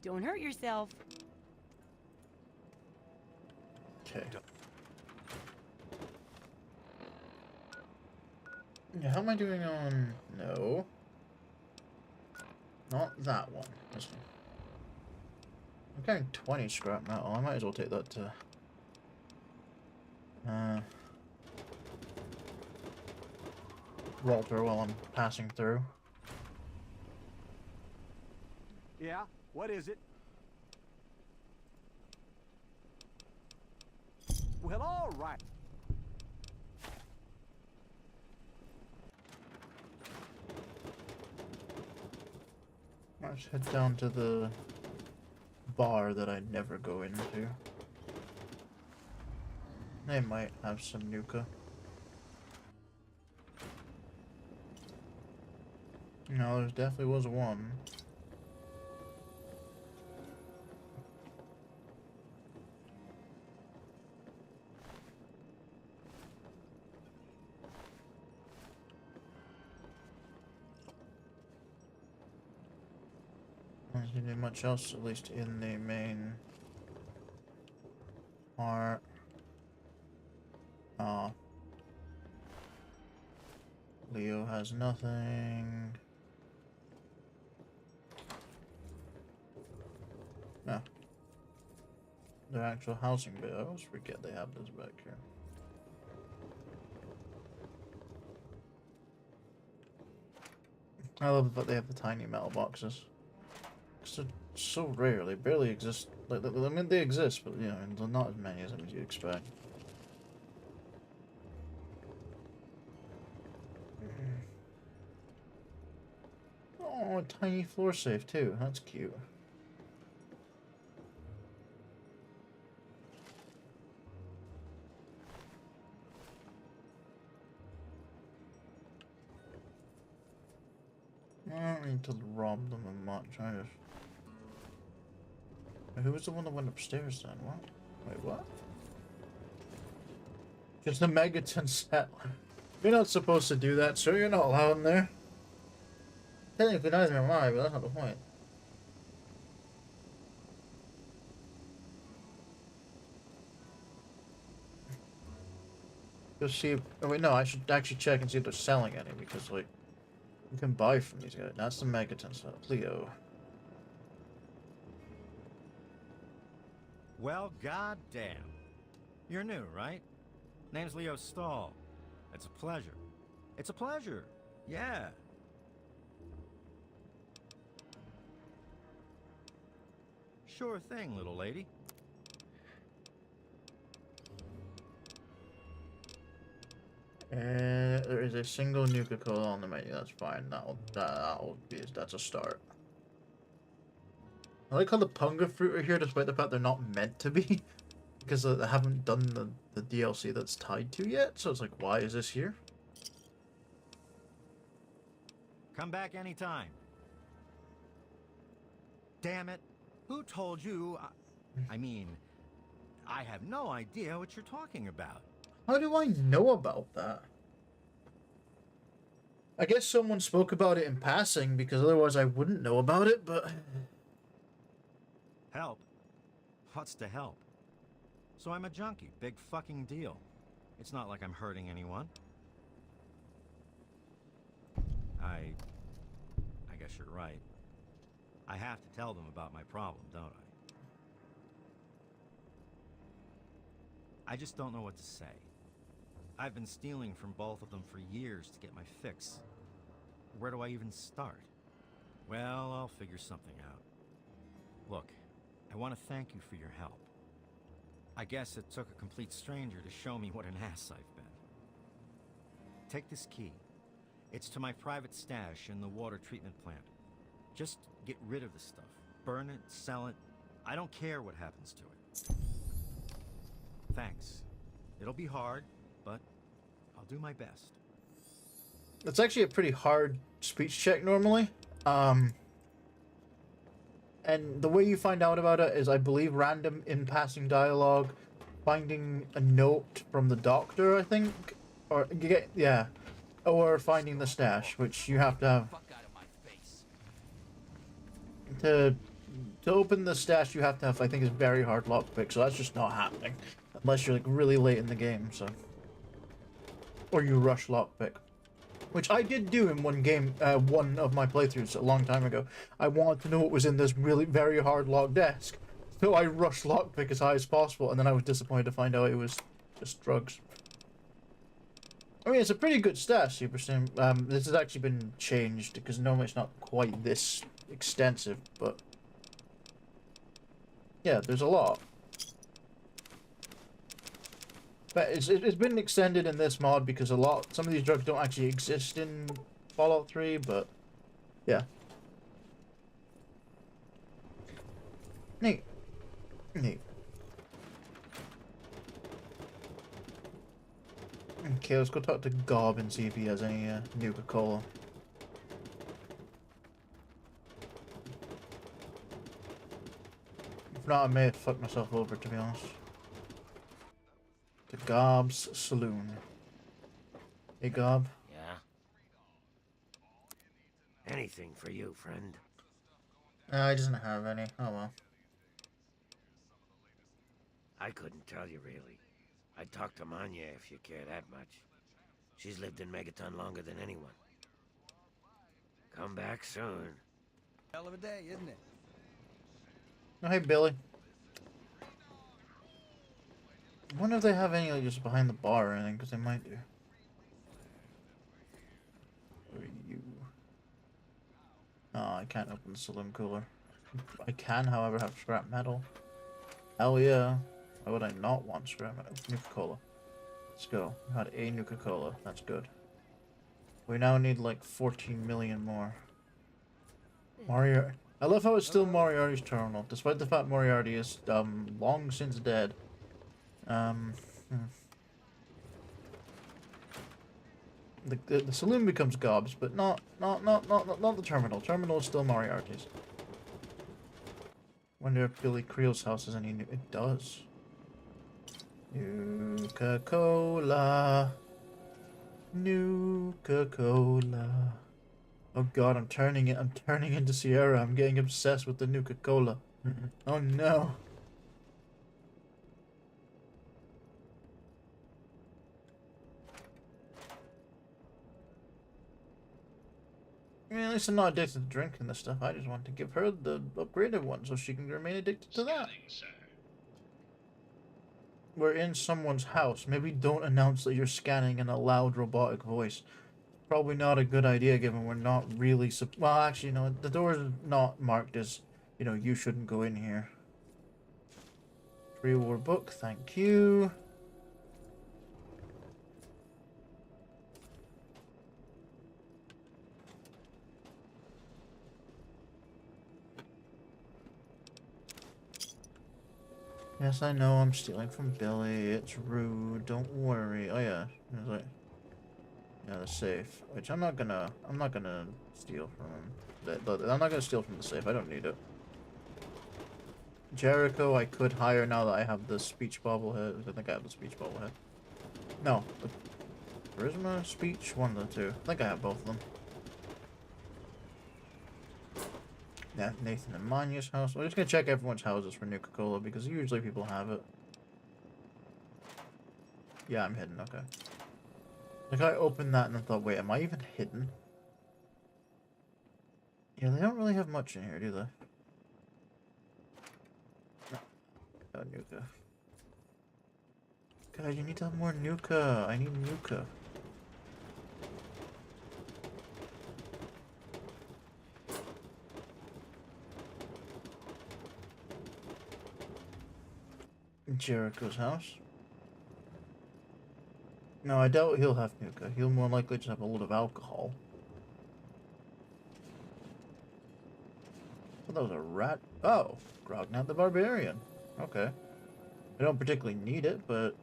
F: Don't hurt yourself.
A: Okay. Yeah, how am I doing on... No. Not that one. This one. I'm getting 20 scrap metal. I might as well take that to... Walter while I'm passing through.
P: Yeah, what is it? Well, all right.
A: Let's head down to the bar that I never go into. They might have some Nuka. No, there definitely was one. Doesn't seem to be much else, at least in the main part. Leo has nothing. No. Their actual housing bit. I always forget they have this back here. I love that they have the tiny metal boxes. Because they're so rare, they barely exist. Like, I mean, they exist, but, you know, they're not as many as you'd expect. Oh, a tiny floor safe, too. That's cute. I don't need to rob them as much. I just... Who was the one that went upstairs then? What? Wait, what? Just a megaton set. You're not supposed to do that, sir. You're not allowed in there. Technically, neither am I, but that's not the point. Just see if... Oh, wait, no, I should actually check and see if they're selling any, because, like, you can buy from these guys. That's the megaton set. Leo.
D: Well, goddamn. You're new, right? Name's Leo Stahl. It's a pleasure. It's a pleasure. Yeah. Sure thing, little lady.
A: And there is a single Nuka-Cola on the menu. That's fine. That's a start. I like how the punga fruit are here, despite the fact they're not meant to be. Because I haven't done the DLC that's tied to yet, so it's like, why is this here?
D: Come back anytime. Damn it. Who told you? I mean, I have no idea what you're talking about.
A: How do I know about that? I guess someone spoke about it in passing, because otherwise I wouldn't know about it, but...
D: Help? What's to help? So I'm a junkie. Big fucking deal. It's not like I'm hurting anyone. I guess you're right. I have to tell them about my problem, don't I? I just don't know what to say. I've been stealing from both of them for years to get my fix. Where do I even start? Well, I'll figure something out. Look, I want to thank you for your help. I guess it took a complete stranger to show me what an ass I've been. Take this key. It's to my private stash in the water treatment plant. Just get rid of the stuff. Burn it, sell it. I don't care what happens to it. Thanks. It'll be hard, but I'll do my best.
A: It's actually a pretty hard speech check normally. And the way you find out about it is, I believe, random in-passing dialogue, finding a note from the doctor, I think, or yeah, or finding the stash, which you have to have. To open the stash, you have to have, I think, a very hard lockpick, so that's just not happening unless you're like really late in the game, so, or you rush lockpick. Which I did do in one game, one of my playthroughs a long time ago. I wanted to know what was in this really very hard locked desk. So I rushed lockpick as high as possible, and then I was disappointed to find out it was just drugs. I mean, it's a pretty good stash, Super Sim. This has actually been changed, because normally it's not quite this extensive, but... yeah, there's a lot. But it's been extended in this mod because some of these drugs don't actually exist in Fallout 3, but yeah. Neat. Neat. Okay, let's go talk to Gob and see if he has any Nuka-Cola. If not, I may have fucked myself over, to be honest. To Gob's Saloon. Hey, Gob.
B: Yeah? Anything for you, friend?
A: He doesn't have any. Oh, well.
B: I couldn't tell you, really. I'd talk to Manya if you care that much. She's lived in Megaton longer than anyone. Come back soon.
Q: Hell of a day, isn't it?
A: Oh, hey, Billy. I wonder if they have any like just behind the bar or anything, because they might do. Where are you? Oh, I can't open the saloon cooler. I can, however, have scrap metal. Hell yeah. Why would I not want scrap metal? Nuka-Cola. Let's go. We had a Nuka-Cola. That's good. We now need like 14 million more. Moriarty. I love how it's still Moriarty's terminal, despite the fact Moriarty is long since dead. The saloon becomes Gob's, but not the terminal. Terminal is still Moriarty's. Wonder if Billy Creel's house has any new. It does. Nuka-Cola. Nuka-Cola. Oh god, I'm turning into Sierra. I'm getting obsessed with the Nuka-Cola. Oh no. I mean, at least I'm not addicted to drinking this stuff. I just want to give her the upgraded one so she can remain addicted to that. We're in someone's house. Maybe don't announce that you're scanning in a loud robotic voice. Probably not a good idea given we're not really... well, actually, no, the door is not marked as, you know, you shouldn't go in here. Pre-war book, thank you. Yes, I know I'm stealing from Billy. It's rude. Don't worry. Oh yeah, there's like, yeah, the safe. Which I'm not gonna steal from him. I'm not gonna steal from the safe. I don't need it. Jericho, I could hire now that I have the speech bobblehead. I think I have the speech bobblehead. No, the charisma, speech, one of the two. I think I have both of them. Yeah, Nathan and Manya's house. We're just gonna check everyone's houses for Nuka-Cola because usually people have it. Yeah, I'm hidden, okay. Like, I opened that and I thought, wait, am I even hidden? Yeah, they don't really have much in here, do they? Oh, Nuka. God, you need to have more Nuka. I need Nuka. Jericho's house. No, I doubt he'll have Nuka. He'll more likely just have a lot of alcohol. Oh, that was a rat. Oh, Grognat the Barbarian. Okay. I don't particularly need it, but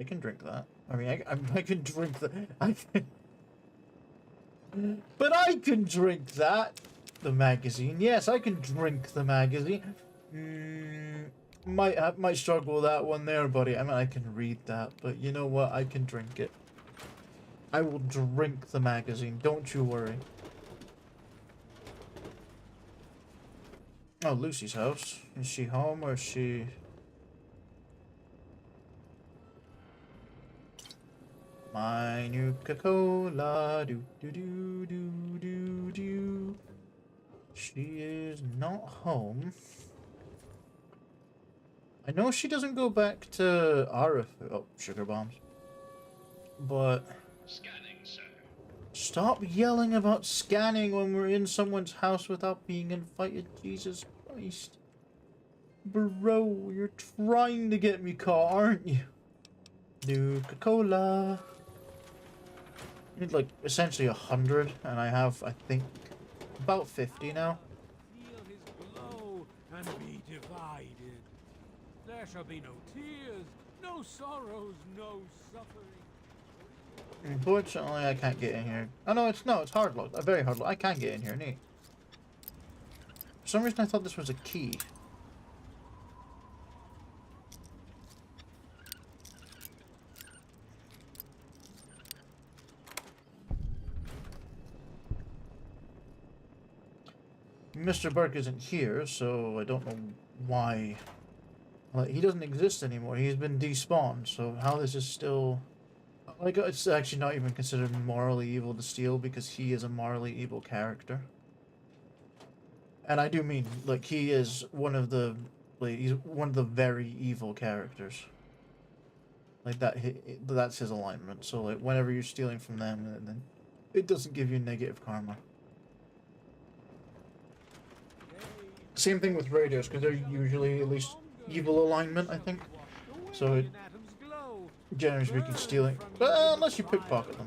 A: I can drink that. I mean, I can drink that. But I can drink that. The magazine. Yes, I can drink the magazine. Might struggle with that one there, buddy. I mean, I can read that, but you know what? I can drink it. I will drink the magazine. Don't you worry. Oh, Lucy's house. Is she home or is she... My Nuka-Cola. Do do do do do do. She is not home. I know she doesn't go back to Arif. Oh, sugar bombs. But...
N: Scanning, sir.
A: Stop yelling about scanning when we're in someone's house without being invited. Jesus Christ. Bro, you're trying to get me caught, aren't you? Nuka-Cola. I need like essentially 100, and I have, I think, about 50 now.
R: Feel his glow and be divided. There shall be no tears, no sorrows, no suffering.
A: Unfortunately, I can't get in here. Oh no, it's hard locked. A very hard lock. I can get in here, neat. For some reason, I thought this was a key. Mr. Burke isn't here, so I don't know why. Like, he doesn't exist anymore. He's been despawned, so how this is still... Like, it's actually not even considered morally evil to steal because he is a morally evil character. And I do mean, like, he is one of the... Like, he's one of the very evil characters. Like, that's his alignment. So, like, whenever you're stealing from them, then it doesn't give you negative karma. Same thing with radios, because they're usually at least evil alignment, I think. So, it, generally speaking, stealing. But unless you pickpocket them.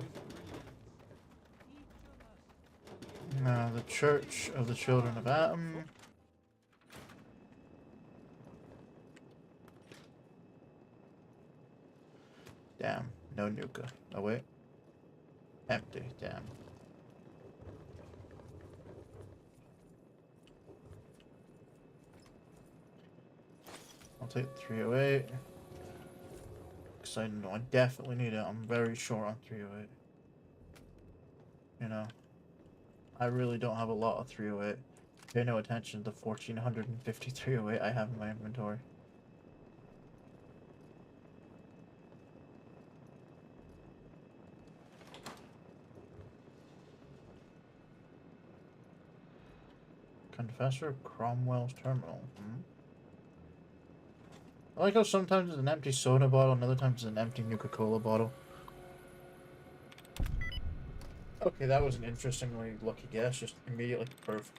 A: Now, the Church of the Children of Atom. Damn, no Nuka. Oh, wait. Empty, damn. I'll take 308. Because I know I definitely need it. I'm very short on 308. You know. I really don't have a lot of 308. Pay no attention to the 1450 308 I have in my inventory. Confessor Cromwell's Terminal. I like how sometimes it's an empty soda bottle and other times it's an empty Nuka-Cola bottle. Okay, that was an interestingly lucky guess, just immediately perfect.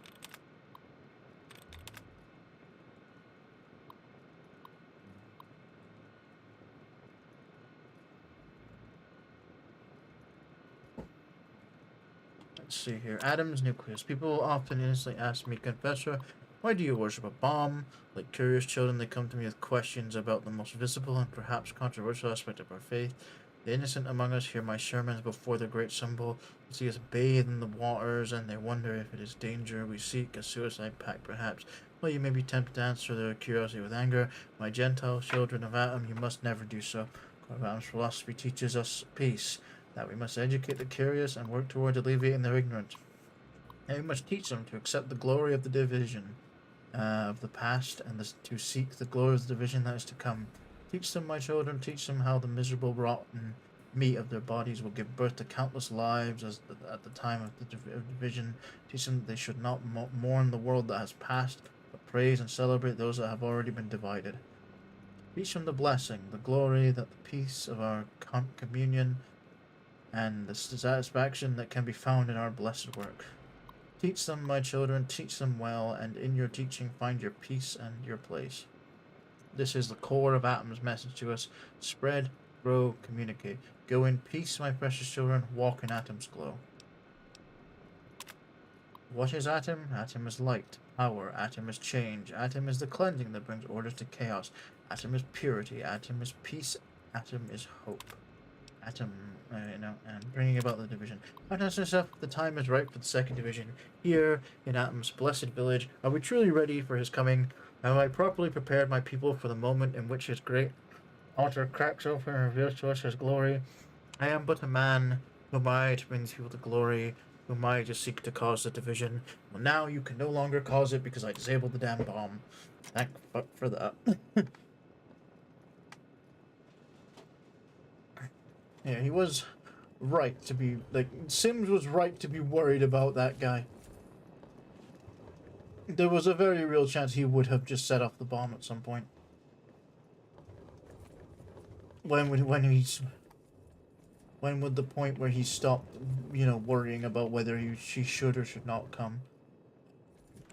A: Let's see here. Adam's new quiz. People often innocently ask me, Confessor, Why do you worship a bomb? Like curious children, they come to me with questions about the most visible and perhaps controversial aspect of our faith. The innocent among us hear my sermons before the great symbol, see us bathe in the waters, and they wonder if it is danger we seek, a suicide pact perhaps. Well, you may be tempted to answer their curiosity with anger. My Gentile children of Atom, you must never do so. God of Atom's philosophy teaches us peace, that we must educate the curious and work towards alleviating their ignorance. And we must teach them to accept the glory of the division of the past, and to seek the glory of the division that is to come. Teach them, my children, teach them how the miserable, rotten meat of their bodies will give birth to countless lives at the time of the division. Teach them that they should not mourn the world that has passed, but praise and celebrate those that have already been divided. Teach them the blessing, the glory, that the peace of our communion, and the satisfaction that can be found in our blessed work. Teach them, my children, teach them well, and in your teaching find your peace and your place. This is the core of Atom's message to us. Spread, grow, communicate. Go in peace, my precious children. Walk in Atom's glow. What is Atom? Atom is light, power. Atom is change. Atom is the cleansing that brings order to chaos. Atom is purity. Atom is peace. Atom is hope. Atom, and bringing about the division. The time is right for the second division. Here, in Atom's blessed village, are we truly ready for his coming? Have I properly prepared my people for the moment in which his great altar cracks open and reveals to us his glory? I am but a man. Who am I to bring these people to glory? Who am I to seek to cause the division? Well, now you can no longer cause it because I disabled the damn bomb. Thank fuck for that. Yeah, he was right to be, Sims was right to be worried about that guy. There was a very real chance he would have just set off the bomb at some point. When would the point where he stopped, worrying about whether she should or should not come?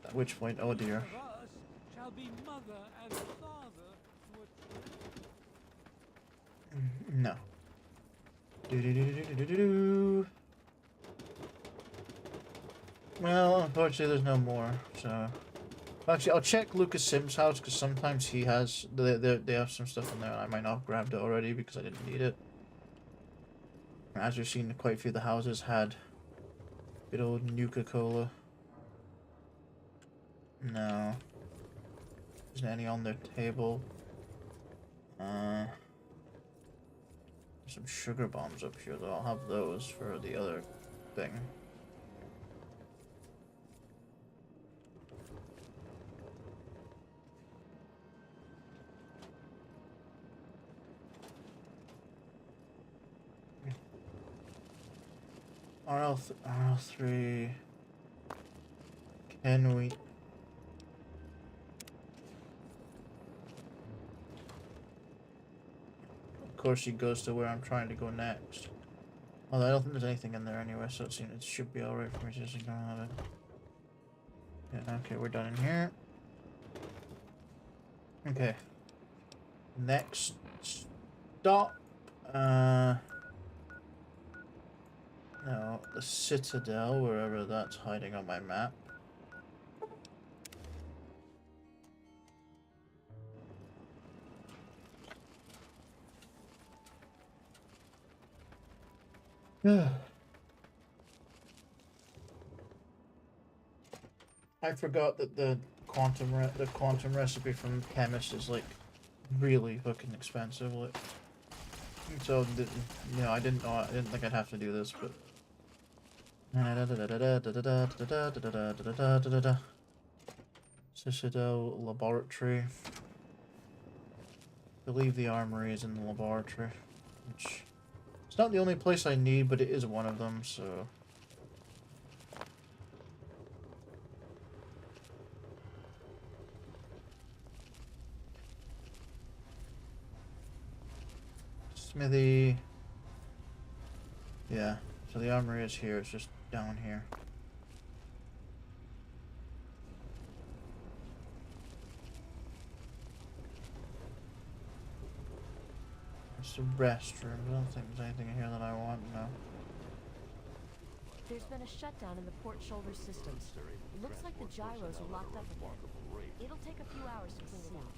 A: At which point, oh dear.
R: Shall be mother and father.
A: No. Well, unfortunately, there's no more. So, actually, I'll check Lucas Sim's house because sometimes he has they have some stuff in there. And I might not have grabbed it already because I didn't need it. As we've seen, quite a few of the houses had good old Nuka-Cola. No, isn't any on their table. Some sugar bombs up here, though. I'll have those for the other thing. RL3. Can we... Of course she goes to where I'm trying to go next. Although I don't think there's anything in there anyway, so it should be alright for me to just ignore that. Yeah, okay, we're done in here. Okay. Next stop. No, the Citadel, wherever that's hiding on my map. I forgot that the quantum recipe from Chemist is like really fucking expensive. Like, so I didn't think I'd have to do this, but. Citadel Laboratory. I believe the armory is in the laboratory, which it's not the only place I need, but it is one of them, so. Smithy. Yeah, so the armory is here, it's just down here. It's the restroom. I don't think there's anything in here that I want now.
F: There's been a shutdown in the port shoulder systems. Looks like the gyros are locked up again. It'll take a few hours to clean it out.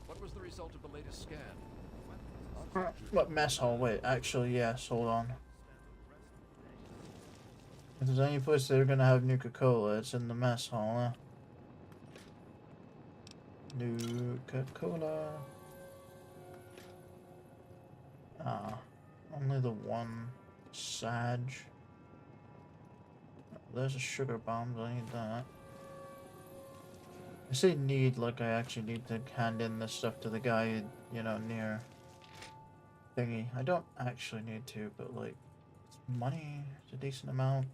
H: What was the result of the latest scan?
A: What mess hall? Wait, actually, yes. Hold on. If there's any place they're gonna have Nuka-Cola, it's in the mess hall. Huh? Nuka-Cola. Ah, only the one. Sag. There's a sugar bomb. I need that. I say need like I actually need to hand in this stuff to the guy, you know, near thingy. I don't actually need to, but like, it's money. It's a decent amount.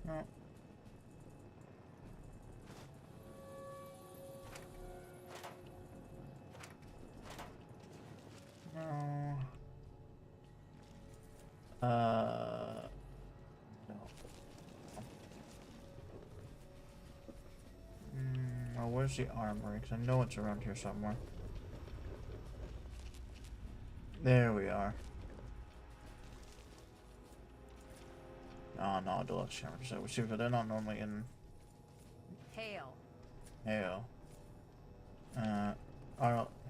A: No. No. No. Well, where's the armory? Because I know it's around here somewhere. There we are. Oh no, deluxe cameras. So we see that they're not normally in
J: Hail.
A: hail.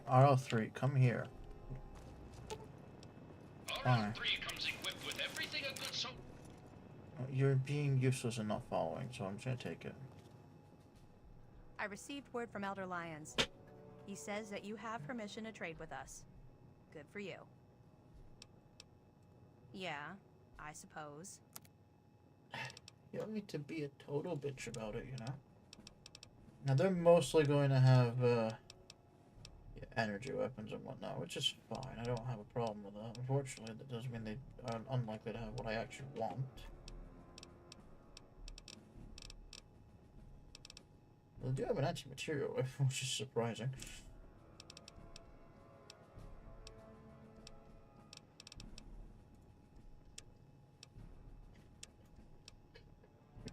A: RL3, come here. Fine.
N: RL3 comes equipped with everything a good soldier.
A: You're being useless and not following, so I'm just gonna take it.
J: I received word from Elder Lyons. He says that you have permission to trade with us. Good for you. Yeah, I suppose.
A: You don't need to be a total bitch about it, you know? Now, they're mostly going to have energy weapons and whatnot, which is fine. I don't have a problem with that. Unfortunately, that does mean they are unlikely to have what I actually want. They do have an anti-material weapon, which is surprising.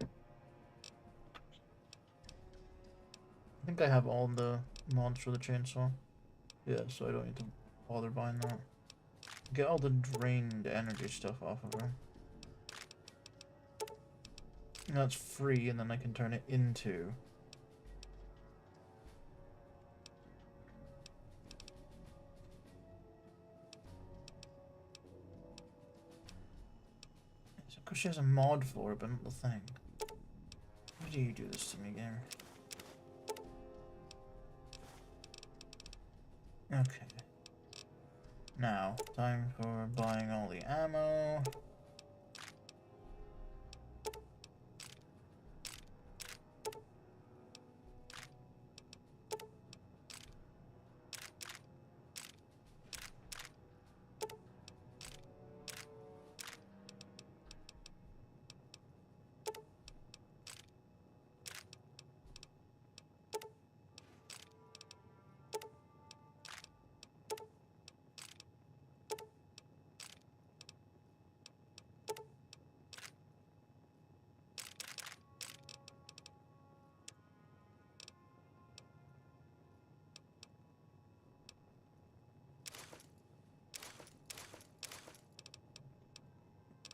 A: I think I have all the mods for the chainsaw. Yeah, so I don't need to bother buying that. Get all the drained energy stuff off of her. And that's free, and then I can turn it into... Of course she has a mod for it, but not the thing. Why do you do this to me, game? Okay. Now, time for buying all the ammo.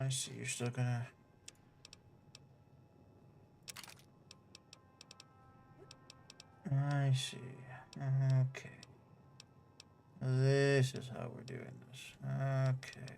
A: I see, you're still gonna... I see. Okay. This is how we're doing this. Okay.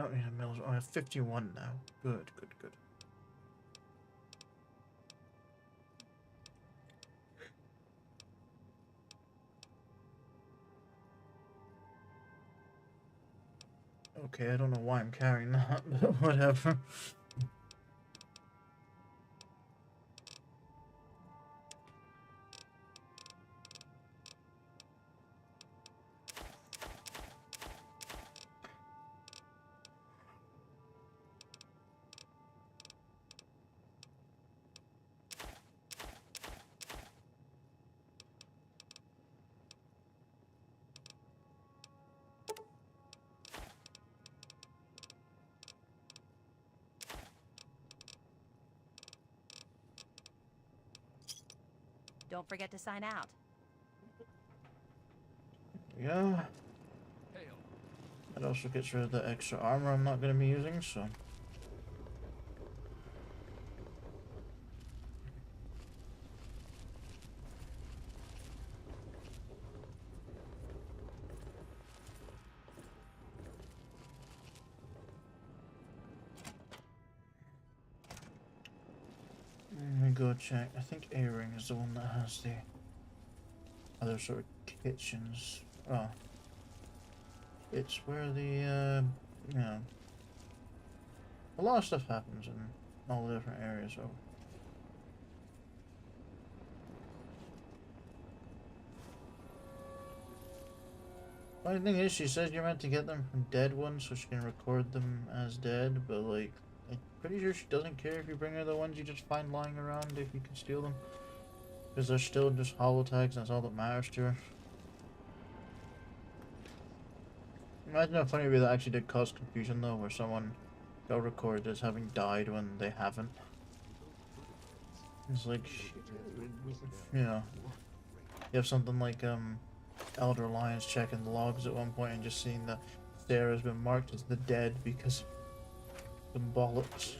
A: I don't need a mill. I have 51 now. Good, good, good. Okay, I don't know why I'm carrying that, but whatever.
J: Don't forget to sign out.
A: Yeah. That also gets rid of the extra armor I'm not going to be using, so. Let me go check. I think A-Ring is the one that has the other sort of kitchens. Oh. It's where the, you know, a lot of stuff happens in all the different areas. So. Funny thing is, she says you're meant to get them from dead ones so she can record them as dead, but like, I'm pretty sure she doesn't care if you bring her the ones you just find lying around if you can steal them. Because they're still just holo tags and that's all that matters to her. Imagine how funny it would be that actually did cause confusion though, where someone got recorded as having died when they haven't. It's like, you know, you have something like Elder Lions checking the logs at one point and just seeing that Sarah's been marked as the dead because of some bollocks.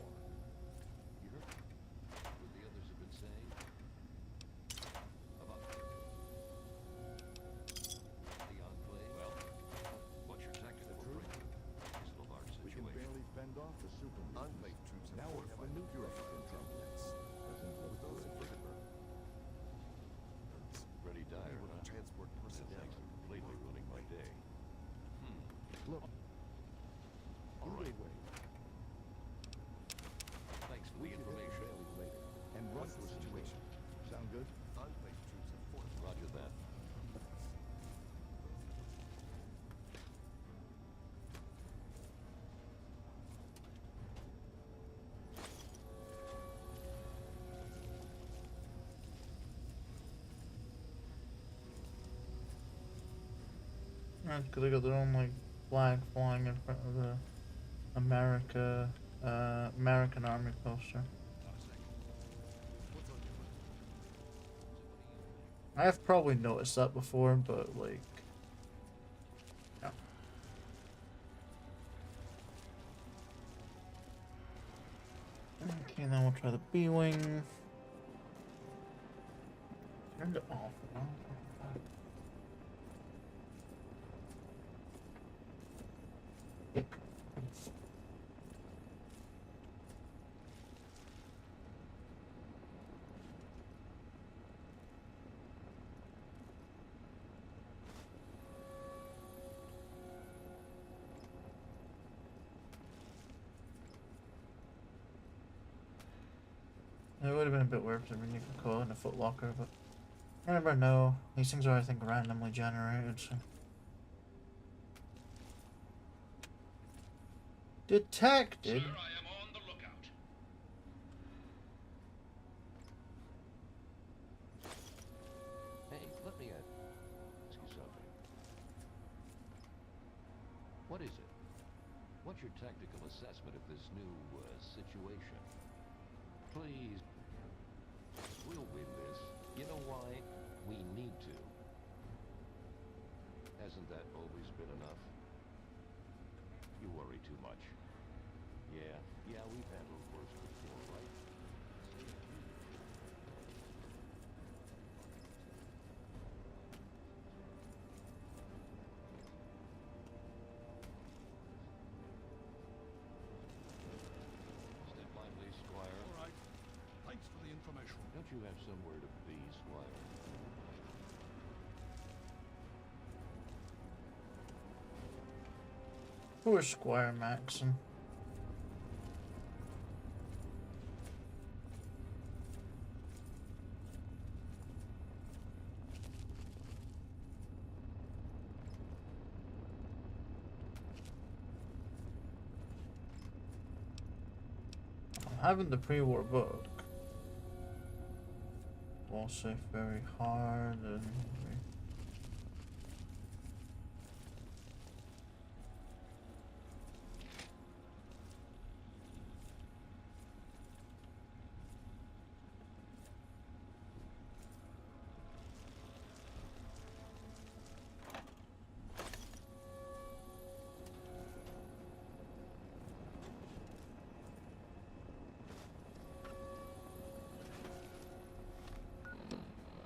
A: That's because they got their own like flag flying in front of the American Army poster. I've probably noticed that before, but like, yeah. Okay, now we'll try the B-Wing. Turned it off. It would have been a bit weird for me to call in a Foot Locker, but I never know. These things are, I think, randomly generated, so. Detected?
N: Sir, I am on the lookout.
G: Hey, let me ask you something. What is it? What's your tactical assessment of this new situation? Please. We'll win this. You know why? We need to. Hasn't that always been enough? You worry too much. Yeah, we've handled worse before, right? you have somewhere to be, Squire?
A: Poor Squire Maxon. Having the pre-war book. Wall safe very hard and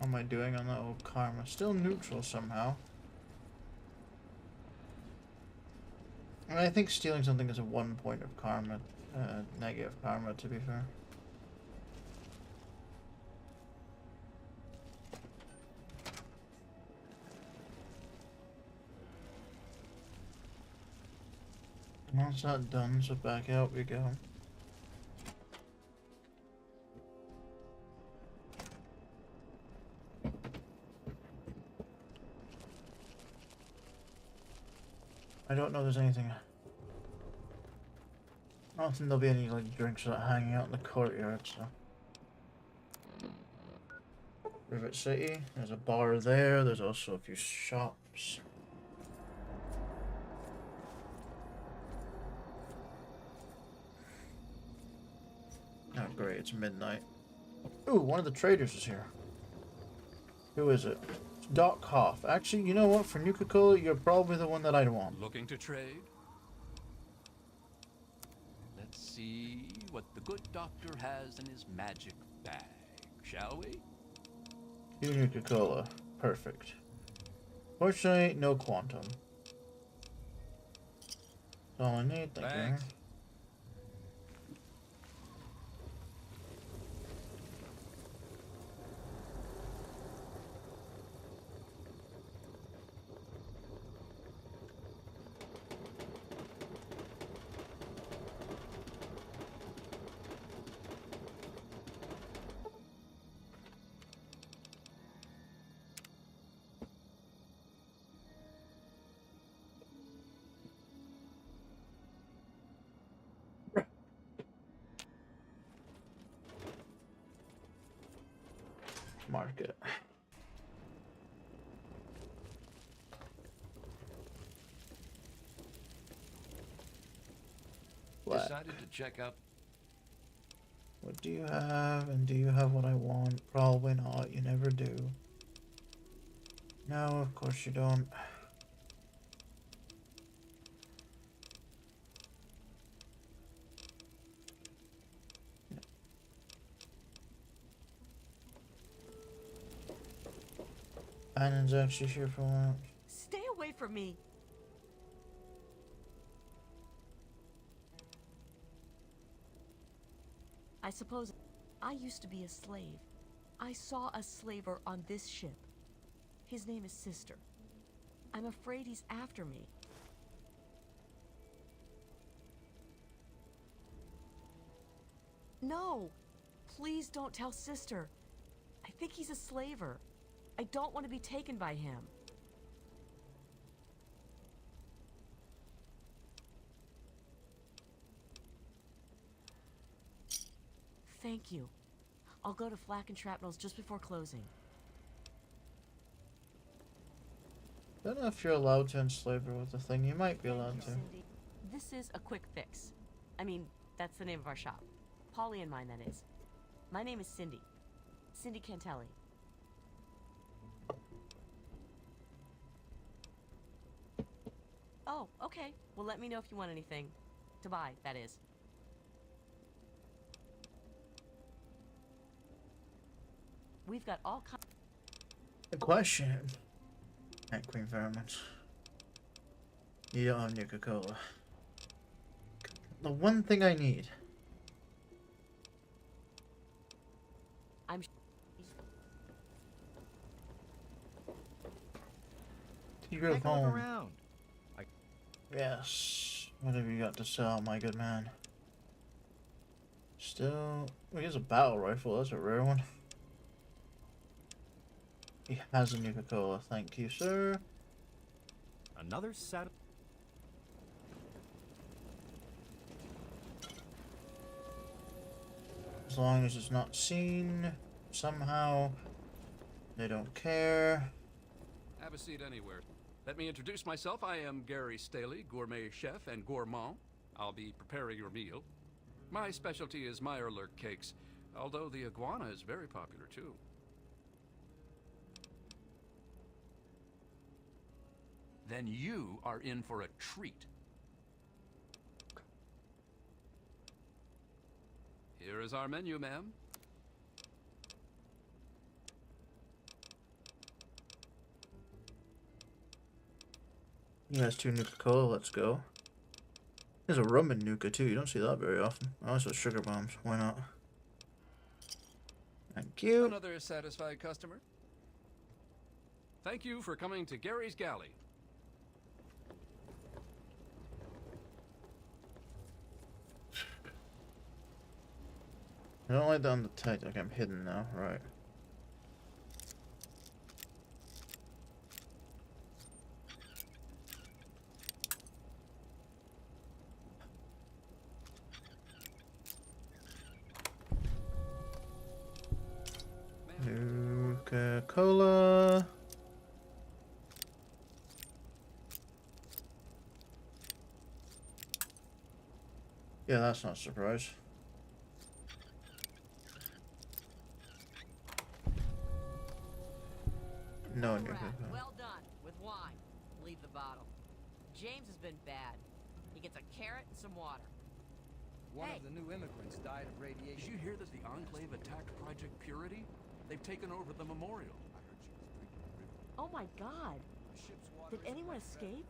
A: how am I doing on that old karma? Still neutral somehow. And I think stealing something is a 1 point of karma, negative karma to be fair. Once that's done, so back out we go. I don't know if there's anything. I don't think there'll be any like drinks that hanging out in the courtyard, so. Rivet City, there's a bar there, there's also a few shops. Oh great, it's midnight. Ooh, one of the traders is here. Who is it? Doc Hoff. Actually, you know what? For Nuka-Cola, you're probably the one that I'd want.
H: Looking to trade? Let's see what the good doctor has in his magic bag, shall we?
A: You Nuka-Cola. Perfect. Fortunately, no quantum. That's all I need, thank you.
H: Thanks.
A: Market. What?
G: Decided to check out.
A: What do you have? And do you have what I want? Probably not. You never do. No, of course you don't. Annan's actually here for lunch.
F: Stay away from me. I suppose I used to be a slave. I saw a slaver on this ship. His name is Sister. I'm afraid he's after me. No! Please don't tell Sister. I think he's a slaver. I don't want to be taken by him. Thank you. I'll go to Flak and Shrapnel's just before closing.
A: Don't know if you're allowed to enslave her with the thing. You might be allowed to.
F: Cindy. This is a quick fix. I mean, that's the name of our shop. Polly and mine, that is. My name is Cindy. Cindy Cantelli. Oh, okay. Well, let me know if you want anything. To buy, that is. We've got all kinds.
A: The question. At Queen Vermont. You don't have Nuka-Cola. The one thing I need. Secret of
D: Take a look
A: home.
D: around.
A: Yes. What have you got to sell, my good man? Still, well, he has a battle rifle. That's a rare one. He has a Nuka-Cola. Thank you, sir.
D: Another set.
A: As long as it's not seen somehow, they don't care.
H: Have a seat anywhere. Let me introduce myself. I am Gary Staley, gourmet chef and gourmand. I'll be preparing your meal. My specialty is Meyerlurk cakes, although the iguana is very popular too. Then you are in for a treat. Here is our menu, ma'am.
A: He has 2 Nuka-Cola, let's go. There's a rum and Nuka too, you don't see that very often. Also sugar bombs, why not? Thank you.
H: Another satisfied customer. Thank you for coming to Gary's Galley.
A: I don't like that on the tag, like I'm hidden now, right. Nuka-Cola. Yeah, that's not a surprise. No Nuka-Cola.
S: Well done. With wine. Leave the bottle. James has been bad. He gets a carrot and some water.
Q: One of the new immigrants died of radiation.
H: Did you hear that the Enclave attacked Project Purity? They've taken over the memorial.
F: Oh my god. Did anyone escape?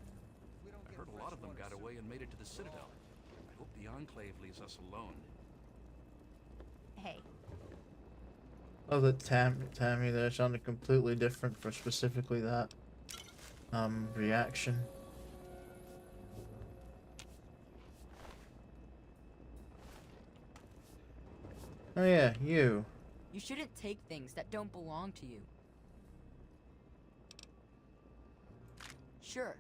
H: I heard a lot of them got away and made it to the Citadel. I hope the Enclave leaves us alone.
J: Hey.
A: Oh, that Tammy there sounded completely different for specifically that reaction. Oh yeah, you.
S: You shouldn't take things that don't belong to you. Sure.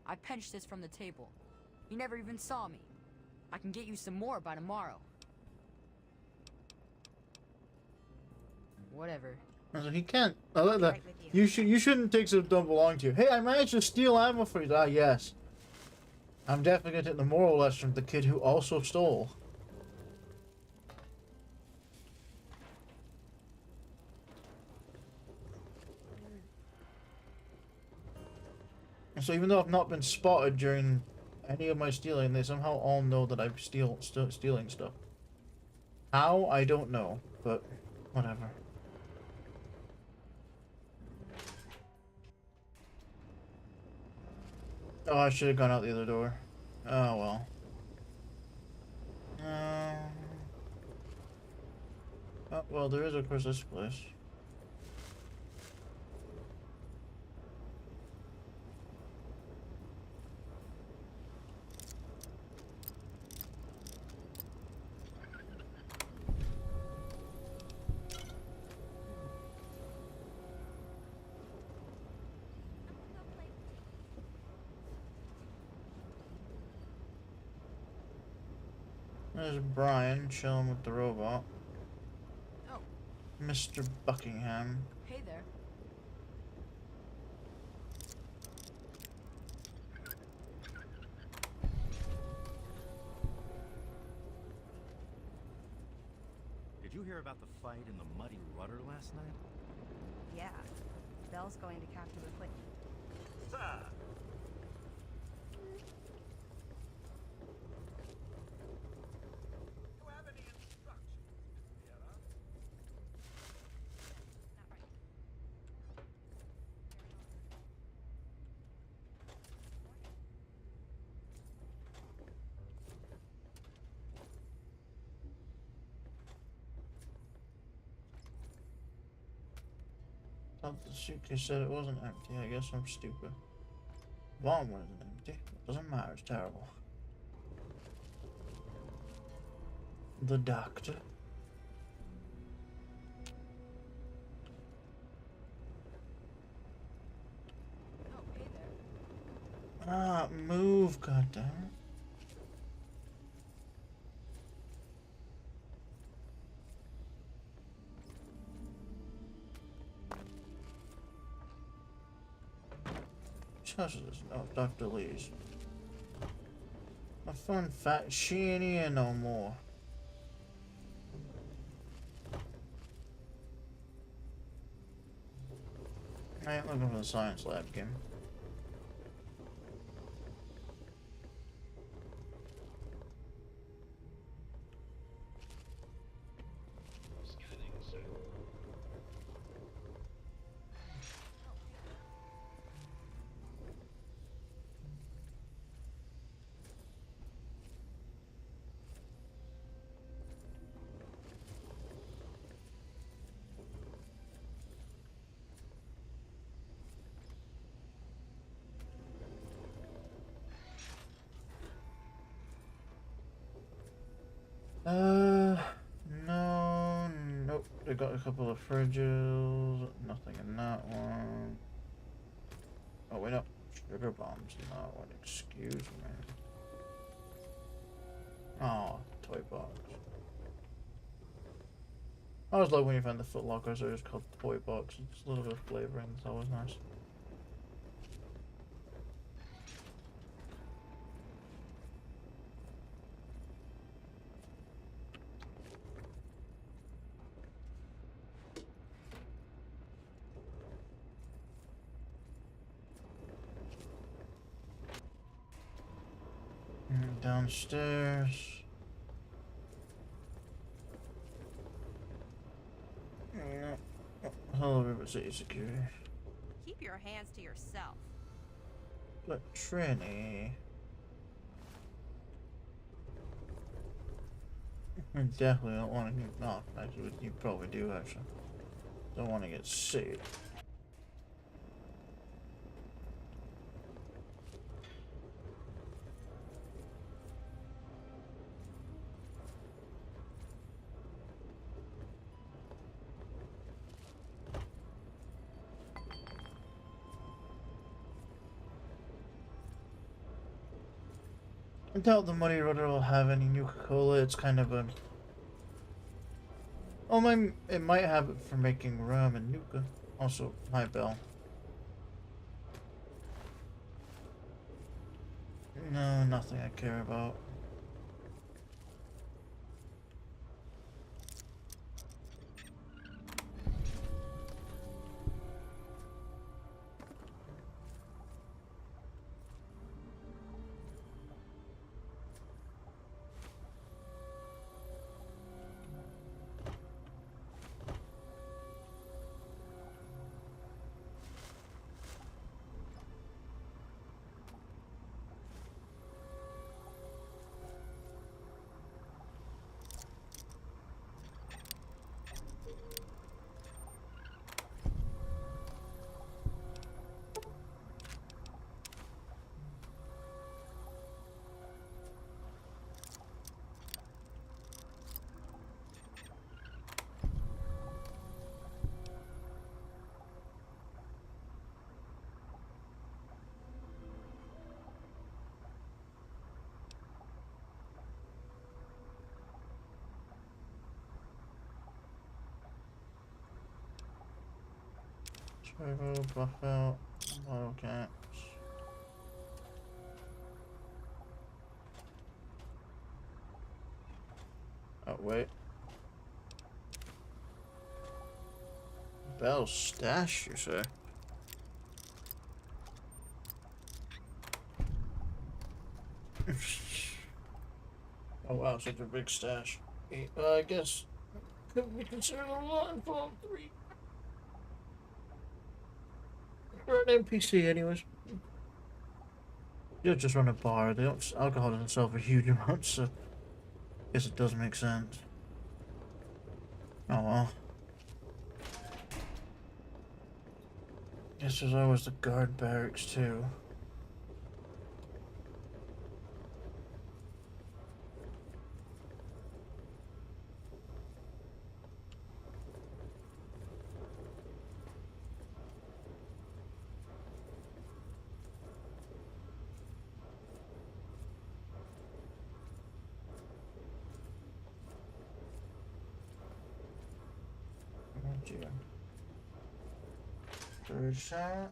S: I pinched this from the table. You never even saw me. I can get you some more by tomorrow. Whatever.
A: So he can't. I like that. You shouldn't take stuff that don't belong to you. Hey, I managed to steal ammo for you. Ah, yes. I'm definitely gonna take the moral lesson from the kid who also stole. So even though I've not been spotted during any of my stealing, they somehow all know that I'm stealing stuff. How? I don't know, but whatever. Oh, I should have gone out the other door. Oh well. Oh, well, there is of course this place. There's Brian chilling with the robot.
S: Oh.
A: Mr. Buckingham.
S: Hey there.
D: Did you hear about the fight in the Muddy Rudder last night?
J: Yeah. Bell's going to capture the quick.
O: Sir!
A: Thought the suitcase said it wasn't empty. I guess I'm stupid. bottom one isn't empty. It doesn't matter, it's terrible. The doctor. Ah, move, goddamn. House is no Dr. Lee's. A fun fact, she ain't here no more. I ain't looking for the science lab, Kim. No, nope. They got a couple of fridges. Nothing in that one. Oh, wait, no. Sugar bombs in that one. Excuse me. Oh, toy box. I always like when you find the Foot Lockers are just called toy box. It's a little bit of flavoring. It's always nice. Downstairs. Hello, River City Security.
J: Keep your hands to yourself.
A: But Trini. I definitely don't want to get knocked. Actually, you probably do, actually. Don't want to get sick. I doubt the Muddy Rudder will have any Nuka-Cola. It's kind of a... Oh, it might have it for making rum and Nuka. Also, hi, Bell. No, nothing I care about. Travel, buff out, bottle caps. Oh, wait. Bell's stash, you say? Oh wow, such a big stash. I guess could be considered a lot for 3. You're an NPC anyways. You'll just run a bar. They don't, alcohol doesn't sell for huge amounts, so I guess it does make sense. Oh well. Guess there's always the guard barracks too. Storage that.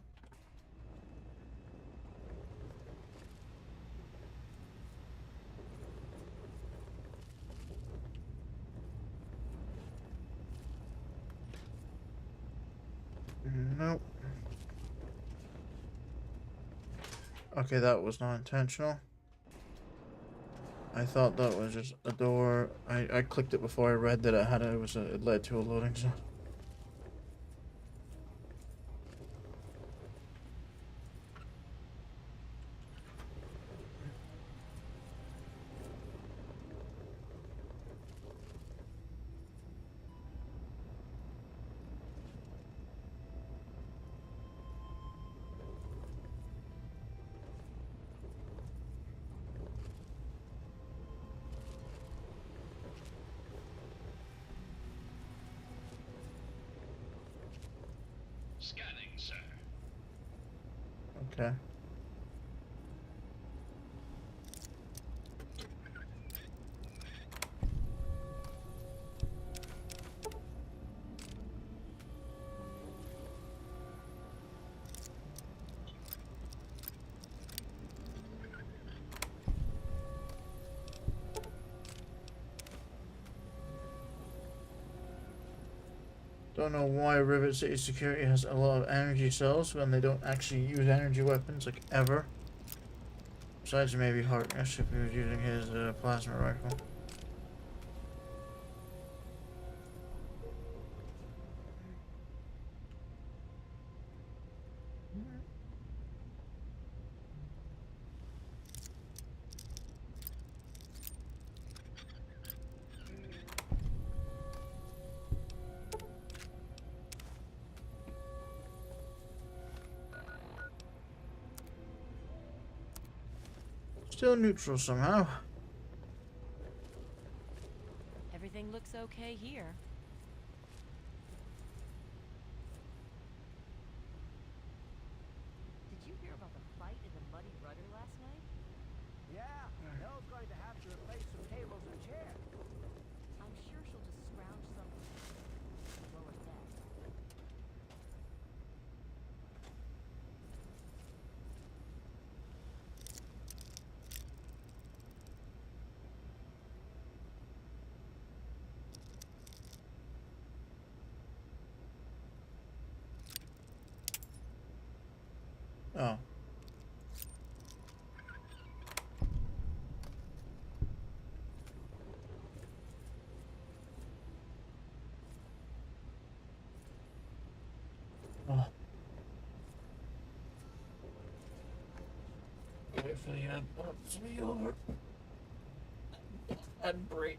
A: Nope. Okay, that was not intentional. I thought that was just a door. I clicked it before I read that it led to a loading zone.
N: Scanning, sir.
A: Okay. Don't know why Rivet City Security has a lot of energy cells when they don't actually use energy weapons, like, ever. Besides maybe Harkness if he was using his plasma rifle. Still neutral somehow.
F: Everything looks okay here. Did you hear about the fight in the Muddy Rudder last night?
P: Yeah, Nell's going to have to replace some tables and chairs.
F: I'm sure she'll just scrounge something lower deck.
A: Oh. Oh. Wait for the ad to be over. Ad break.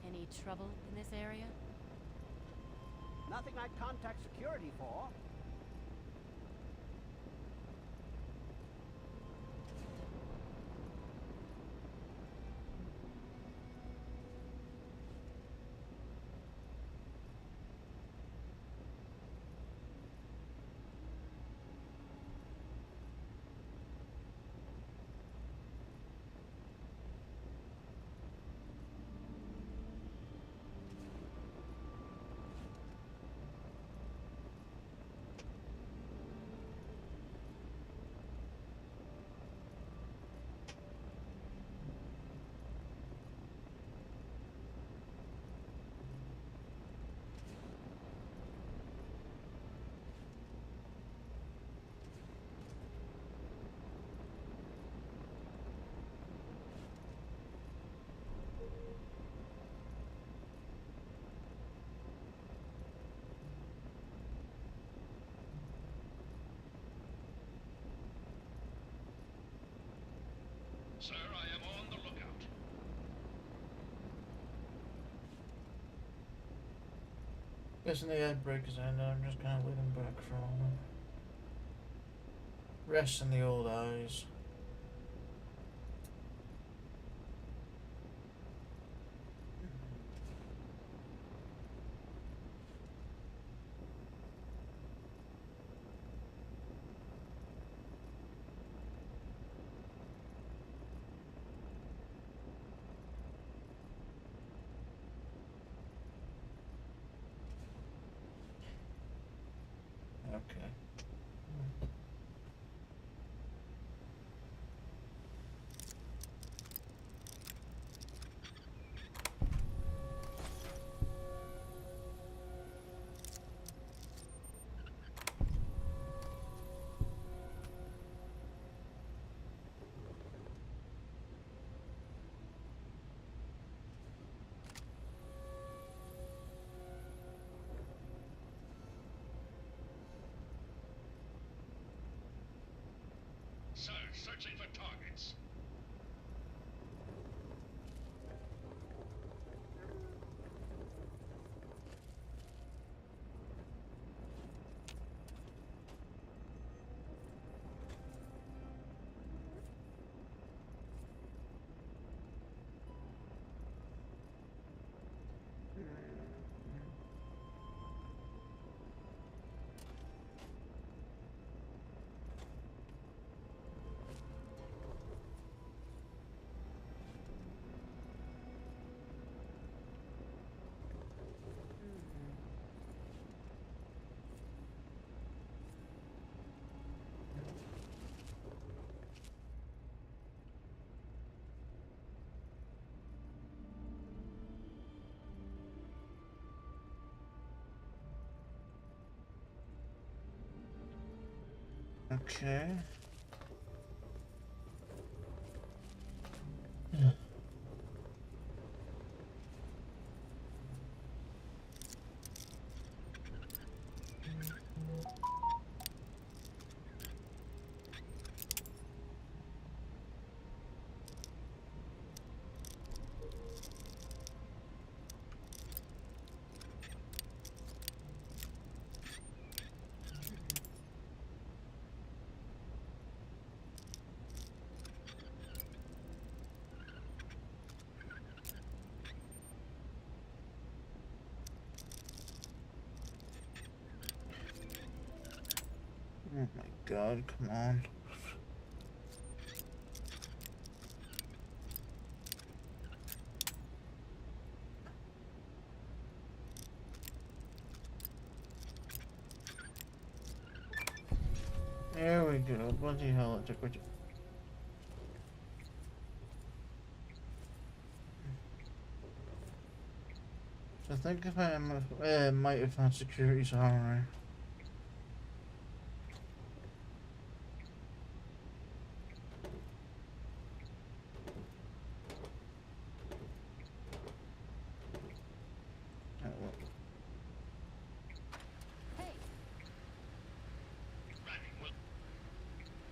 F: Any trouble in this area?
P: Nothing I'd contact security for.
N: Sir, I am on the lookout.
A: Guessing the ad break is ended. I'm just gonna leave him back for a moment. Rest in the old eyes. Okay.
N: Sir, searching for targets.
A: Okay. Oh my god, come on. There we go. Bloody hell, it took me. So I think if I might have found security's armory.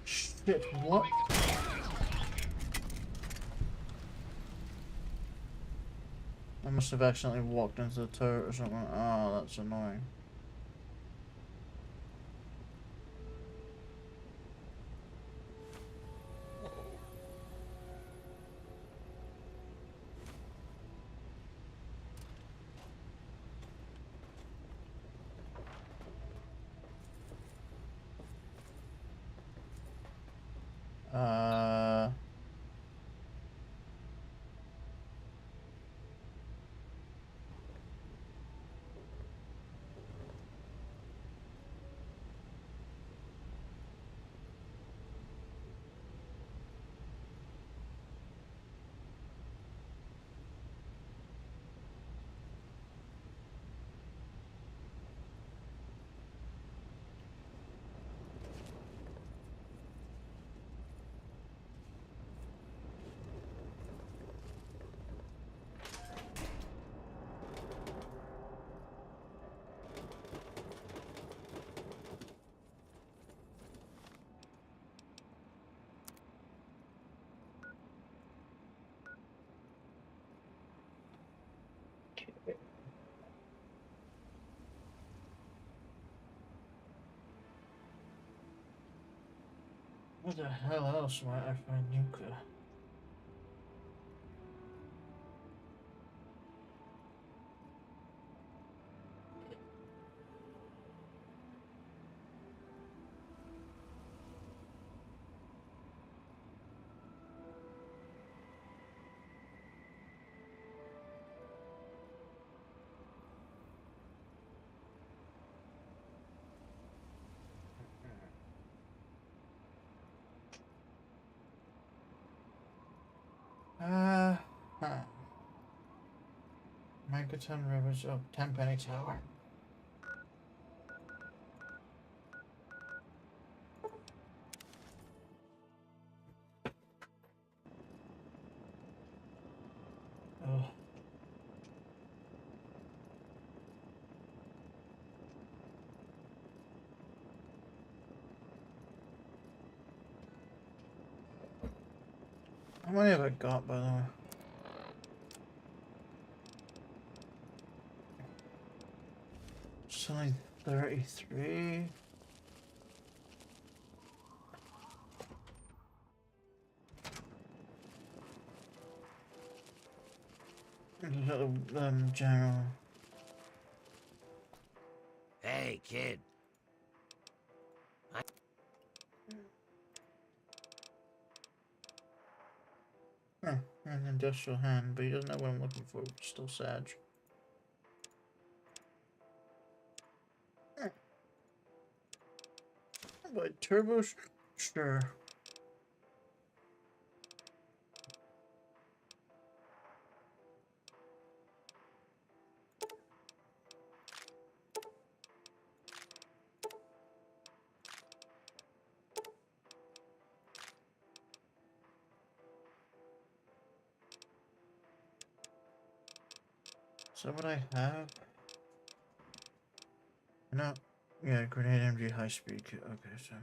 A: Shit, what? I must have accidentally walked into the turret or something. Oh, that's annoying. What the hell else might I find nuclear? Anchorton Rivers. Oh, Tenpenny Tower. Oh. How many have I got, by the way? It's only 33. General.
B: Hey, kid.
A: Oh, an industrial hand, but he doesn't know what I'm looking for, which is still sad. But turbo, sure. So what I have? No, yeah, grenade MG high speed. Okay, so.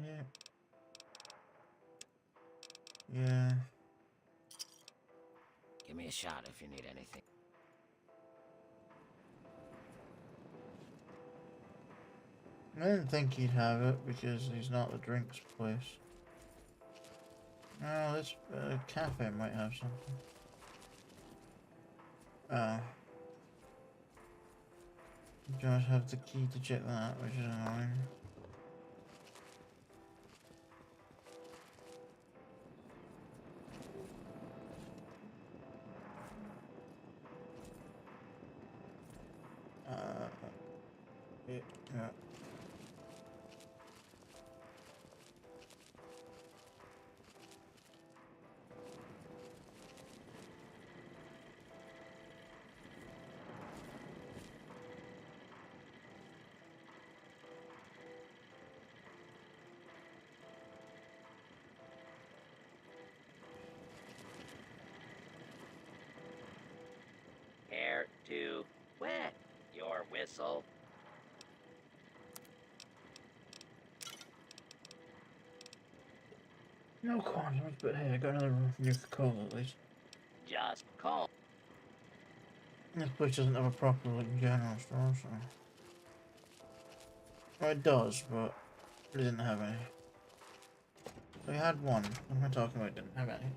A: Yeah. Yeah.
B: Give me a shot if you need anything.
A: I didn't think he'd have it because he's not the drinks place. No, this cafe might have something. Oh. You just have the key to check that, which is annoying. Yeah.
T: Care to wet your whistle?
A: No condoms, but hey, I got another Nuka-Cola at least.
T: Just call.
A: This place doesn't have a proper like general store, so. Well, it does, but it didn't have any. We had one. What am I talking about? It didn't have any.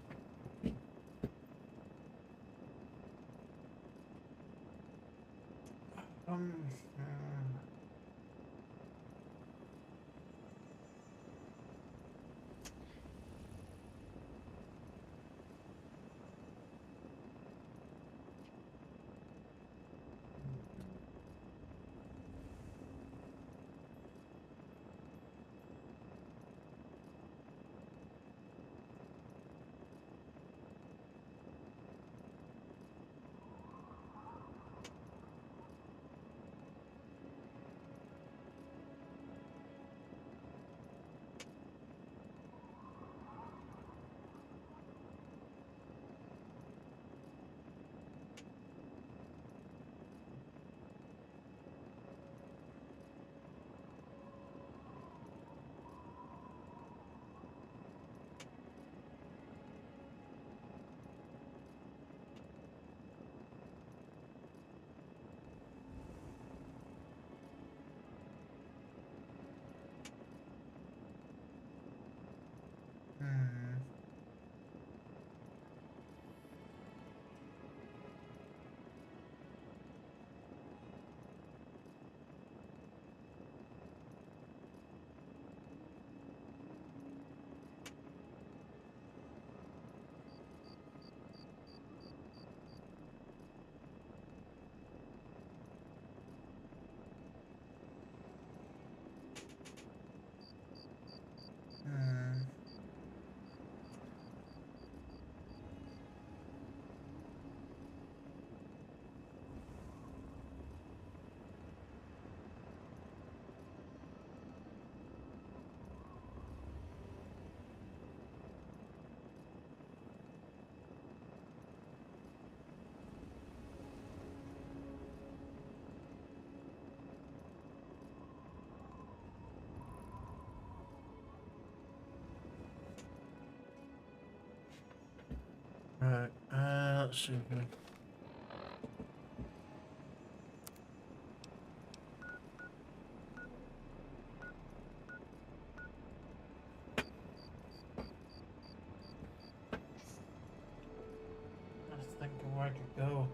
A: Right, let's see here. I was thinking where I could go.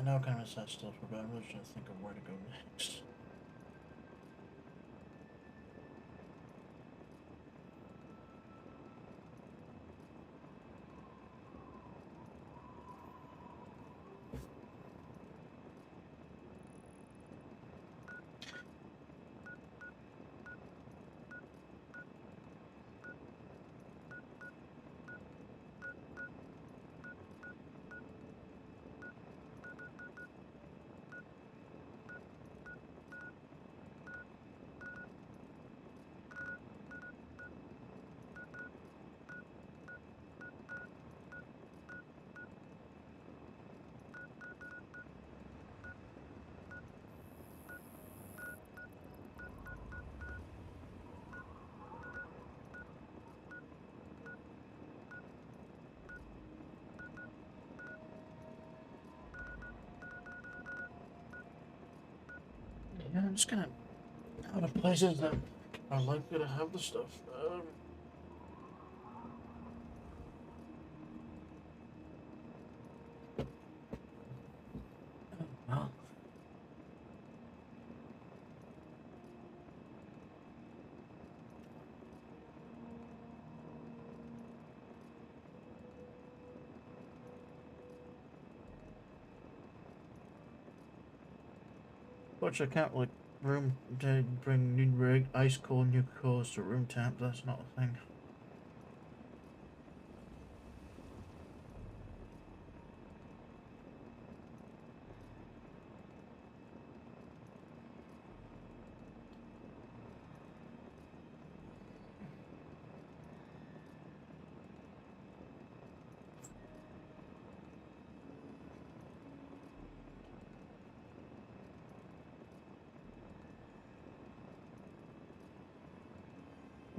A: I know I kind of sat still for a bit. I'm really trying to think of where to go next. Yeah, I'm just kind of out of places that are likely to have the stuff. Well. Which I can't like room to bring new rig ice cold new coals to room temp. That's not a thing.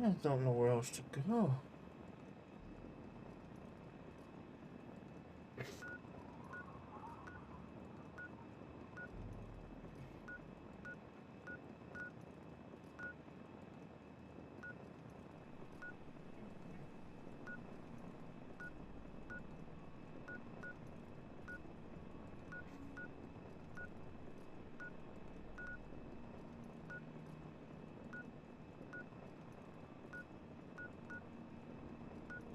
A: I don't know where else to go.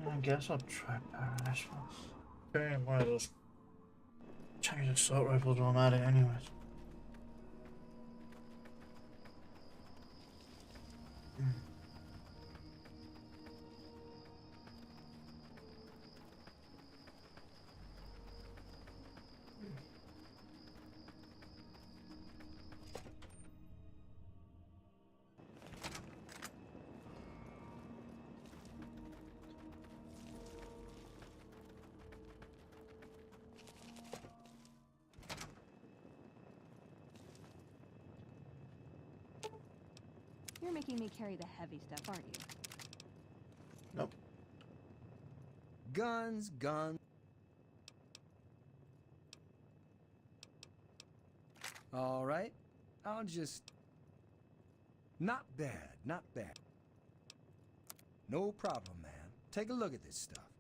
A: I guess I'll try Paradise once. Okay, one of those Chinese assault rifles while I'm at it anyways.
I: You're making me carry the heavy stuff, aren't you?
A: Nope.
Q: Guns, guns. All right. I'll just... Not bad, not bad. No problem, man. Take a look at this stuff.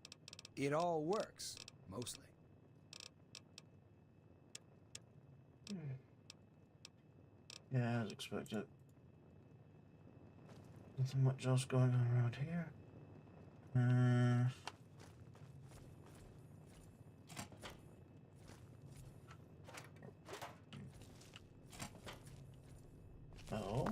Q: It all works, mostly.
A: Yeah, as expected. Nothing much else going on around here. Oh.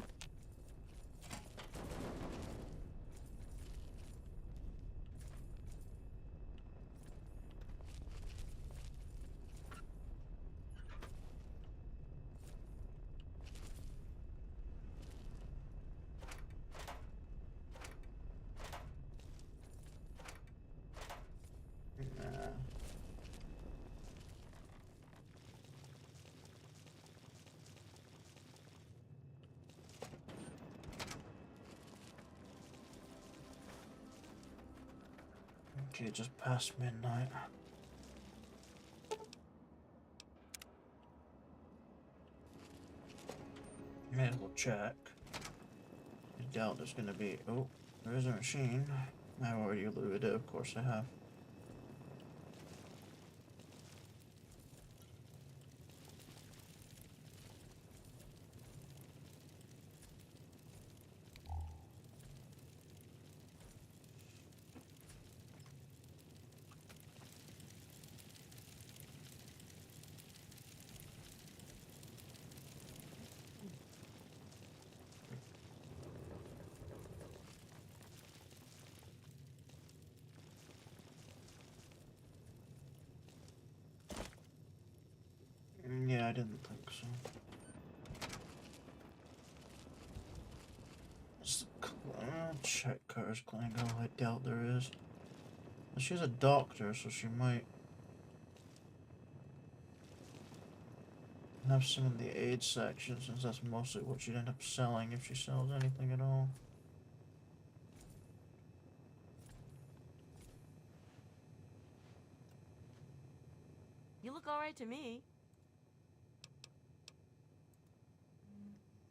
A: Okay, just past midnight. May as well check. I doubt there's gonna be. Oh, there is a machine. I've already looted it, of course I have. didn't think so. Check Carter's clinic. Oh, I doubt there is. Well, she's a doctor, so she might have some in the aid section, since that's mostly what she'd end up selling if she sells anything at all.
F: You look all right to me.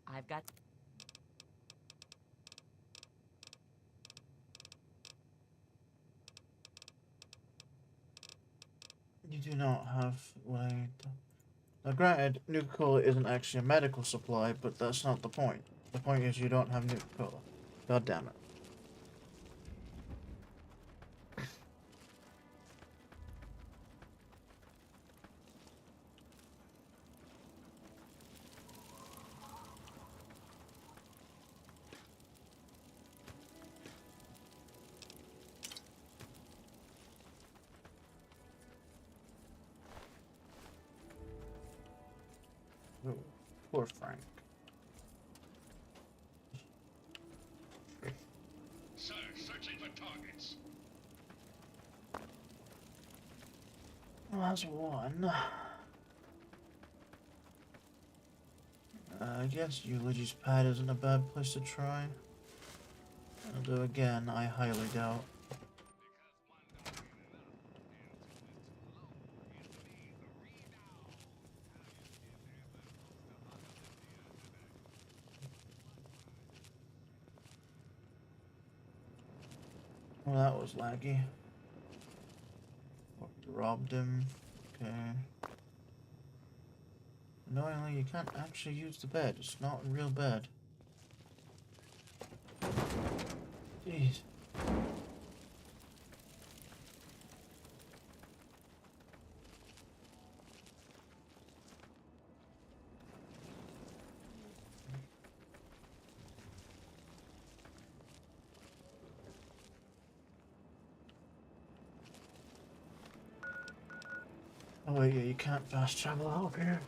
F: I've got...
A: You do not have what I need to... Now granted, Nuka-Cola isn't actually a medical supply, but that's not the point. The point is you don't have Nuka-Cola. God damn it. Oh, poor Frank.
N: Sir, searching for targets.
A: Well, that's one. I guess Eulogy's pad isn't a bad place to try. Although again, I highly doubt. Well, that was laggy. Robbed him. Okay. Annoyingly, you can't actually use the bed. It's not a real bed. Jeez. Oh wait, yeah, you can't fast travel out here.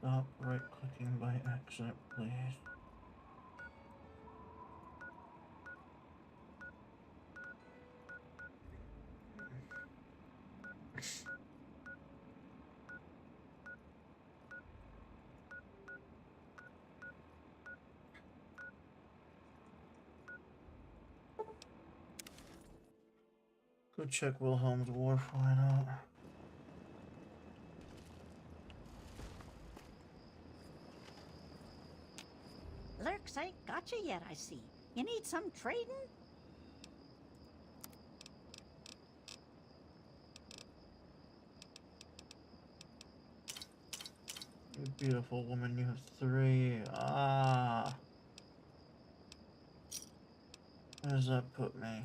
A: Stop right-clicking by accident, please. Go check Wilhelm's wharf, why not?
U: Lurks ain't got you yet, I see. You need some trading?
A: You beautiful woman, you have 3. Ah. Where does that put me?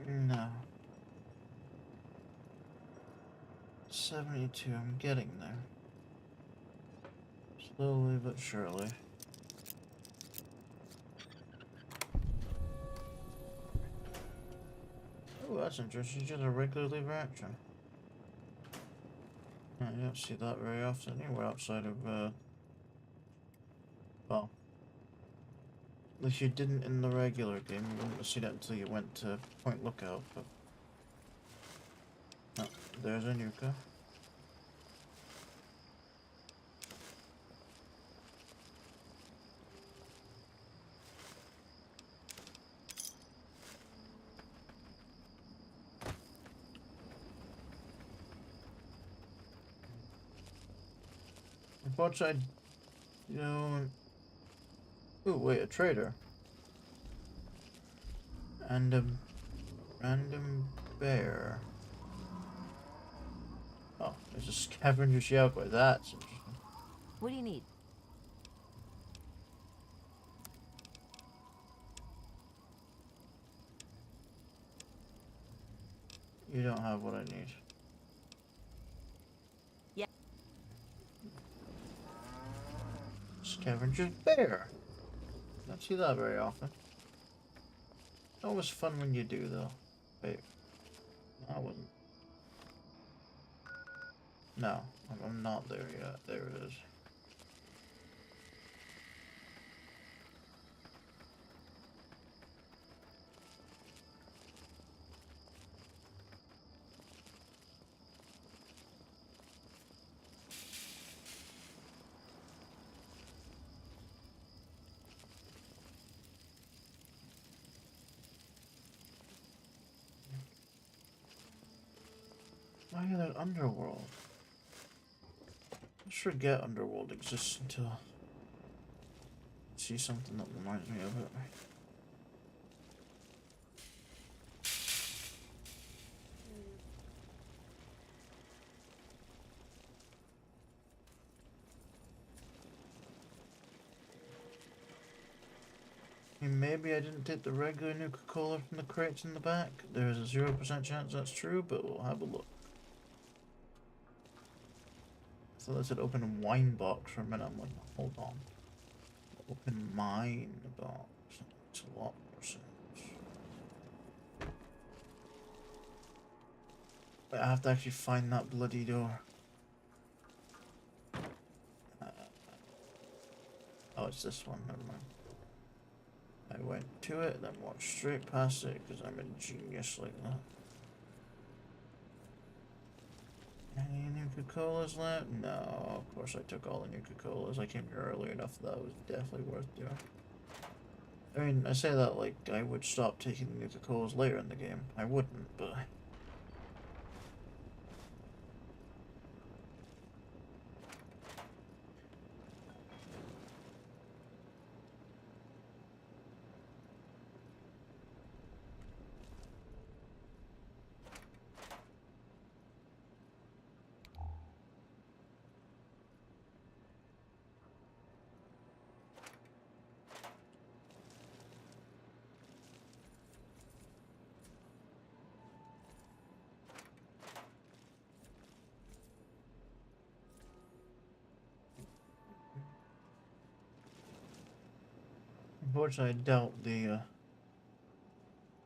A: No. 72, I'm getting there. Slowly but surely. Oh, that's interesting. Just a regular lever action. You don't see that very often anywhere outside of, well, at least you didn't in the regular game. You wouldn't see that until you went to Point Lookout, but... Oh, there's a Nuka. Unfortunately, you know... Ooh, wait, a trader. And a random bear. Oh, there's a scavenger shellboy. That's interesting.
F: What do you need?
A: You don't have what I need.
F: Yeah.
A: Scavenger bear. Don't see that very often. Always fun when you do, though. Wait. No, I wasn't. No, I'm not there yet. There it is. Why are there underworld? I forget underworld exists until I see something that reminds me of it. Maybe I didn't take the regular Nuka-Cola from the crates in the back. There's a 0% chance that's true, but we'll have a look. So let's hit open wine box for a minute. I'm like, hold on. Open mine box. It's a lot more sense. Wait, I have to actually find that bloody door. Oh, it's this one. Never mind. I went to it, then walked straight past it because I'm a genius like that. Any Nuka-Colas left? No, of course I took all the Nuka-Colas. I came here early enough that was definitely worth doing. I mean, I say that like I would stop taking the Nuka-Colas later in the game. I wouldn't, but... Unfortunately, I doubt the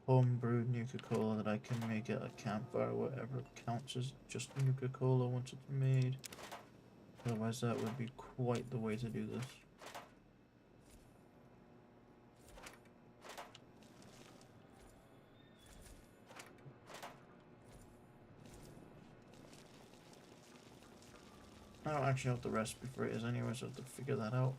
A: homebrewed Nuka-Cola that I can make at a campfire or whatever counts as just Nuka-Cola once it's made. Otherwise, that would be quite the way to do this. I don't actually know what the recipe for it is anyway, so I have to figure that out.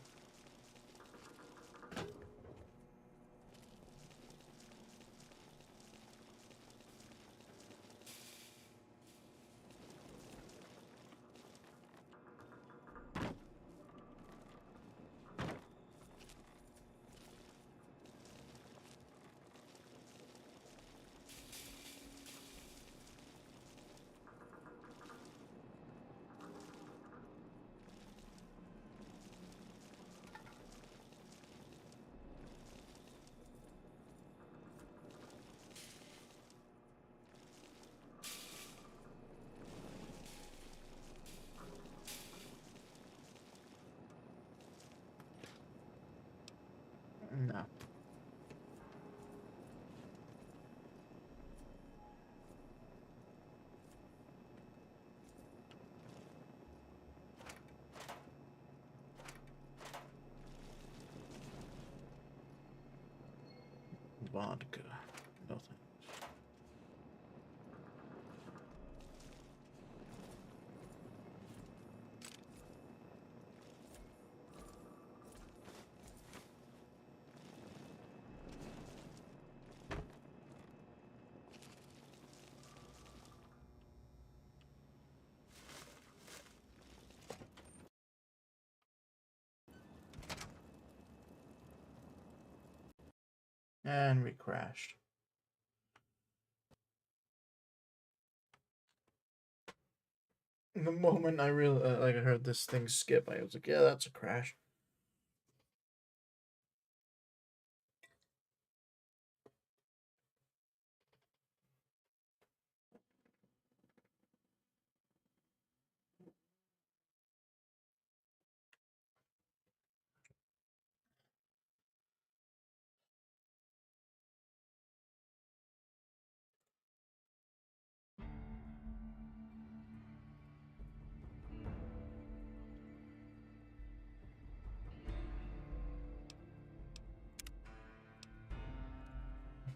A: vodka. Nothing. And we crashed. The moment I I heard this thing skip, I was like, yeah, that's a crash.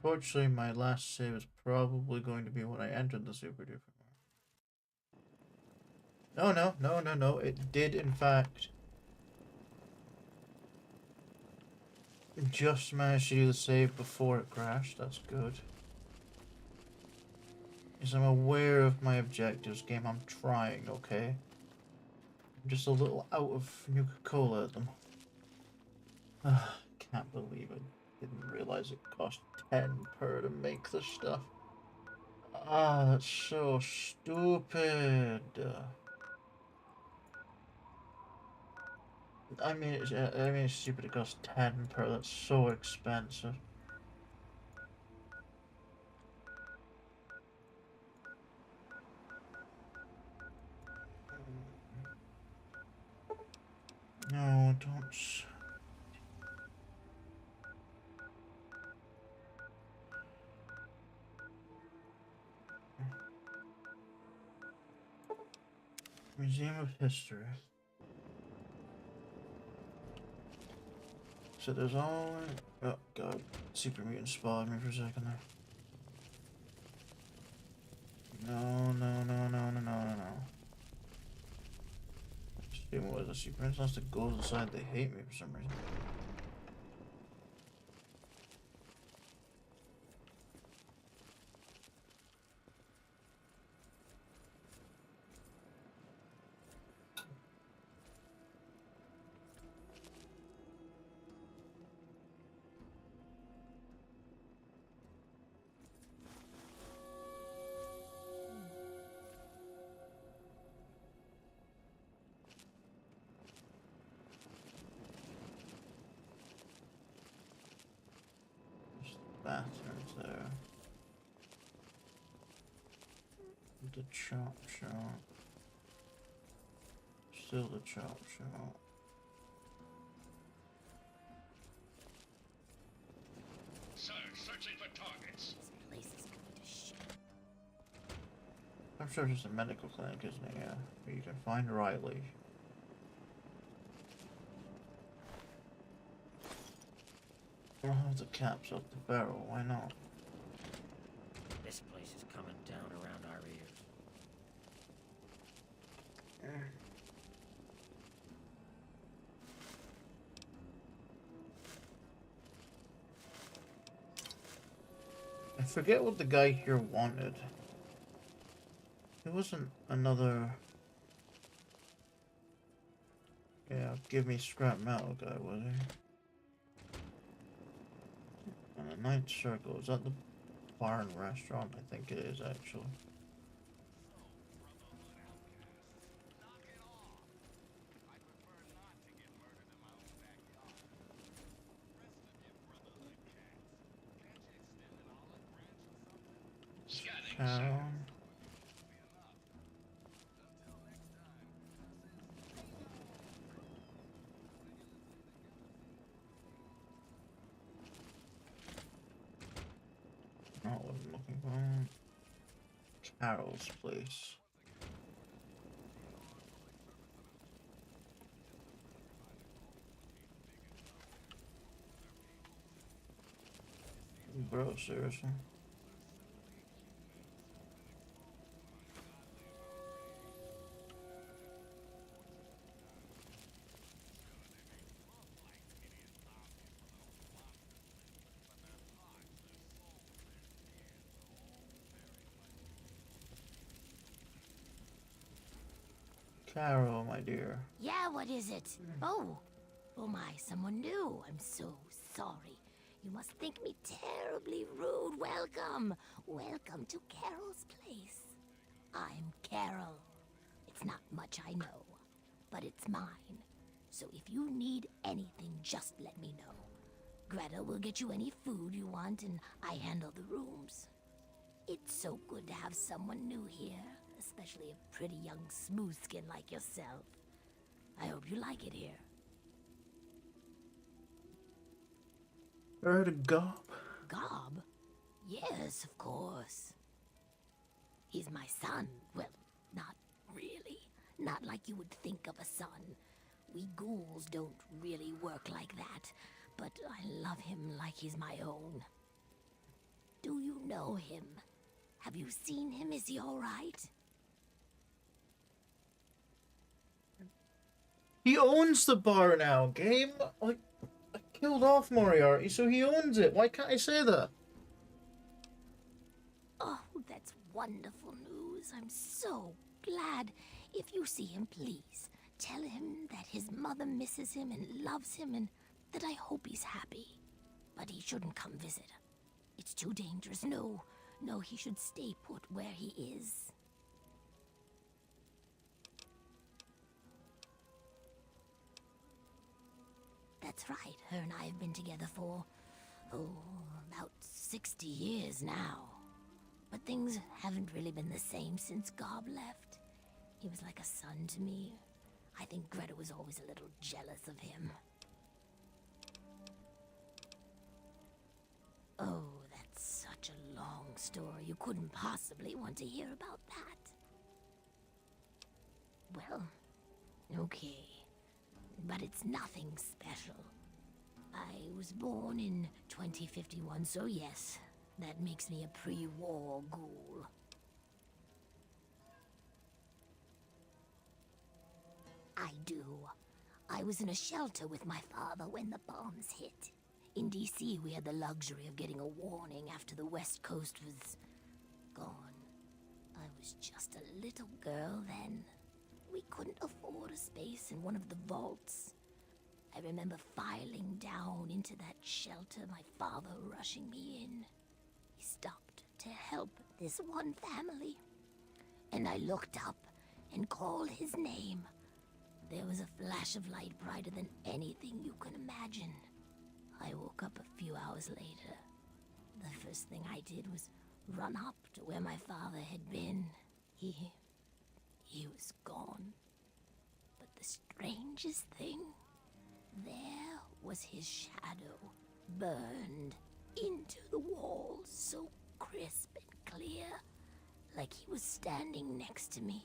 A: Unfortunately, my last save is probably going to be when I entered the super duper. No. It did, in fact, just manage to do the save before it crashed. That's good. Because I'm aware of my objectives, game. I'm trying, okay? I'm just a little out of Nuka-Cola at them. Can't believe it. Didn't realize it cost 10 per to make this stuff. Ah, that's so stupid. I mean, it's stupid. It costs 10 per. That's so expensive. No, don't. Museum of History. So there's all. Oh god, super mutant spotted me for a second there. No. Even with the super unless the goes inside, they hate me for some reason. Bathrooms there. The chop shop. Still the chop shop.
N: Sir, searching for targets.
S: This place is going to shit.
A: I'm sure it's a medical clinic, isn't it? Yeah. Where you can find Riley. I'll have the caps up the barrel, why not?
T: This place is coming down around our ears.
A: I forget what the guy here wanted. It wasn't another... Yeah, give me scrap metal guy, was he? And a night circle. Is that the bar and restaurant? I think it is, actually. Town. Not what I'm looking for. Carol's place. bro, seriously. Carol, my dear.
C: Yeah, what is it? Oh. Oh my, someone new. I'm so sorry. You must think me terribly rude. Welcome. Welcome to Carol's place. I'm Carol. It's not much, I know, but it's mine. So if you need anything, just let me know. Greta will get you any food you want, and I handle the rooms. It's so good to have someone new here, especially a pretty young smooth skin like yourself. I hope you like it here.
A: Heard of Gob?
C: Gob? Yes, of course. He's my son. Well, not really. Not like you would think of a son. We ghouls don't really work like that, but I love him like he's my own. Do you know him? Have you seen him? Is he all right?
A: He owns the bar now, game. I killed off Moriarty, so he owns it. Why can't I say that?
C: Oh, that's wonderful news. I'm so glad. If you see him, please tell him that his mother misses him and loves him and that I hope he's happy. But he shouldn't come visit. It's too dangerous. No, he should stay put where he is. That's right. Her and I have been together for, about 60 years now. But things haven't really been the same since Gob left. He was like a son to me. I think Greta was always a little jealous of him. Oh, that's such a long story. You couldn't possibly want to hear about that. Well, okay. But it's nothing special. I was born in 2051, so yes, that makes me a pre-war ghoul. I do. I was in a shelter with my father when the bombs hit. In DC, we had the luxury of getting a warning after the West Coast was gone. I was just a little girl then. We couldn't afford a space in one of the vaults. I remember filing down into that shelter, my father rushing me in. He stopped to help this one family. And I looked up and called his name. There was a flash of light brighter than anything you can imagine. I woke up a few hours later. The first thing I did was run up to where my father had been. He was gone. But the strangest thing, there was his shadow, burned into the wall, so crisp and clear, like he was standing next to me.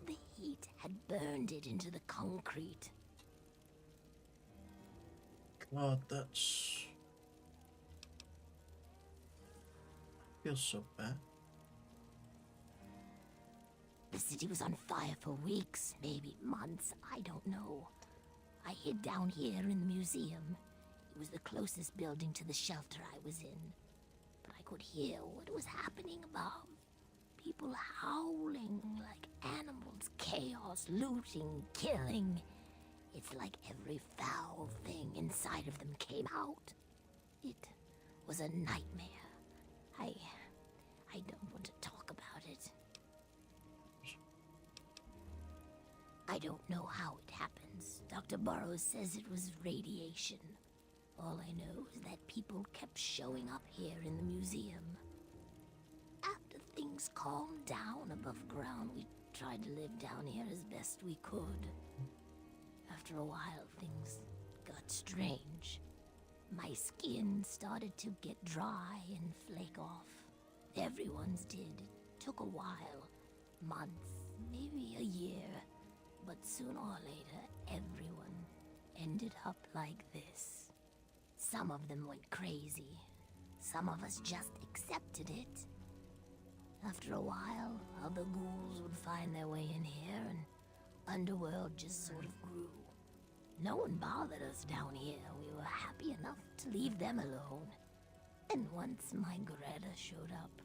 C: The heat had burned it into the concrete.
A: God, that's... feels so bad.
C: The city was on fire for weeks, maybe months, I don't know. I hid down here in the museum. It was the closest building to the shelter I was in. But I could hear what was happening above. People howling like animals, chaos, looting, killing. It's like every foul thing inside of them came out. It was a nightmare. I don't want to talk about it. I don't know how it happens. Dr. Burroughs says it was radiation. All I know is that people kept showing up here in the museum. After things calmed down above ground, we tried to live down here as best we could. After a while, things got strange. My skin started to get dry and flake off. Everyone's did. It took a while. Months, maybe a year. But sooner or later, everyone ended up like this. Some of them went crazy. Some of us just accepted it. After a while, other ghouls would find their way in here, and Underworld just sort of grew. No one bothered us down here. We were happy enough to leave them alone. And once my Greta showed up,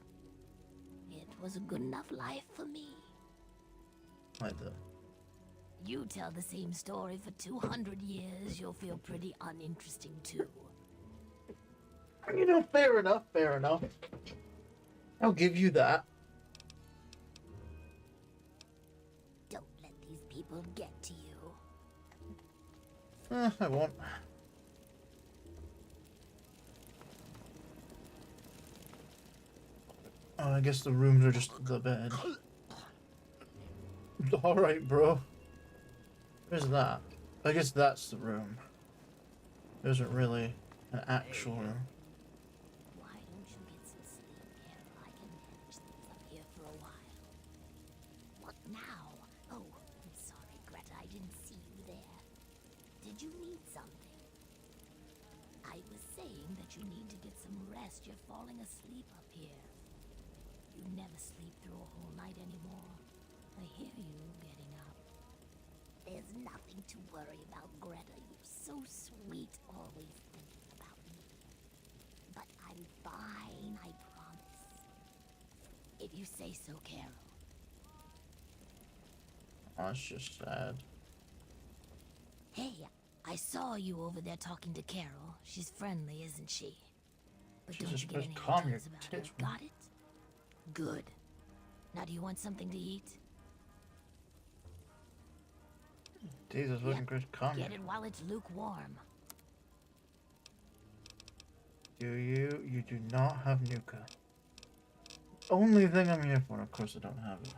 C: it was a good enough life for me.
A: Like that.
C: You tell the same story for 200 years, you'll feel pretty uninteresting too.
A: You know, fair enough, fair enough. I'll give you that.
C: Don't let these people get to you.
A: I won't. Oh, I guess the rooms are just the bed. Alright, bro. Where's that? I guess that's the room. It isn't really an actual room.
C: Why don't you get some sleep, Carol? I can manage things up here for a while. What now? Oh, I'm sorry, Greta. I didn't see you there. Did you need something? I was saying that you need to get some rest. You're falling asleep up here. You never sleep through a whole night anymore. I hear you getting up. There's nothing to worry about, Greta. You're so sweet, always thinking about me. But I'm fine, I promise. If you say so, Carol.
A: Oh, that's just sad.
C: Hey, I saw you over there talking to Carol. She's friendly, isn't she? But
A: She's
C: don't
A: just
C: you get any
A: calm your
C: ideas about her.
A: tits,
C: Got it? Good. Now, do you want something to eat?
A: Jesus, wasn't Chris calm?
C: Get it while it's lukewarm.
A: Do you? You do not have Nuka. Only thing I'm here for, of course I don't have it.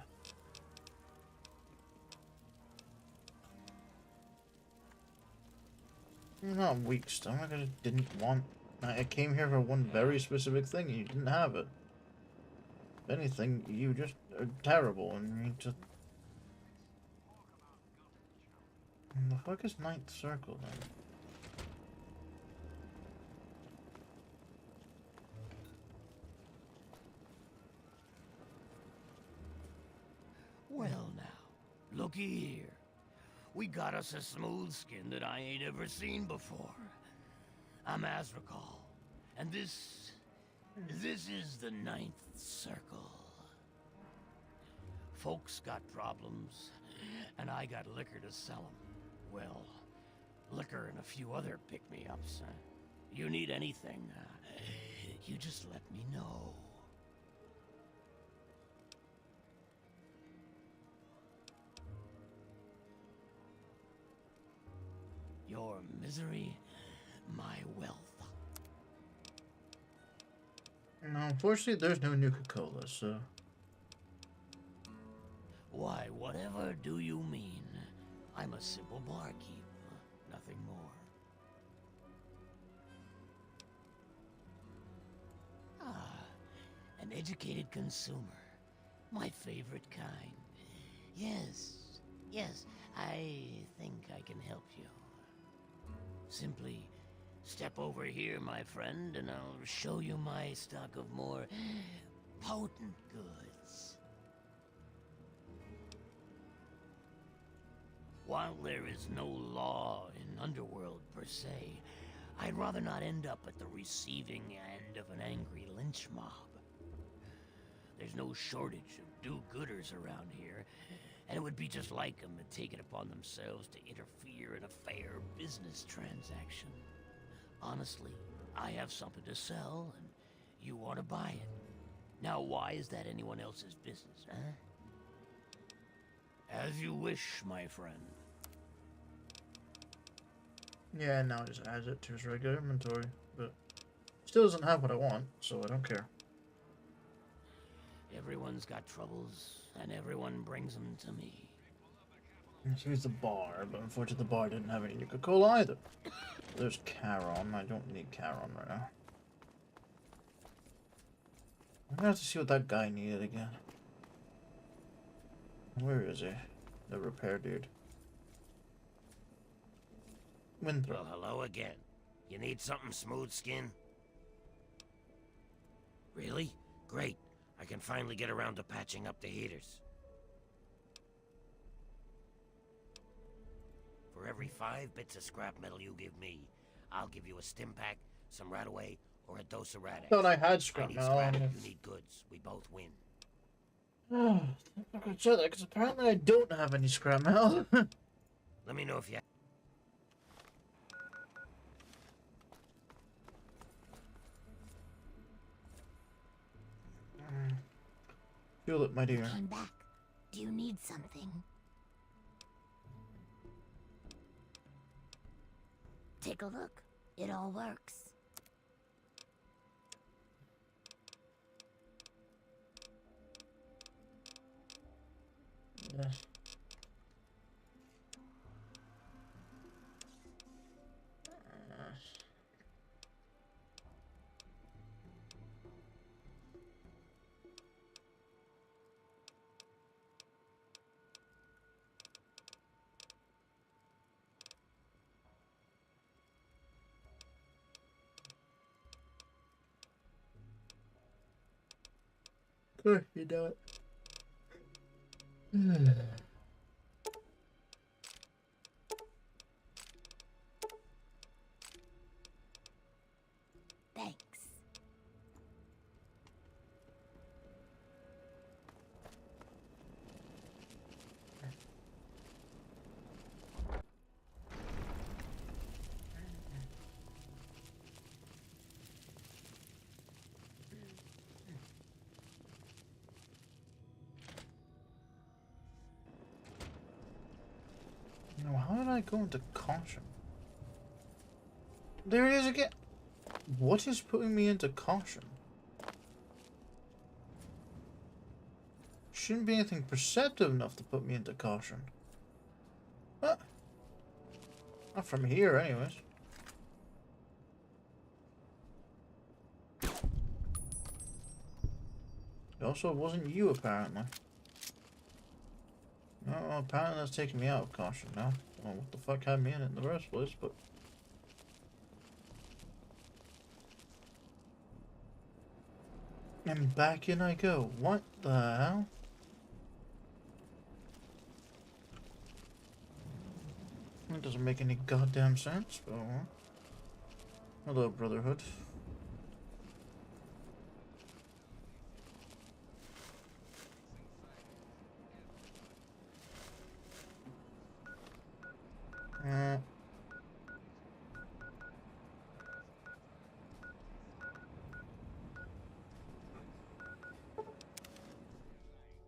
A: You're not weak stomach, I just didn't want... I came here for one very specific thing and you didn't have it. If anything, you just are terrible and you just... The fuck is Ninth Circle then?
B: Well now, looky here. We got us a smooth skin that I ain't ever seen before. I'm Azrakal, and this is the Ninth Circle. Folks got problems, and I got liquor to sell them. Well, liquor and a few other pick-me-ups. You need anything, you just let me know. Your misery, my wealth.
A: No, unfortunately there's no Nuka-Cola, so...
B: Why, whatever do you mean? I'm a simple barkeep, nothing more. Ah, an educated consumer. My favorite kind. Yes, I think I can help you. Simply step over here, my friend, and I'll show you my stock of more potent goods. While there is no law in Underworld per se, I'd rather not end up at the receiving end of an angry lynch mob. There's no shortage of do-gooders around here, and it would be just like them to take it upon themselves to interfere in a fair business transaction. Honestly, I have something to sell, and you want to buy it. Now, why is that anyone else's business, huh? As you wish, my friend.
A: Yeah, now it just adds it to his regular inventory, but still doesn't have what I want, so I don't care.
B: Everyone's got troubles, and everyone brings them to me.
A: Here's the bar, but unfortunately the bar didn't have any Nuka-Cola either. There's Charon. I don't need Charon right now. I'm gonna have to see what that guy needed again. Where is he? The repair dude. Winthrop.
B: Well, hello again. You need something smooth skin?
T: Really? Great. I can finally get around to patching up the heaters. For every 5 bits of scrap metal you give me, I'll give you a stim pack, some Radaway, or a dose of Radax.
A: Thought I had scrap
T: I need
A: metal.
T: scrap, you need goods. We both win.
A: Oh, I could say that because apparently I don't have any scrap metal.
T: Let me know if you...
A: Feel it, my dear.
C: Came back. Do you need something? Take a look. It all works.
A: Yeah. Good, you know it.
C: Thanks.
A: No, how did I go into caution? There it is again. What is putting me into caution? Shouldn't be anything perceptive enough to put me into caution. Huh? Not from here, anyways. Also, it wasn't you, apparently. No, apparently that's taking me out of caution now. I don't know what the fuck had me in it in the first place, but... And back in I go. What the hell? That doesn't make any goddamn sense, but... Hello, Brotherhood.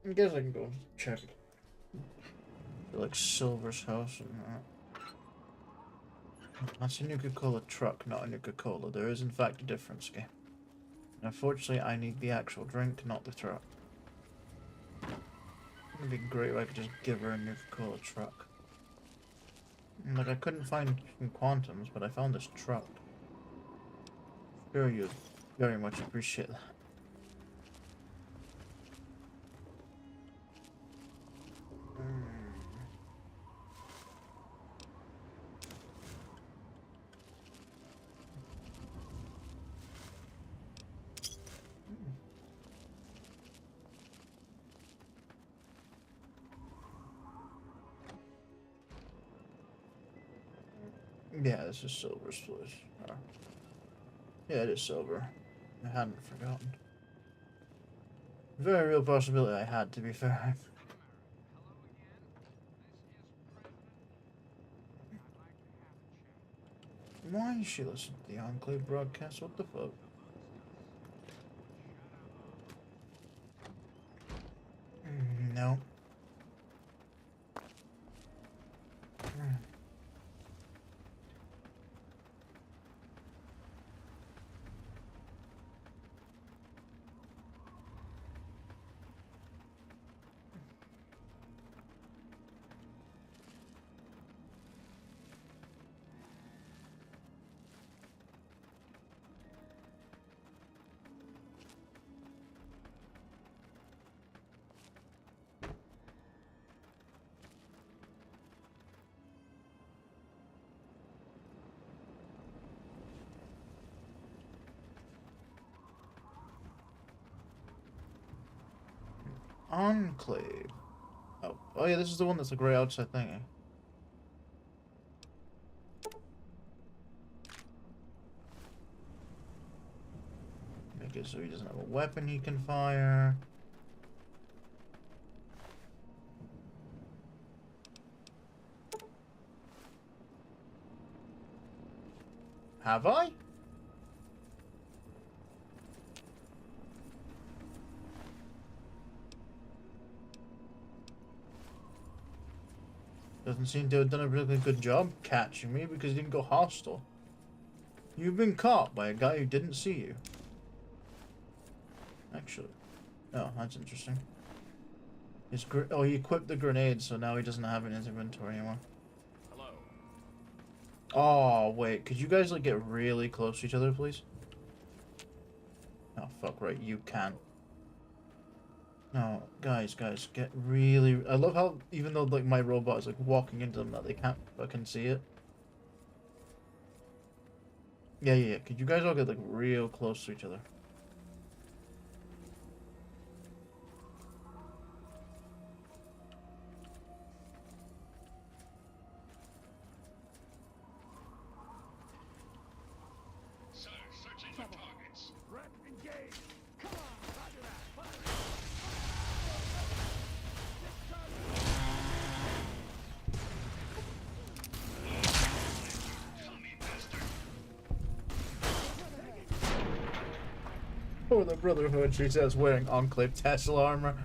A: I guess I can go check like Silver's house and that's a Nuka-Cola truck, not a Nuka-Cola. There is in fact a difference, game. And unfortunately, I need the actual drink, not the truck. It'd be great if I could just give her a Nuka-Cola truck. And, like, I couldn't find some Quantums, but I found this truck. Sure, you'd very much appreciate that. Yeah, this is Silver's place. Yeah, it is Silver. I hadn't forgotten. Very real possibility I had, to be fair. Why is she listening to the Enclave broadcast? What the fuck? No. Enclave. Oh yeah, this is the one that's like right outside thingy. Make it so he doesn't have a weapon he can fire. Have I? Doesn't seem to have done a really good job catching me because he didn't go hostile. You've been caught by a guy who didn't see you. Actually. Oh, that's interesting. He equipped the grenade, so now he doesn't have it in his inventory anymore.
H: Hello.
A: Oh, wait. Could you guys, like, get really close to each other, please? Oh, fuck, right. You can't. No, guys, get really... I love how, even though, like, my robot is, like, walking into them, that they can't fucking see it. Yeah. Could you guys all get, like, real close to each other?
N: Sir, searching for targets.
R: Rep engage. Come on, roger that. Fire.
A: For the Brotherhood, she says, wearing Enclave Tesla armor.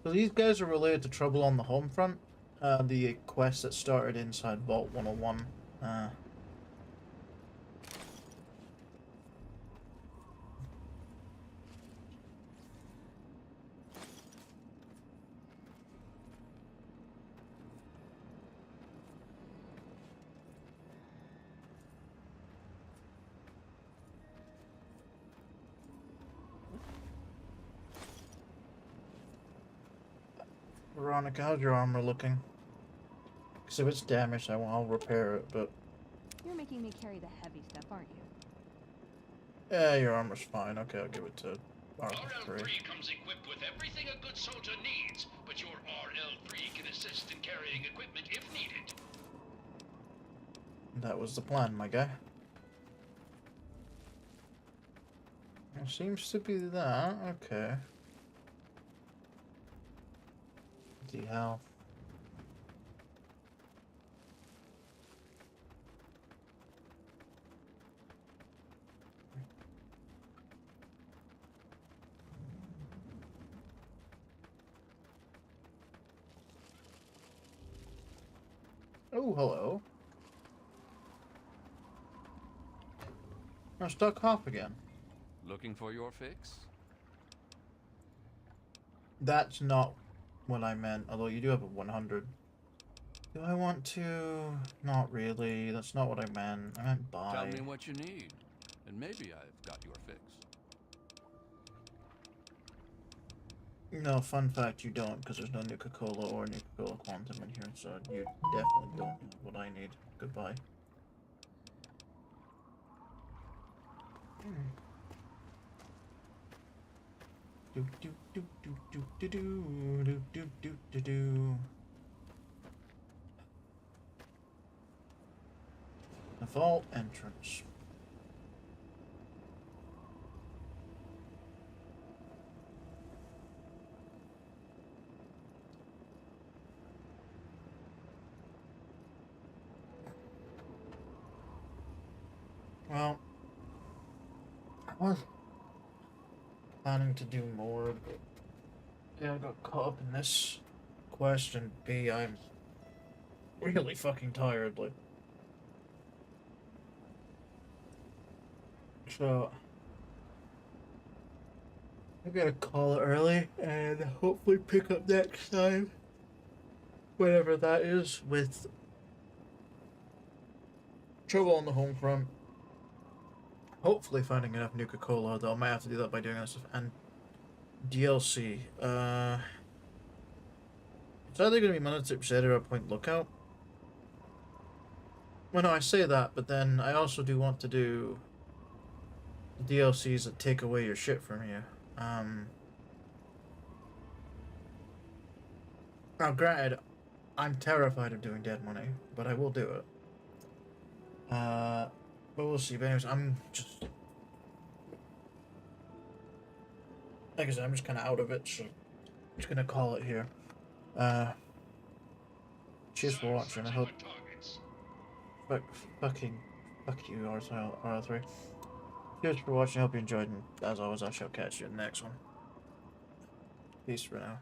A: So these guys are related to Trouble on the Home Front, the quest that started inside Vault 101. Veronica, how's your armor looking? Because if it's damaged, I'll repair it, but...
I: You're making me carry the heavy stuff, aren't you?
A: Yeah, your armor's fine. Okay, I'll give it to RL3.
N: RL3 comes equipped with everything a good soldier needs, but your RL3 can assist in carrying equipment if needed.
A: That was the plan, my guy. It seems to be that. Okay. The hell. Oh, hello. I'm stuck hop again.
H: Looking for your fix?
A: That's not what I meant, although you do have a 100. Do I want to? Not really. That's not what I meant. I meant buy.
H: Tell me what you need, and maybe I've got your fix.
A: No, fun fact, you don't, because there's no Nuka-Cola or Nuka-Cola Quantum in here, so you definitely don't have what I need. Goodbye. Do do do do do do do do do do do. The vault entrance. Well, I was planning to do more, but yeah, I got caught up in this quest, and B, I'm really fucking tired, like. So, I'm gonna call it early, and hopefully pick up next time, whatever that is, with Trouble on the Home Front. hopefully finding enough Nuka-Cola, though I might have to do that by doing other stuff. And DLC. It's either going to be Monolith Crusader or Point Lookout. Well, no, I say that, but then I also do want to do DLCs that take away your shit from you. Now, granted, I'm terrified of doing Dead Money, but I will do it. But we'll see. But anyways, I'm just... Like I said, I'm just kind of out of it, so I'm just going to call it here. Cheers for watching. I hope... Fuck you, R3. Cheers for watching. I hope you enjoyed, and as always, I shall catch you in the next one. Peace for now.